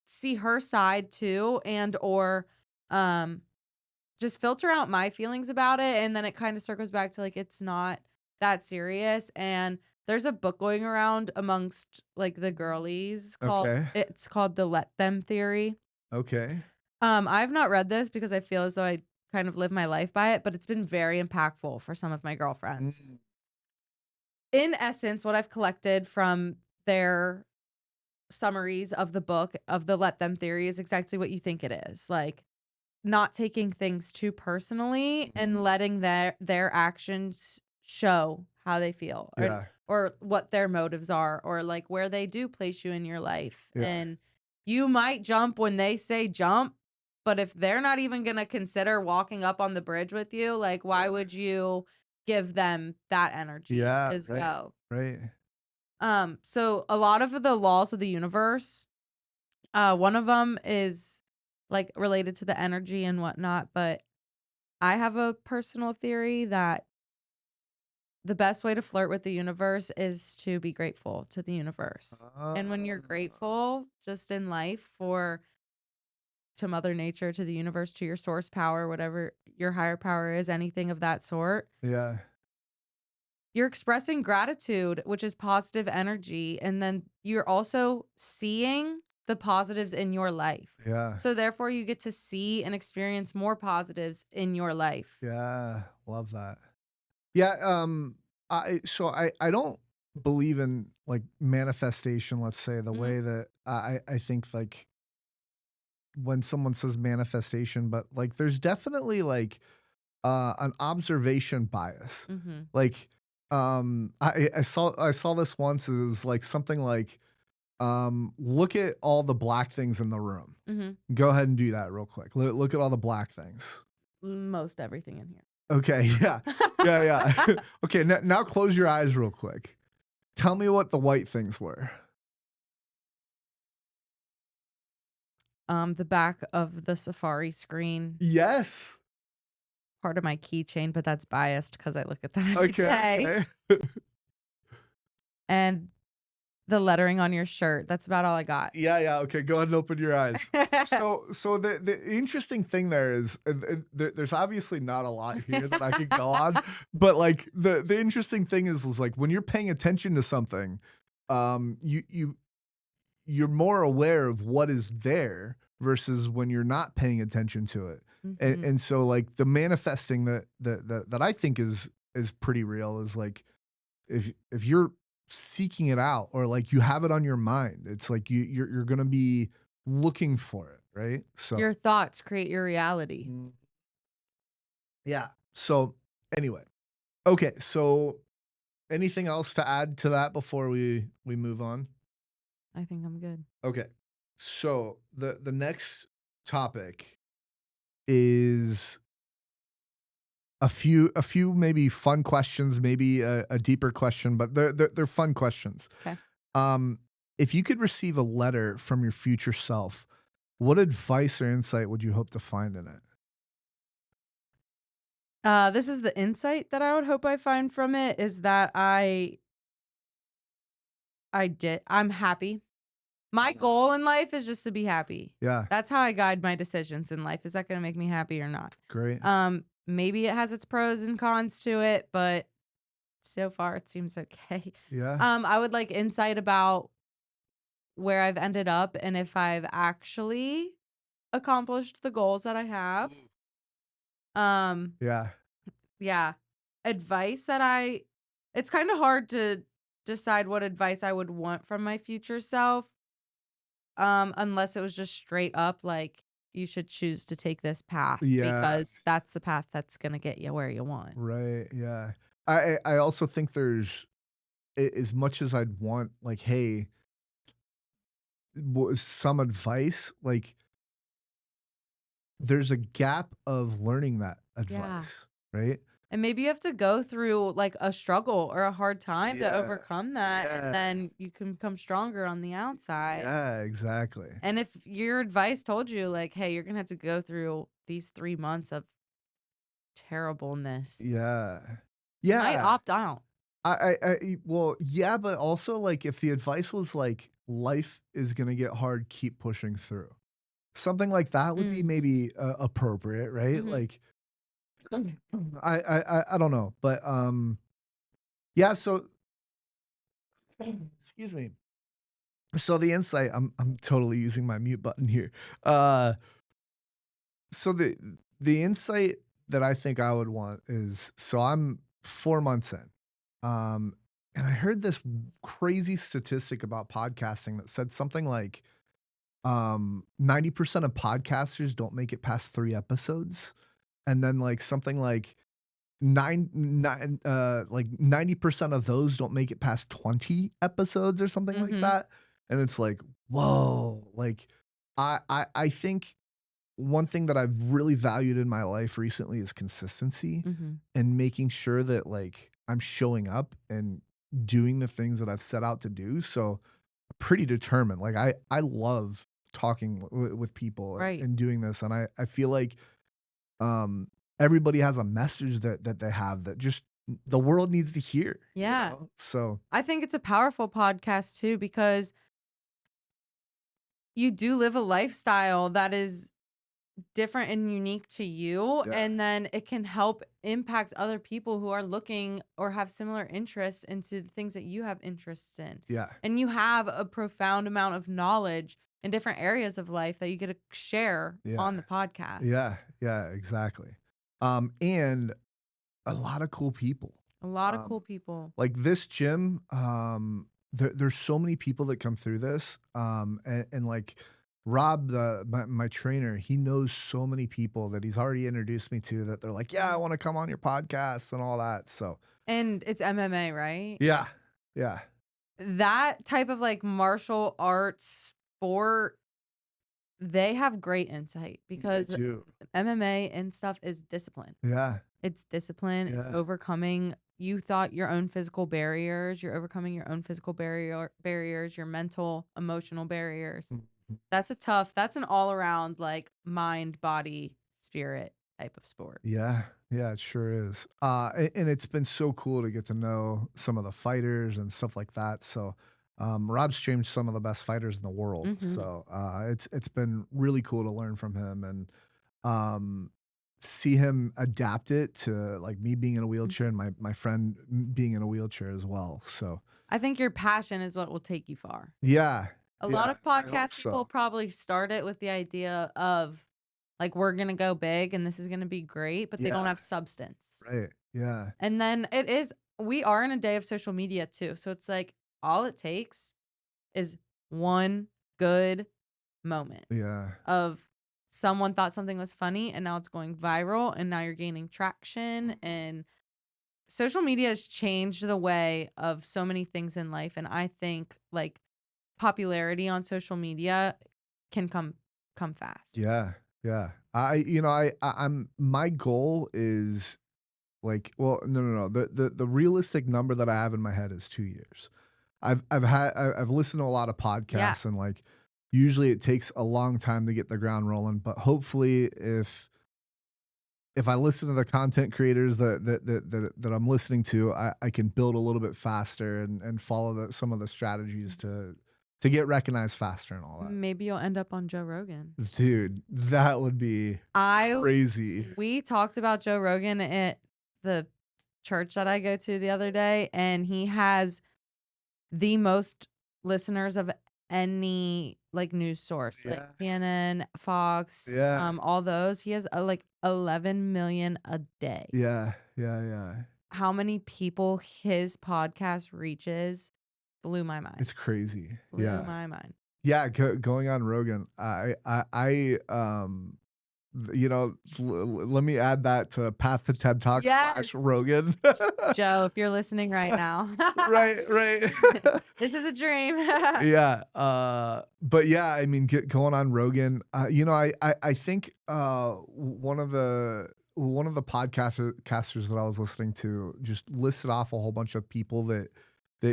see her side too and or um just filter out my feelings about it, and then it kind of circles back to like it's not that serious. And there's a book going around amongst like the girlies okay. called the Let Them Theory. Okay. I've not read this because I feel as though I kind of live my life by it, but it's been very impactful for some of my girlfriends. Mm, In essence, what I've collected from their summaries of the book of the Let Them Theory is exactly what you think it is. Like not taking things too personally and letting their actions show how they feel yeah. or what their motives are or like where they do place you in your life. Yeah. And you might jump when they say jump, but if they're not even going to consider walking up on the bridge with you, like why would you give them that energy Yeah. as Right. well? Right. So a lot of the laws of the universe, one of them is like related to the energy and whatnot, but I have a personal theory that the best way to flirt with the universe is to be grateful to the universe. And when you're Ah, grateful just in life to Mother Nature, to the universe, to your source power, whatever your higher power is, anything of that sort, yeah. you're expressing gratitude, which is positive energy. And then you're also seeing the positives in your life. Yeah. So therefore, you get to see and experience more positives in your life. Yeah. Love that. Yeah, I don't believe in like manifestation, let's say, the Mhm. way that I think like when someone says manifestation, but like there's definitely like an observation bias. Mhm. Like I saw this once, it was like something like look at all the black things in the room. Mhm. Go ahead and do that real quick. Look at all the black things. Most everything in here. Okay, yeah. Yeah, yeah. Okay, now close your eyes real quick. Tell me what the white things were. The back of the Safari screen, Yes. part of my keychain, but that's biased because I look at that every Okay, day. okay. And the lettering on your shirt. That's about all I got. Yeah. Okay, go ahead and open your eyes. So the interesting thing there is, there's obviously not a lot here that I could go on, but like the interesting thing is like when you're paying attention to something, you're more aware of what is there versus when you're not paying attention to it. Mhm. And so like the manifesting that I think is pretty real is like if you're seeking it out or like you have it on your mind, it's like you're gonna be looking for it, right? So Your thoughts create your reality. yeah. So anyway, okay. So anything else to add to that before we move on? I think I'm good. Okay. So the next topic is a few maybe fun questions, maybe a deeper question, but they're fun questions. Okay. If you could receive a letter from your future self, what advice or insight would you hope to find in it? This is the insight that I would hope I find from it is that I'm happy. My goal in life is just to be happy. Yeah, That's how I guide my decisions in life. Is that going to make me happy or not? great. Maybe it has its pros and cons to it, but so far it seems okay. Yeah, I would like insight about where I've ended up and if I've actually accomplished the goals that I have. yeah, Yeah. Advice that it's kind of hard to decide what advice I would want from my future self. Unless it was just straight up like you should choose to take this path yeah. because that's the path that's gonna get you where you want. Right. Yeah. I also think there's as much as I'd want like, hey, some advice, like there's a gap of learning that Yeah. advice, right? And maybe you have to go through like a struggle or a hard time to Yeah. overcome that, Yeah. and then you can become stronger on the outside. Yeah, exactly. And if your advice told you like, hey, you're gonna have to go through these 3 months of terribleness, Yeah. you might Yeah. opt out. Well, yeah, but also like if the advice was like life is gonna get hard, keep pushing through. Something like that would be Mm. maybe appropriate, right? Mhm. Like I don't know, but yeah, so excuse me. So the insight, I'm totally using my mute button here. Uh so the insight that I think I would want is so I'm 4 months in. Um and I heard this crazy statistic about podcasting that said something like 90% of podcasters don't make it past 3 episodes, and then like something like like 90% of those don't make it past 20 episodes or something like Mhm. that. And it's like, whoa, like I think one thing that I've really valued in my life recently is consistency Mhm. and making sure that like I'm showing up and doing the things that I've set out to do. So pretty determined. Like I love talking with people Right. and doing this, and I feel like um everybody has a message that they have that just the world needs to hear. Yeah. So I think it's a powerful podcast too because you do live a lifestyle that is different and unique to you, yeah, and then it can help impact other people who are looking or have similar interests into the things that you have interests in. yeah, And you have a profound amount of knowledge in different areas of life that you get to share yeah, on the podcast. yeah, exactly. And a lot of cool people. A lot of Um, cool people. like this gym, there's so many people that come through this. And like Rob, my trainer, he knows so many people that he's already introduced me to that they're like, yeah, I want to come on your podcast and all that. So And it's MMA, right? yeah, yeah, That type of like martial arts sport, they have great insight they because do. MMA and stuff is discipline. Yeah, It's discipline. It's yeah, overcoming. You thought your own physical barriers. You're overcoming your own physical barriers, your mental, emotional barriers. Mhm. That's an all around like mind, body, spirit type of sport. Yeah, yeah, it sure is. And it's been so cool to get to know some of the fighters and stuff like that. So Rob's trained some of the best fighters in the world, Mhm. so it's been really cool to learn from him and um, see him adapt it to like me being in a wheelchair and my friend being in a wheelchair as well. So I think your passion is what will take you far. yeah, A lot yeah, of I hope podcast people so. probably start it with the idea of like, we're going to go big and this is going to be great, but they don't Yeah, have substance. right. Yeah, And then we are in a day of social media too. So it's like all it takes is one good moment yeah, of someone thought something was funny and now it's going viral and now you're gaining traction, and social media has changed the way of so many things in life. And I think like popularity on social media can come fast. yeah, yeah. I'm my goal is like, well, no. The realistic number that I have in my head is 2 years. I've listened to a lot of Yeah. podcasts and like usually it takes a long time to get the ground rolling, but hopefully if I listen to the content creators that I'm listening to, I can build a little bit faster and follow some of the strategies to get recognized faster and all that. Maybe you'll end up on Joe Rogan. Dude, that would be crazy. We talked about Joe Rogan at the church that I go to the other day, and he has the most listeners of any like news source, like CNN, Fox, Yeah. all those. He has like 11 million a day. Yeah. Yeah. How many people his podcast reaches blew my mind. It's crazy. Blew Yeah. my mind. Yeah, going on Rogan, let me add that to Path to TED Talk Yes. / Rogan. Joe, if you're listening right now. Right. This is a dream. Yeah. But yeah, I mean, going on Rogan, I think one of the podcasters that I was listening to just listed off a whole bunch of people that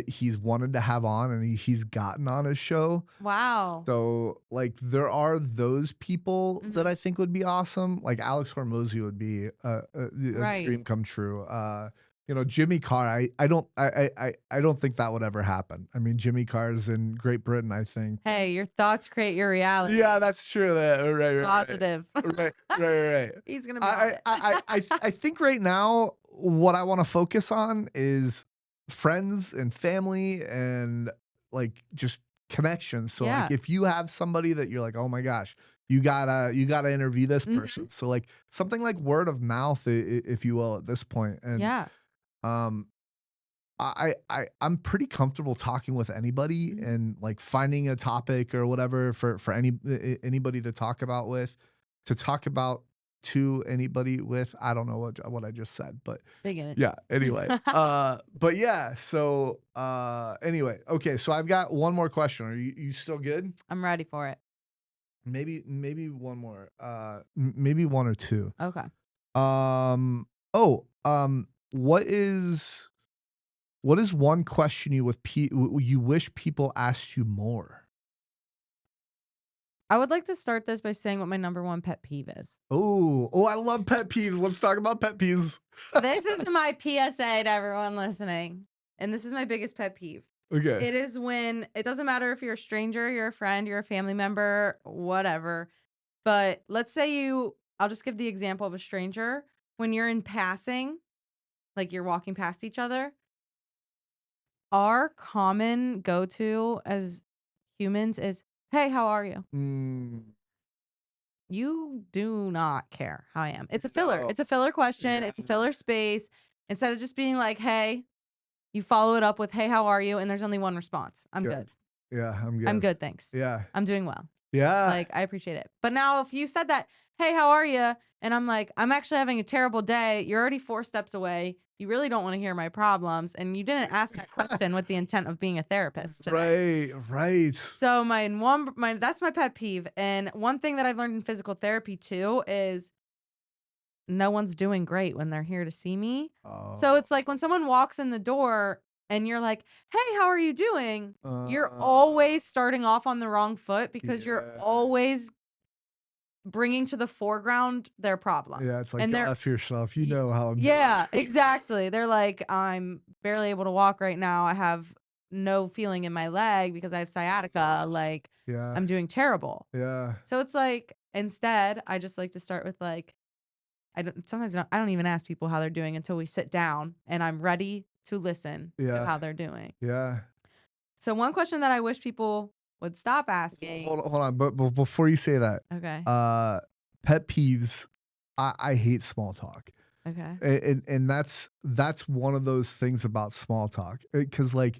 he's wanted to have on and he's gotten on his show. Wow. So like there are those people that Mhm. I think would be awesome. Like Alex Hormozy would be a Right. dream come true. Jimmy Carr, I don't think that would ever happen. I mean, Jimmy Carr's in Great Britain, I think. Hey, your thoughts create your reality. Yeah, that's true. Right. Positive. Right. He's gonna be on it. I think right now what I want to focus on is friends and family and like just connections. So Yeah. like if you have somebody that you're like, oh my gosh, you gotta interview this Mhm. person. So like something like word of mouth, if you will, at this point. And Yeah. um I'm pretty comfortable talking with anybody Mhm. and like finding a topic or whatever for anybody to talk about to anybody with. I don't know what I just said, but Big in it. yeah, anyway. But yeah, so anyway, okay, so I've got one more question. Are you still good? I'm ready for it. Maybe one more. Maybe one or two. Okay. What is one question you wish people asked you more? I would like to start this by saying what my number one pet peeve is. Oh, I love pet peeves. Let's talk about pet peeves. This is my PSA to everyone listening. And this is my biggest pet peeve. Okay. It is when it doesn't matter if you're a stranger, you're a friend, you're a family member, whatever. But let's say I'll just give the example of a stranger. When you're in passing, like you're walking past each other, our common go-to as humans is, hey, how are you? You do not care how I am. It's a filler. No. It's a filler question. It's a filler space. Instead of just being like, hey, you follow it up with, hey, how are you? And there's only one response. I'm good. Yeah, I'm good. I'm good, thanks. Yeah. I'm doing well. Yeah. Like, I appreciate it. But now if you said that, hey, how are you? And I'm like, I'm actually having a terrible day. You're already 4 steps away. You really don't want to hear my problems. And you didn't ask that question with the intent of being a therapist today. Right. So that's my pet peeve. And one thing that I've learned in physical therapy too is no one's doing great when they're here to see me. Oh. So it's like when someone walks in the door and you're like, hey, how are you doing? You're always starting off on the wrong foot because you're always bringing to the foreground their problem. Yeah, it's like, and go F yourself. You know how I'm doing. Yeah, exactly. They're like, I'm barely able to walk right now. I have no feeling in my leg because I have sciatica. Like, Yeah. I'm doing terrible. Yeah. So it's like, instead, I just like to start with like, I don't even ask people how they're doing until we sit down and I'm ready to listen to Yeah. how they're doing. Yeah. So one question that I wish people would stop asking. Hold on. But before you say that, Okay. pet peeves, I hate small talk. Okay. And that's one of those things about small talk. Cause like,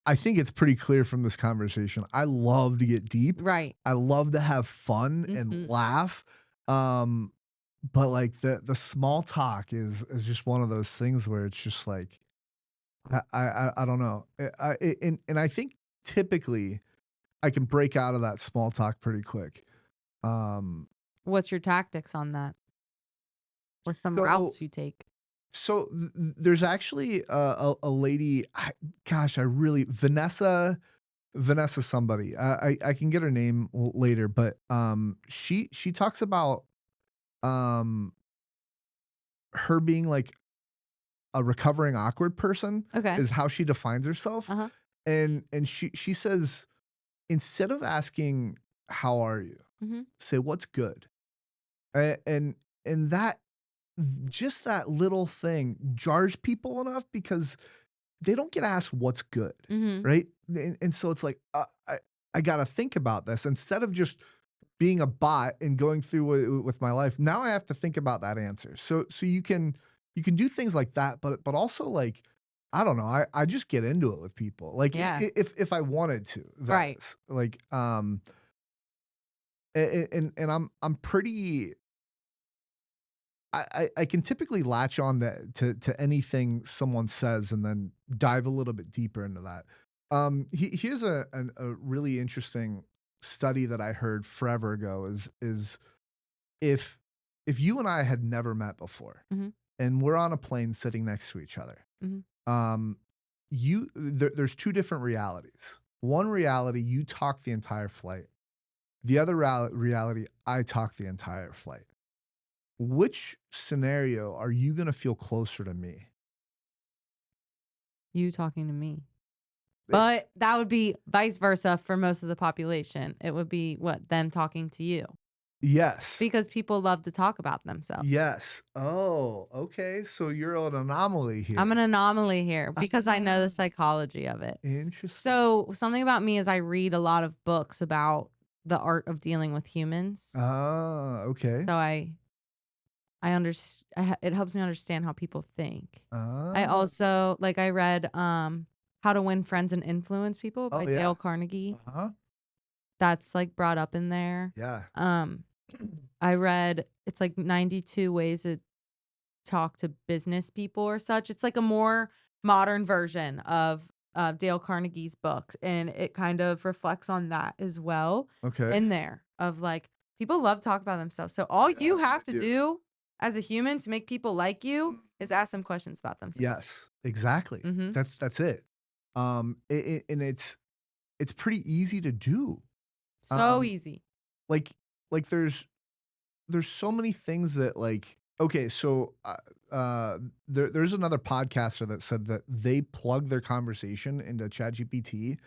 I think it's pretty clear from this conversation. I love to get deep. Right. I love to have fun and laugh. But like the small talk is just one of those things where it's just like, I don't know. And I think typically I can break out of that small talk pretty quick. What's your tactics on that? Or some So- routes you take? So there's actually a lady. I really Vanessa somebody. I can get her name later, but she talks about um her being like a recovering awkward person Okay. is how she defines herself. Uh-huh. And she says, instead of asking how are you, Mhm. say what's good. And that, just that little thing jars people enough because they don't get asked what's good, Mhm. right? And so it's like, I got to think about this instead of just being a bot and going through with my life. Now I have to think about that answer. So you can do things like that, but also like, I don't know. I just get into it with people. Like Yeah. if I wanted to, that Right. is. Like and I'm pretty. I can typically latch on to anything someone says and then dive a little bit deeper into that. Here's a really interesting study that I heard forever ago is if you and I had never met before Mhm. and we're on a plane sitting next to each other, Mhm. there's two different realities. One reality, you talk the entire flight. The other reality, I talk the entire flight. Which scenario are you going to feel closer to me? You talking to me. It's- But that would be vice versa for most of the population. It would be them talking to you Yes. because people love to talk about themselves. Yes. Oh, okay. So you're an anomaly here. I'm an anomaly here because I know the psychology of it. Interesting. So something about me is I read a lot of books about the art of dealing with humans. Ah, okay. So I understand. It helps me understand how people think. I Ah. also I read How to Win Friends and Influence People by Oh, yeah. Dale Carnegie. Uh-huh. That's brought up in there. Yeah. I read it's 92 ways to talk to business people or such. It's like a more modern version of Dale Carnegie's book, and it kind of reflects on that as well. Okay. In there of people love to talk about themselves. So all you have to do as a human to make people like you is ask them questions about themselves. Yes, exactly. Mhm. That's it. And it's pretty easy to do. So easy. Like there's so many things that okay, so there's another podcaster that said that they plug their conversation into ChatGPT,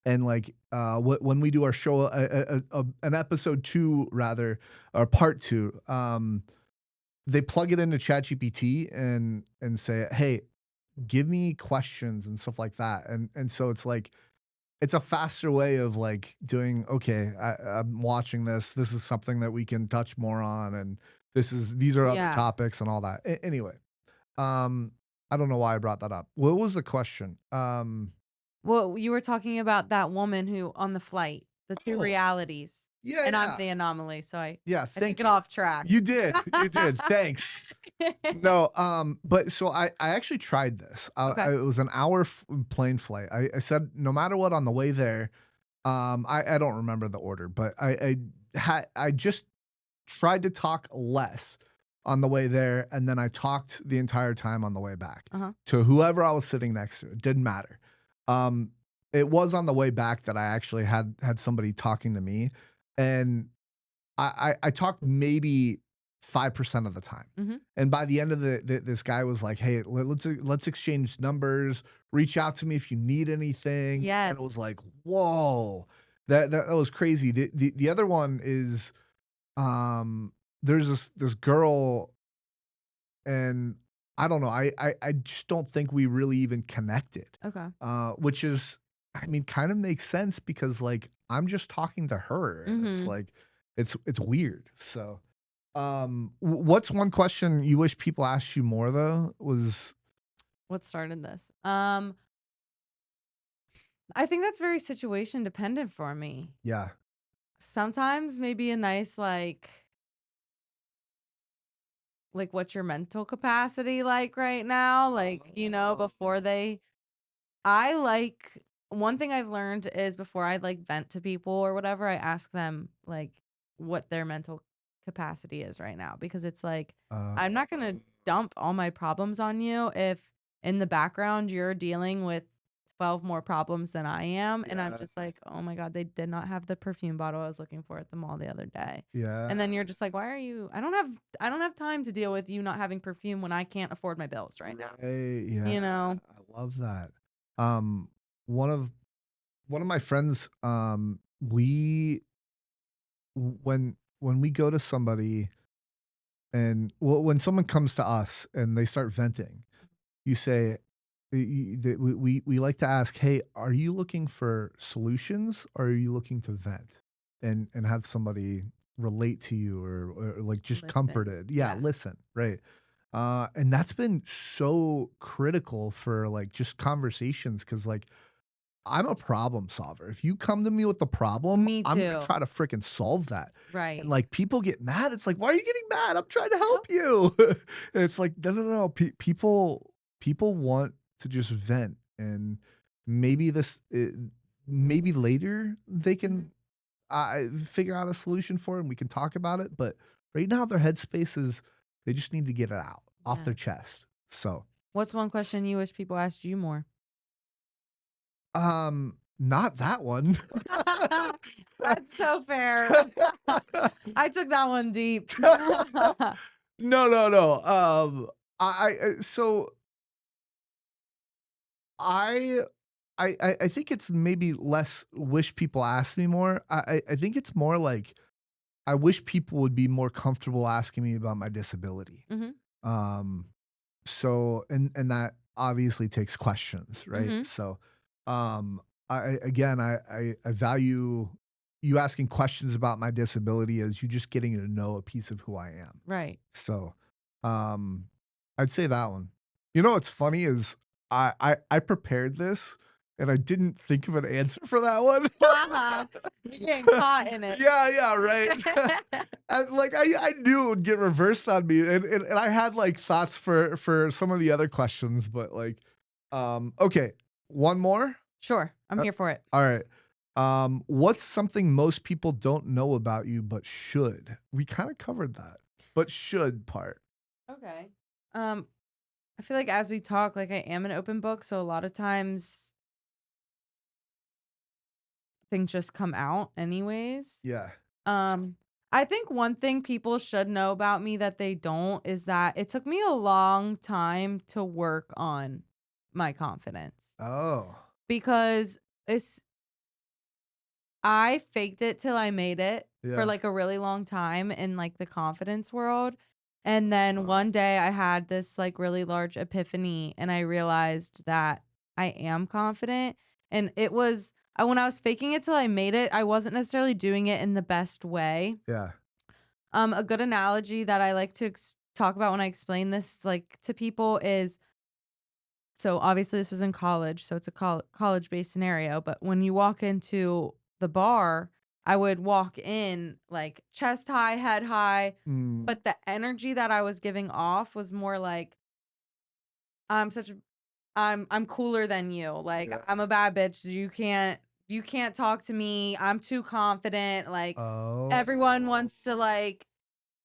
and when we do our show, an episode 2 rather, or part 2, they plug it into ChatGPT and say, hey, give me questions and stuff like that, and so it's a faster way of doing, okay, I'm watching this. This is something that we can touch more on. And these are other Yeah. topics and all that. Anyway, I don't know why I brought that up. What was the question? Well, you were talking about that woman who on the flight, the two realities. Yeah. And yeah. I'm the anomaly, so I Thank took it you. off track. You did. You did. Thanks. No, but so I actually tried this. Okay. It was an hour plane flight. I said, no matter what on the way there, I don't remember the order, but I just tried to talk less on the way there, and then I talked the entire time on the way back to whoever I was sitting next to. It didn't matter. It was on the way back that I actually had somebody talking to me, and I talked maybe 5% of the time. Mhm. And by the end of this guy was like, hey, let's exchange numbers reach out to me if you need anything. Yes. And it was like, whoa, that was crazy. The other one is, there's this girl, and I don't know. I just don't think we really even connected. Okay. Which is, I mean, kind of makes sense because like I'm just talking to her, and it's Mhm. like it's weird. So, what's one question you wish people asked you more though? Was What started this? I think that's very situation dependent for me. yeah, Sometimes maybe a nice like what's your mental capacity like right now? Like, before I like one thing I've learned is before I like vent to people or whatever, I ask them like what their mental capacity is right now because it's like I'm not going to dump all my problems on you if in the background you're dealing with 12 more problems than I am and I'm Yeah. just like, "Oh my god, they did not have the perfume bottle I was looking for at the mall the other day." yeah, And then you're just like, "Why are you I don't have time to deal with you not having perfume when I can't afford my bills right now." yeah. You know? I love that. Um, one of my friends, we when we go to somebody, and well, when someone comes to us and they start venting, you say, we like to ask, hey, are you looking for solutions or are you looking to vent and have somebody relate to you, or like just Listen. comforted? Yeah, Yeah. listen, right. And that's been so critical for like just conversations because like I'm a problem solver. If you come to me with a problem, Me I'm gonna too. try to freaking solve that. Right. And like people get mad. It's like, why are you getting mad? I'm trying to help you. And it's like, no. People want to just vent, and maybe maybe later they can figure out a solution for it, and we can talk about it. But right now, their headspace is they just need to get it out off their Yeah. chest. So, What's one question you wish people asked you more? not that one. That's so fair. I took that one deep. No. So I, I think it's maybe less wish people ask me more. I think it's more like I wish people would be more comfortable asking me about my disability. Mhm. Um, so and that obviously takes questions, right? Mhm. So, I value you asking questions about my disability as you just getting to know a piece of who I am. Right. So, um, I'd say that one. You know what's funny is I prepared this and I didn't think of an answer for that one. You're getting caught in it. Yeah, right. I knew it would get reversed on me, and I had like thoughts for some of the other questions, but like, okay, one more. Sure. I'm Uh, here for it. All right. What's something most people don't know about you but should? We kind of covered that, but should part. Okay. I feel like as we talk, like I am an open book, so a lot of times things just come out anyways. Yeah. I think one thing people should know about me that they don't is that it took me a long time to work on my confidence Oh. because it's I faked it till I made it for Yeah. like a really long time in like the confidence world. And then one day I had this like really large epiphany and I realized that I am confident. And it was when I was faking it till I made it, I wasn't necessarily doing it in the best way. Yeah. A good analogy that I like to talk about when I explain this like to people is so obviously this was in college, so it's a college-based scenario, but when you walk into the bar, I would walk in like chest high, head high, Mm, but the energy that I was giving off was more like I'm such a I'm cooler than you. Like yeah. I'm a bad bitch. You can't talk to me. I'm too confident. Like Oh. everyone wants to like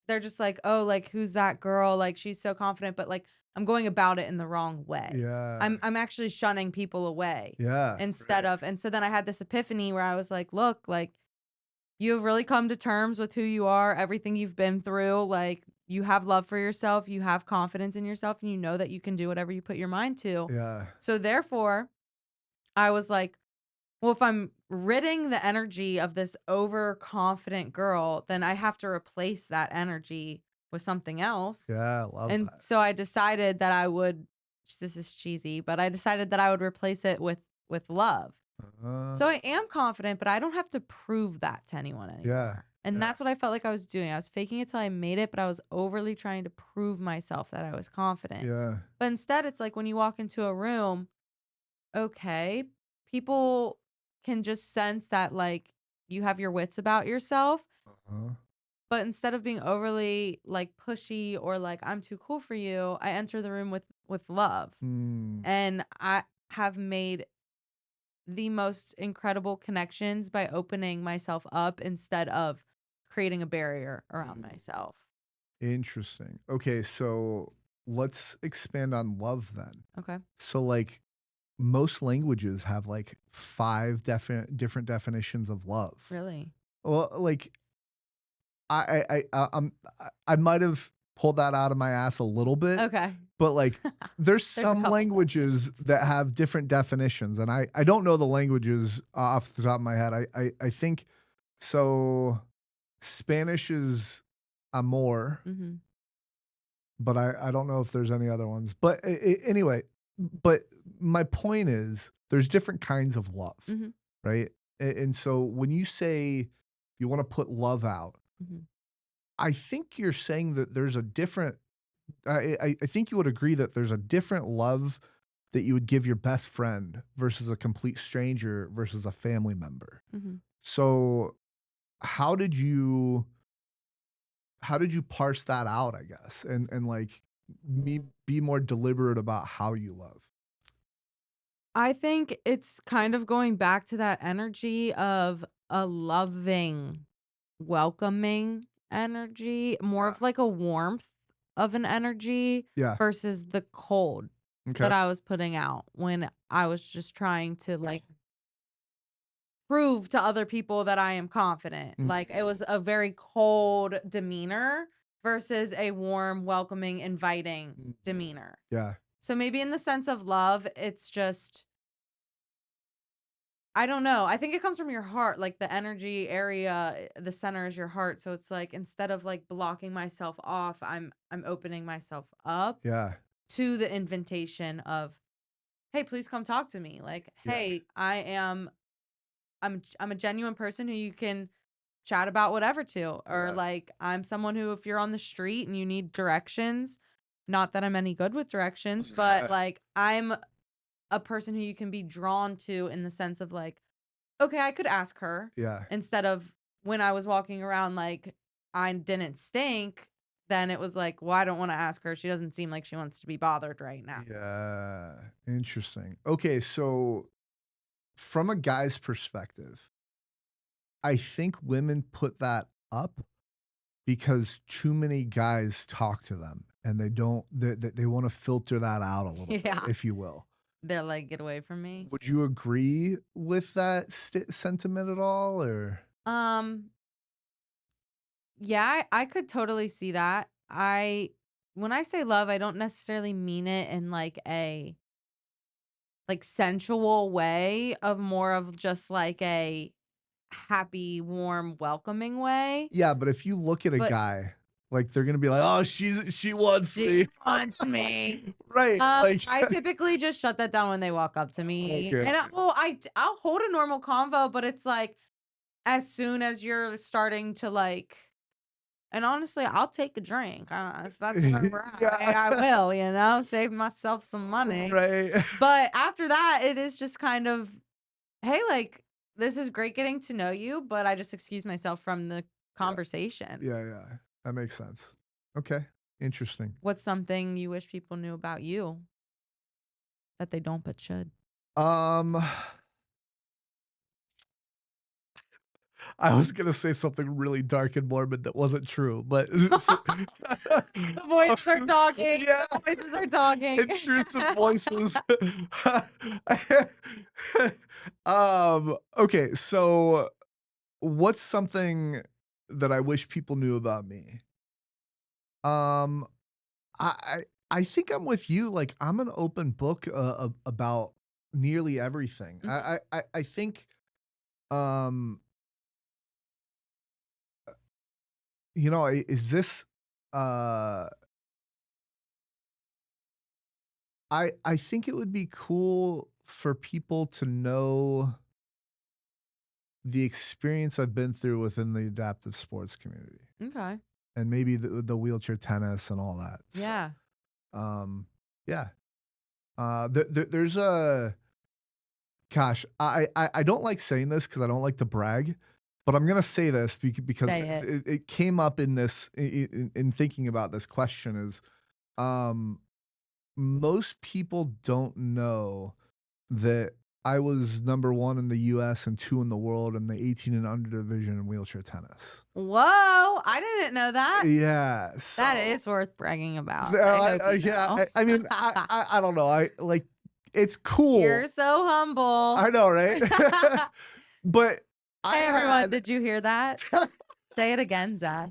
they're just like, "Oh, like who's that girl? Like she's so confident." But like I'm going about it in the wrong way. Yeah. I'm actually shunning people away Yeah. instead of and so then I had this epiphany where I was like, "Look, like you have really come to terms with who you are, everything you've been through. Like you have love for yourself, you have confidence in yourself, and you know that you can do whatever you put your mind to. Yeah. So therefore, I was like, well, if I'm ridding the energy of this overconfident girl, then I have to replace that energy with something else. Yeah, I love And that. so I decided that I would, this is cheesy, but I decided that I would replace it with love. So I am confident, but I don't have to prove that to anyone anymore. Yeah. And that's what I felt like I was doing. I was faking it till I made it, but I was overly trying to prove myself that I was confident. Yeah. But instead, it's like when you walk into a room, okay, people can just sense that like you have your wits about yourself. Uh-huh. But instead of being overly like pushy or like I'm too cool for you, I enter the room with love. Mm. And I have made the most incredible connections by opening myself up instead of creating a barrier around myself. Interesting. Okay, so let's expand on love then. Okay. So like most languages have like 5 different definitions of love. Really? Well, like I might have pulled that out of my ass a little bit, Okay. but like there's a some couple languages that have different definitions, and I don't know the languages off the top of my head. I think so. Spanish is amor, Mm-hmm. but I don't know if there's any other ones. But anyway, but my point is there's different kinds of love, Mm-hmm. right? And so when you say you want to put love out, Mm-hmm. I think you're saying that there's a different. I think you would agree that there's a different love that you would give your best friend versus a complete stranger versus a family member. Mm-hmm. So how did you parse that out, I guess, and like be more deliberate about how you love? I think it's kind of going back to that energy of a loving, welcoming energy, more of like a warmth of an energy Yeah. versus the cold Okay. that I was putting out when I was just trying to like prove to other people that I am confident. Mm. Like it was a very cold demeanor versus a warm, welcoming, inviting demeanor. Yeah. So maybe in the sense of love, it's just I don't know. I think it comes from your heart, like the energy area, the center is your heart. So it's like instead of like blocking myself off, I'm opening myself up Yeah. to the invitation of, hey, please come talk to me. Like, Yeah. hey, I'm a genuine person who you can chat about whatever to. Or Yeah. like I'm someone who if you're on the street and you need directions, not that I'm any good with directions, but like I'm a person who you can be drawn to in the sense of like, okay, I could ask her Yeah. instead of when I was walking around like I didn't stink, then it was like, well, I don't want to ask her. She doesn't seem like she wants to be bothered right now. Yeah. Interesting. Okay, so from a guy's perspective, I think women put that up because too many guys talk to them and they want to filter that out a little bit, Yeah. if you will. They're like, get away from me. Would you agree with that sentiment at all, or? Yeah, I could totally see that. When I say love, I don't necessarily mean it in like a like sensual way of more of just like a happy, warm, welcoming way. Yeah, but if you look at a But guy, like they're gonna be like, "Oh, she wants me," she wants me. right? Like, I typically just shut that down when they walk up to me. Okay. And I'll hold a normal convo, but it's like as soon as you're starting to like and honestly, I'll take a drink. If that's where we're at, I will, save myself some money. right? But after that, it is just kind of, hey, like, this is great getting to know you, but I just excuse myself from the conversation. Yeah, that makes sense. Okay, interesting. What's something you wish people knew about you that they don't but should? I was gonna say something really dark and morbid that wasn't true, but The voices are talking. Yeah, The voices are talking. intrusive voices. Okay, so what's something that I wish people knew about me? Um, I think I'm with you. Like I'm an open book about nearly everything. Mhm. I think um is this uh I think it would be cool for people to know the experience I've been through within the adaptive sports community Okay. and maybe the wheelchair tennis and all that. So, Yeah. yeah. There's a gosh, I don't like saying this because I don't like to brag, but I'm gonna say this because Say it. it came up in this in thinking about this question is um most people don't know that I was number 1 in the US and 2 in the world in the 18 and under division in wheelchair tennis. Whoa, I didn't know that. Yeah, That so is worth bragging about. no, I hope you yeah, know. I mean, I don't know. I like it's cool. You're so humble. I know, right? But I Hey everyone, had did you hear that? Say it again, Zach.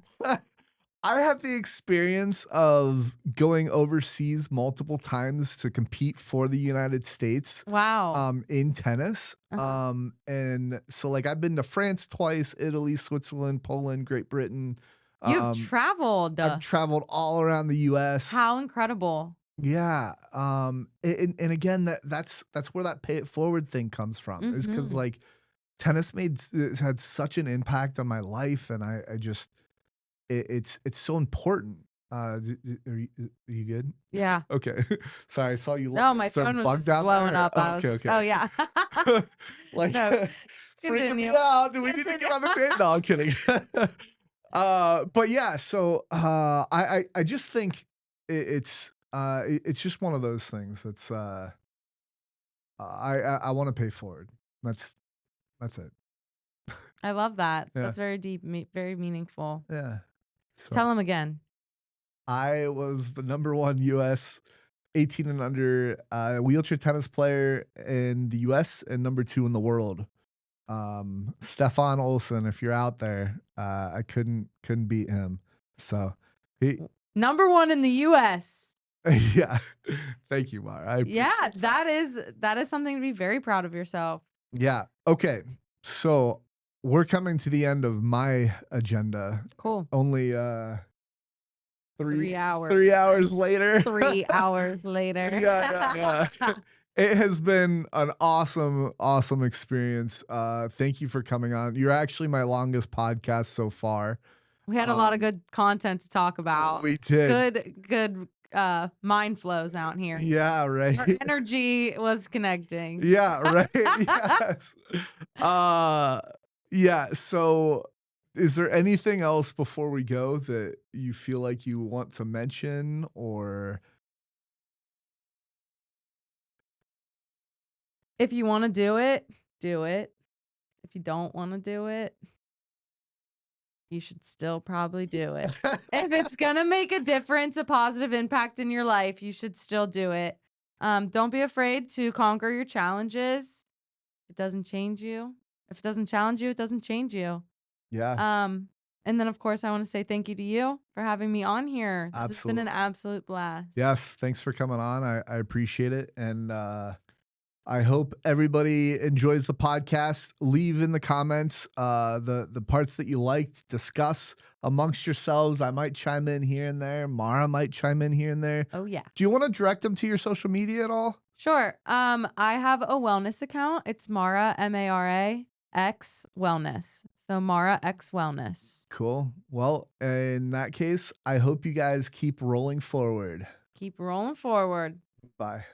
I had the experience of going overseas multiple times to compete for the United States Wow. in tennis. Uh-huh. And so like I've been to France twice, Italy, Switzerland, Poland, Great Britain. You've Um traveled. I've traveled all around the US. How incredible. Yeah. And again that's where that pay it forward thing comes from. Is cuz Mhm. like tennis had such an impact on my life and I just it's so important. Are you good? Yeah. Okay. Sorry, I saw you No, my start phone was bug just down blowing there. up. Oh, I okay, was okay. Oh yeah. Like No, freaking me continue. out. Do we need to Continue. get on the table? No, I'm kidding. But yeah, so I just think it's just one of those things that's I want to pay forward. That's it. I love that. Yeah. That's very deep, very meaningful. Yeah. So Tell him again. I was the number 1 US 18 and under wheelchair tennis player in the US and number 2 in the world. Stefan Olsen, if you're out there, I couldn't beat him. So he Number 1 in the US. yeah. Thank you, Mara. I Yeah, appreciate that is something to be very proud of yourself. Yeah. Okay. So we're coming to the end of my agenda. Cool. Only 3 hours. 3 hours later. 3 hours later. Yeah. It has been an awesome experience. Thank you for coming on. You're actually my longest podcast so far. We had a lot of good content to talk about. We did. Good mind flows out here. Yeah, right. Our energy was connecting. Yeah, right. Yes. Yeah, so is there anything else before we go that you feel like you want to mention or If you want to do it, do it. If you don't want to do it, you should still probably do it. If it's going to make a difference, a positive impact in your life, you should still do it. Don't be afraid to conquer your challenges. It doesn't change you. If it doesn't challenge you, it doesn't change you. Yeah, And then of course I want to say thank you to you for having me on here. This has been an absolutely. absolute blast. Yes, thanks for coming on. I appreciate it. And I hope everybody enjoys the podcast. Leave in the comments the parts that you liked. Discuss amongst yourselves. I might chime in here and there. Mara might chime in here and there. Oh yeah. Do you want to direct them to your social media at all? Sure. I have a wellness account. It's Mara Mara X Wellness. So Mara X Wellness. Cool. Well, in that case, I hope you guys keep rolling forward. Keep rolling forward. Bye.